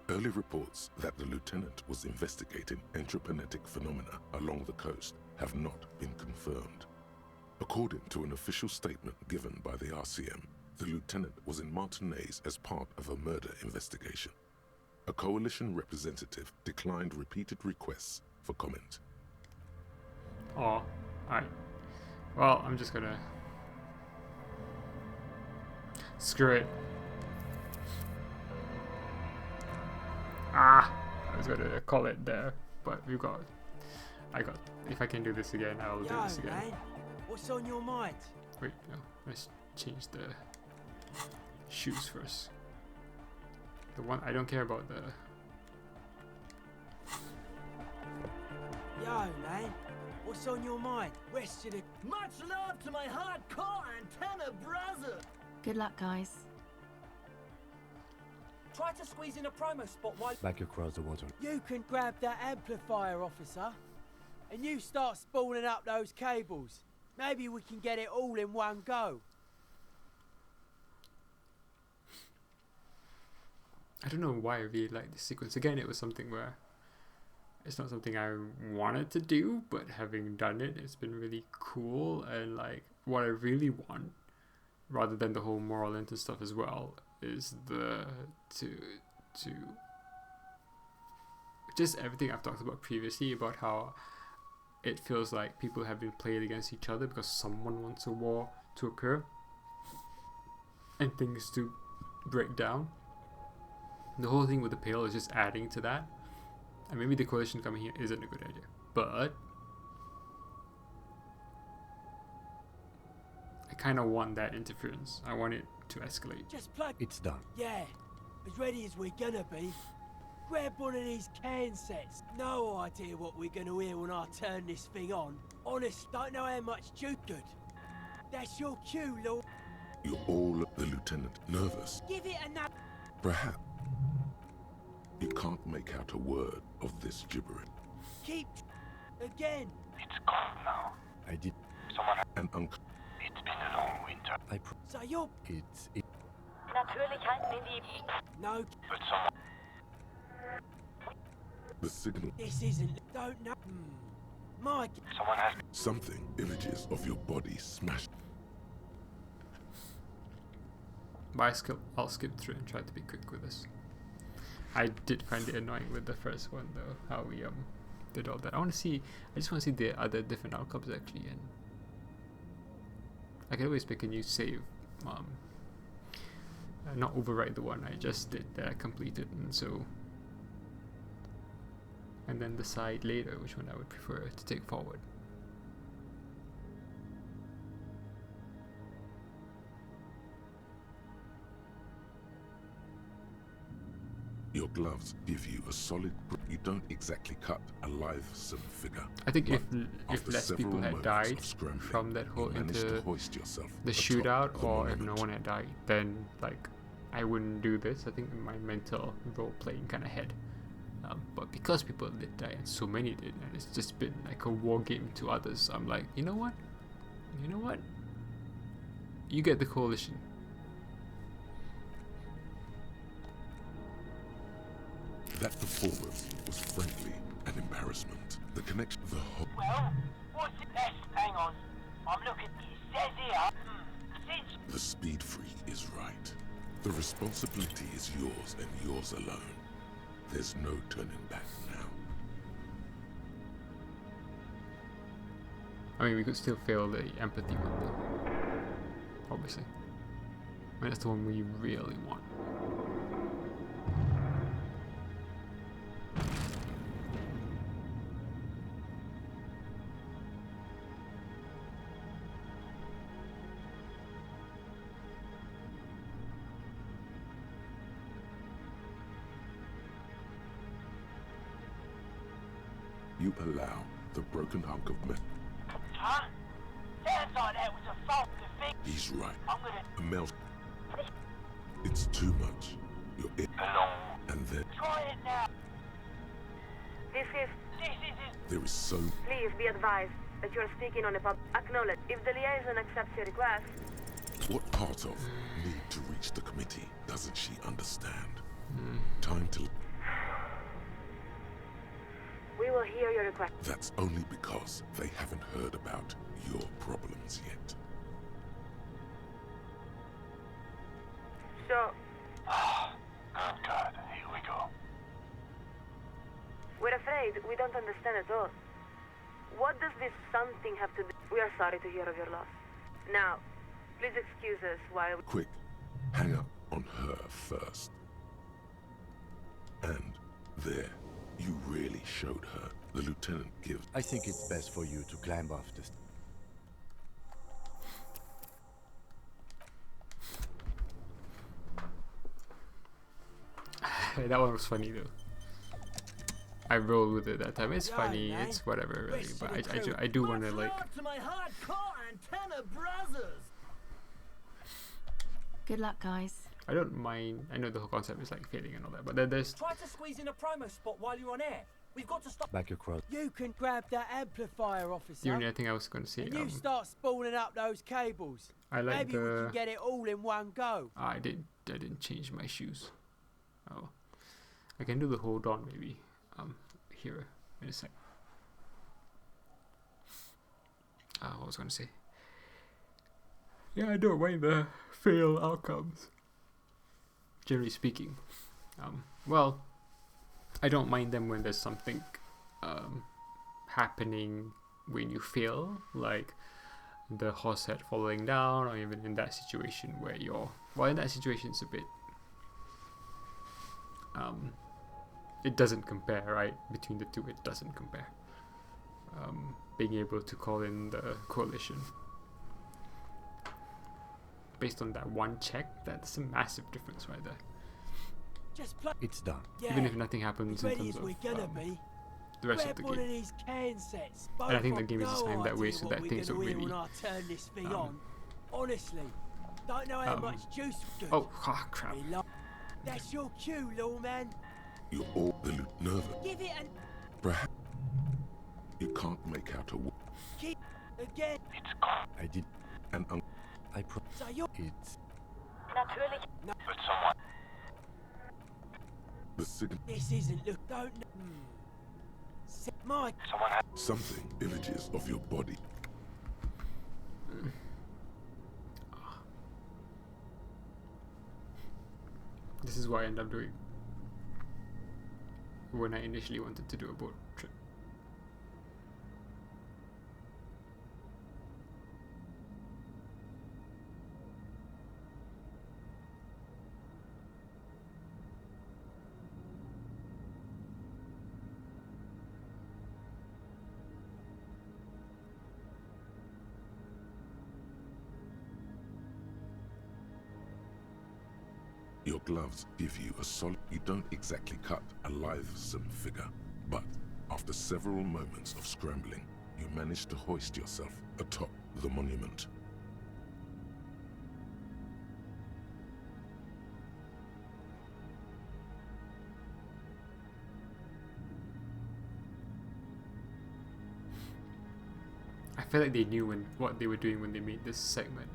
Early reports that the lieutenant was investigating entropinetic phenomena along the coast have not been confirmed. According to an official statement given by the RCM, the lieutenant was in Martinez as part of a murder investigation. A coalition representative declined repeated requests for comment. Oh, alright. Well, I'm just gonna screw it. I was gonna call it there, but if I can do this again, I'll do this again. Man, what's on your mind? Wait, no, let's change the shoes first. The one, I don't care about the... Yo, man, what's on your mind? Rest of the... Much love to my hardcore antenna brother! Good luck, guys. Try to squeeze in a promo spot while... Back across the water. You can grab that amplifier, officer. And you start spooling up those cables. Maybe we can get it all in one go. I don't know why I really like this sequence. Again, it was something where it's not something I wanted to do, but having done it, it's been really cool. And like what I really want, rather than the whole Moralintern stuff as well, is to just everything I've talked about previously about how it feels like people have been played against each other because someone wants a war to occur and things to break down. The whole thing with the Pale is just adding to that. And maybe the coalition coming here isn't a good idea. But I kind of want that interference. I want it to escalate. Just plug. It's done. Yeah, as ready as we're gonna be. Grab one of these can sets. No idea what we're gonna hear when I turn this thing on. Honest, don't know how much juice good. That's your cue, Lord. You're all, the lieutenant, nervous. Give it another. Perhaps. You can't make out a word of this gibberish. Keep again. It's cold now. I did. Someone And It's been a long winter. So you're... It's... Natürlich halten in die... No. But someone... The signal. This isn't... Don't know... Mike. Someone has... Something images of your body smashed. But I'll skip through and try to be quick with this. I did find it annoying with the first one though, how we did all that. I just want to see the other different outcomes actually, and I can always pick a new save. Not overwrite the one I just did that I completed, and then decide later which one I would prefer to take forward. Your gloves give you a solid grip. You don't exactly cut a lithesome figure. I think if after less people several had moments died of scrambling, from that whole you managed into to hoist yourself the atop shootout, the or if no monument. one had died, then like I wouldn't do this. I think my mental role playing kind of head But because people did die, and so many did, and it's just been like a war game to others, I'm like, you know what? You know what? You get the coalition. That performance was frankly an embarrassment. The connection, the whole... Well, what's it? Hang on. I'm looking. It says here. Since The speed freak is right. The responsibility is yours and yours alone. There's no turning back now. I mean, we could still fail the empathy one though. Obviously. I mean, that's the one we really want. You allow the broken hunk of metal. Huh? Sounds like that was a fault to fix. He's right. I'm gonna Mel. It's too much. You're in. And then try it now. This is... there is so... Please be advised that you are speaking on a pub. Acknowledge. If the liaison accepts your request... What part of need to reach the committee doesn't she understand? Time to... We will hear your request. That's only because they haven't heard about your problems yet. So... Good God, here we go. We're afraid we don't understand at all. What does this something have to do? We are sorry to hear of your loss. Now, please excuse us while... Quick, hang up on her first. And there, you really showed her. The lieutenant gives... I think it's best for you to climb off the... That one was funny though. I rolled with it that time. It's funny, it's whatever really, but I do want to like... to my hardcore antenna brothers. Good luck, guys. I don't mind. I know the whole concept is like failing and all that, but then there's... Try to squeeze in a promo spot while you're on air. We've got to stop. Back across. You can grab that amplifier, officer. The only thing I was going to say... and you start spooling up those cables. I like Maybe we can get it all in one go. I didn't change my shoes. Oh. I can do the hold on maybe. Here in a sec. What was I going to say? Yeah, I don't mind the fail outcomes. Generally speaking. Well, I don't mind them when there's something happening when you fail, like the horse head falling down, or even in that situation where you're... Well, in that situation it's a bit... it doesn't compare, right? Between the two, it doesn't compare. Being able to call in the coalition based on that one check, that's a massive difference right there. Just play. It's done. Yeah, even if nothing happens in terms of the rest of the game. These can sets. And I think the game is designed that way so that things don't really... turn this thing on. Honestly, don't know how much juice. Oh, crap. That's your cue, lawman. You're all nervous. Give it an... Perhaps you can't make out a... Keep again. It's gone. I did. And I pro... So you're... It's... Natürlich. But someone... The signal... This isn't... Look, don't... Mike. Someone had... Something images of your body. This is what I end up doing when I initially wanted to do a boat trip. Your gloves give you a solid... You don't exactly cut a lithesome figure, but after several moments of scrambling, you manage to hoist yourself atop the monument. feel like they knew what they were doing when they made this segment.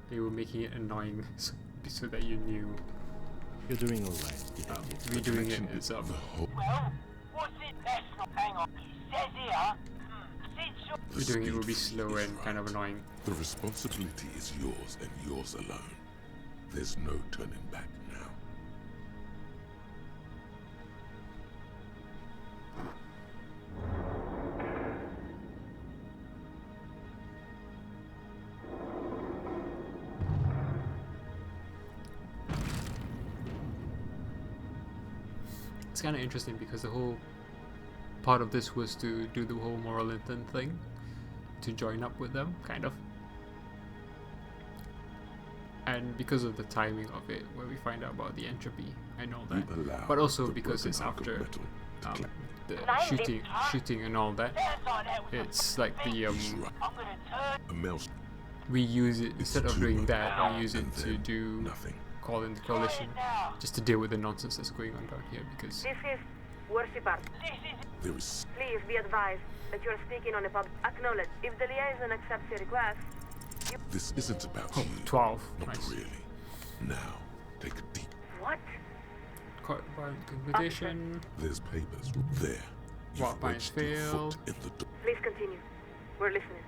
They were making it annoying so that you knew. You're doing alright, detective. Redoing it is Well, what's it? That's not. Hang on. He says here. Since redoing it will be slow and kind of annoying. The responsibility is yours and yours alone. There's no turning back now. It's kind of interesting because the whole part of this was to do the whole Moralintern thing, to join up with them, kind of. And because of the timing of it, where we find out about the entropy and all that, but also because it's after the shooting and all that, it's like the we use it instead of doing that, we use it to do call in the coalition, just to deal with the nonsense that's going on down here. Because This is Worshipper. Please be advised that you are speaking on a public. Acknowledge. If the liaison accepts your request, This isn't about you. 12. Not Nice. really. Now, take a deep. What? Quite violent computation. There's papers there. What binds failed. In the door. Please continue. We're listening.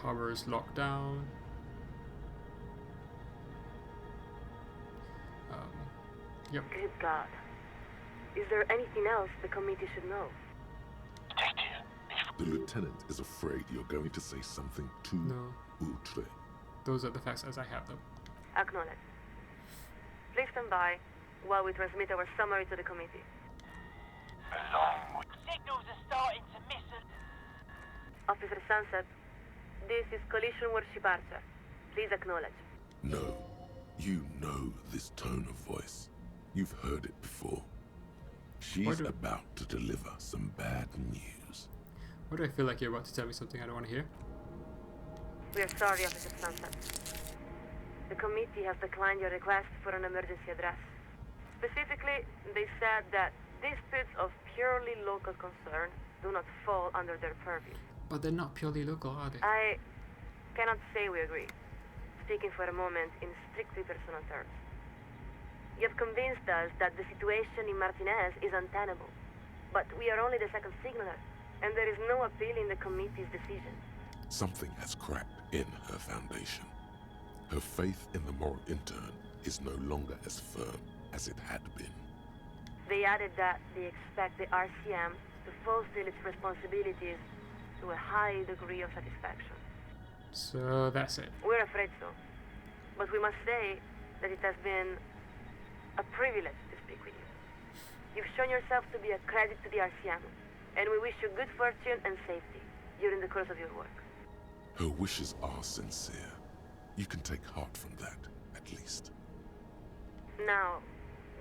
Harbor is locked down. Yep. Good God. Is there anything else the committee should know? The lieutenant is afraid you're going to say something too outre. Those are the facts as I have them. Acknowledge. Please stand by while we transmit our summary to the committee. signals are starting to miss us. Officer Sunset, this is Collision Worship Archer. Please acknowledge. No, you know this tone of voice. You've heard it before. She's about to deliver some bad news. Why do I feel like you're about to tell me something I don't want to hear? We are sorry, Officer Sunset. The committee has declined your request for an emergency address. Specifically, they said that disputes of purely local concern do not fall under their purview. But they're not purely local, are they? I cannot say we agree. Speaking for a moment in strictly personal terms. You have convinced us that the situation in Martinez is untenable. But we are only the second signaler, and there is no appeal in the committee's decision. Something has cracked in her foundation. Her faith in the Moralintern is no longer as firm as it had been. They added that they expect the RCM to fulfill its responsibilities to a high degree of satisfaction. So that's it. We're afraid so. But we must say that it has been a privilege to speak with you. You've shown yourself to be a credit to the RCM, and we wish you good fortune and safety during the course of your work. Her wishes are sincere. You can take heart from that, at least. Now,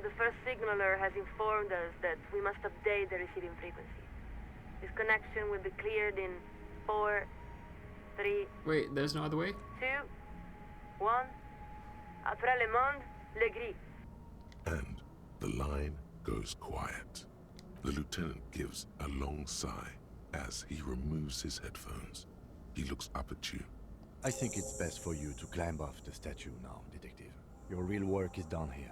the first signaler has informed us that we must update the receiving frequency. This connection will be cleared in 4, 3... Wait, there's no other way? 2, 1... Après le monde, le gris. And the line goes quiet. The lieutenant gives a long sigh as he removes his headphones. He looks up at you. I think it's best for you to climb off the statue now, Detective. Your real work is done here.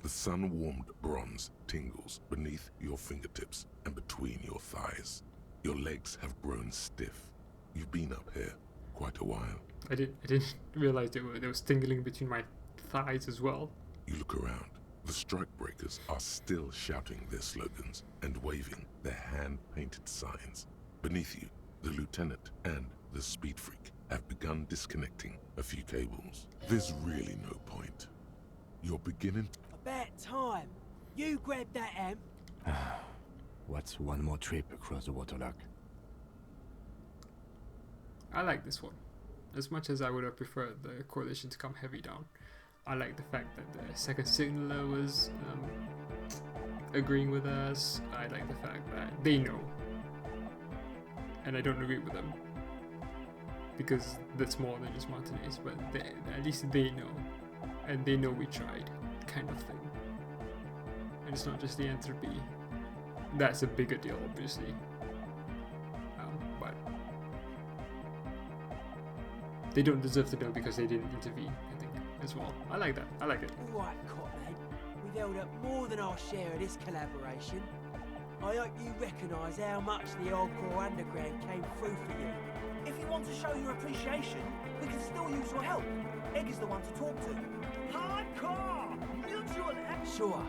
The sun-warmed bronze tingles beneath your fingertips and between your thighs. Your legs have grown stiff. You've been up here quite a while. I didn't realize there was tingling between my thighs as well. You look around. The strikebreakers are still shouting their slogans and waving their hand-painted signs. Beneath you, the lieutenant and the speed freak have begun disconnecting a few cables. There's really no point. You're beginning... About time. You grab that amp. What's one more trip across the waterlock? I like this one. As much as I would have preferred the coalition to come heavy down, I like the fact that the second signaler was agreeing with us. I like the fact that they know. And I don't agree with them. Because that's more than just Martinez, but at least they know. And they know we tried, kind of thing. And it's not just the entropy. That's a bigger deal, obviously. But they don't deserve to know because they didn't intervene, I think, as well. I like that. I like it. Right, Copman. We've held up more than our share of this collaboration. I hope you recognise how much the hardcore underground came through for you. If you want to show your appreciation, we can still use your help. Egg is the one to talk to. Hardcore! Mutual Sure,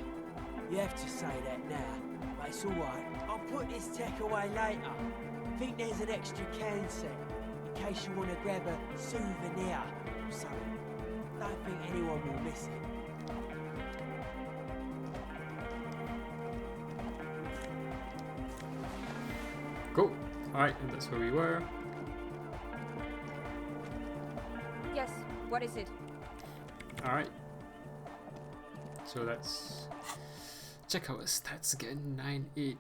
you have to say that now, but it's alright. I'll put this tech away later. Think there's an extra can set, in case you want to grab a souvenir or something. Don't think anyone will miss it. Cool. Alright, and that's where we were. Yes, what is it? Alright. So let's check out our stats again. 9, 8,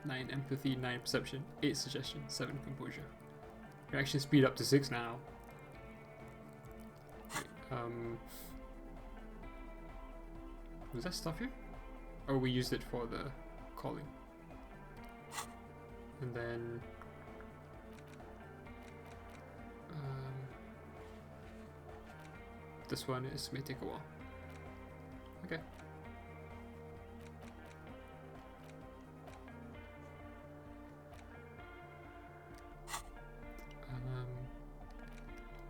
9 empathy, 9 perception, 8 suggestion, 7 composure. Reaction speed up to 6 now. Right, was that stuff here? Oh, we used it for the calling. And then this one may take a while. Okay.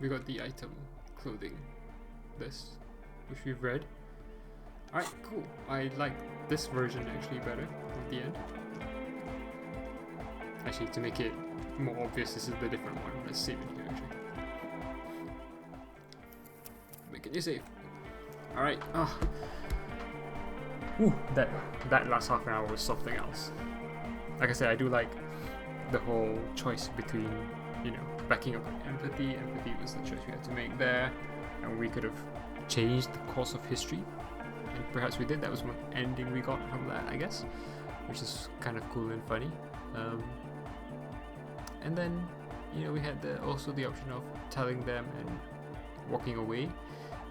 We got the item clothing, this, which we've read. Alright, cool. I like this version actually better at the end. Actually, to make it more obvious, this is the different one. Let's save it here actually. Make it new save. Alright, that last half an hour was something else. Like I said, I do like the whole choice between, you know, backing up empathy. Empathy was the choice we had to make there, and we could have changed the course of history, and perhaps we did. That was one ending we got from that, I guess, which is kind of cool and funny. And then, you know, we had also the option of telling them and walking away.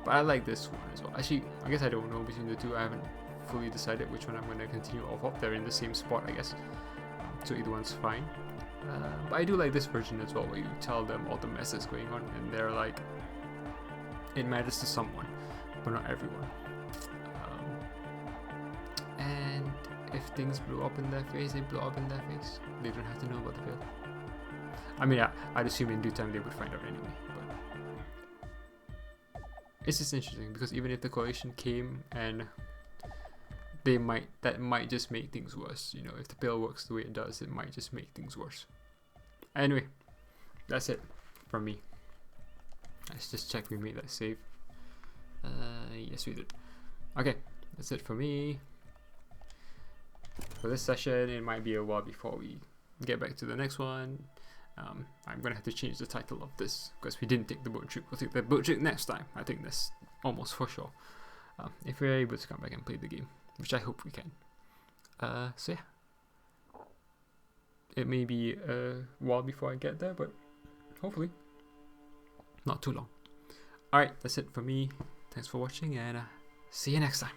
But I like this one as well. Actually, I guess I don't know between the two. I haven't fully decided which one I'm going to continue off of. They're in the same spot, I guess. So either one's fine. But I do like this version as well, where you tell them all the mess that's going on, and they're like, it matters to someone, but not everyone. And if things blow up in their face, they blow up in their face. They don't have to know about the pill. I mean, I'd assume in due time they would find out anyway. But it's just interesting because even if the coalition came and that might just make things worse. You know, if the pill works the way it does, it might just make things worse. Anyway, that's it from me. Let's just check we made that save. Yes, we did. Okay, that's it for me. For this session, it might be a while before we get back to the next one. I'm gonna have to change the title of this because we didn't take the boat trip. We'll take the boat trip next time. I think that's almost for sure. If we're able to come back and play the game, which I hope we can. So yeah, it may be a while before I get there, but hopefully not too long. Alright, that's it for me. Thanks for watching, and see you next time.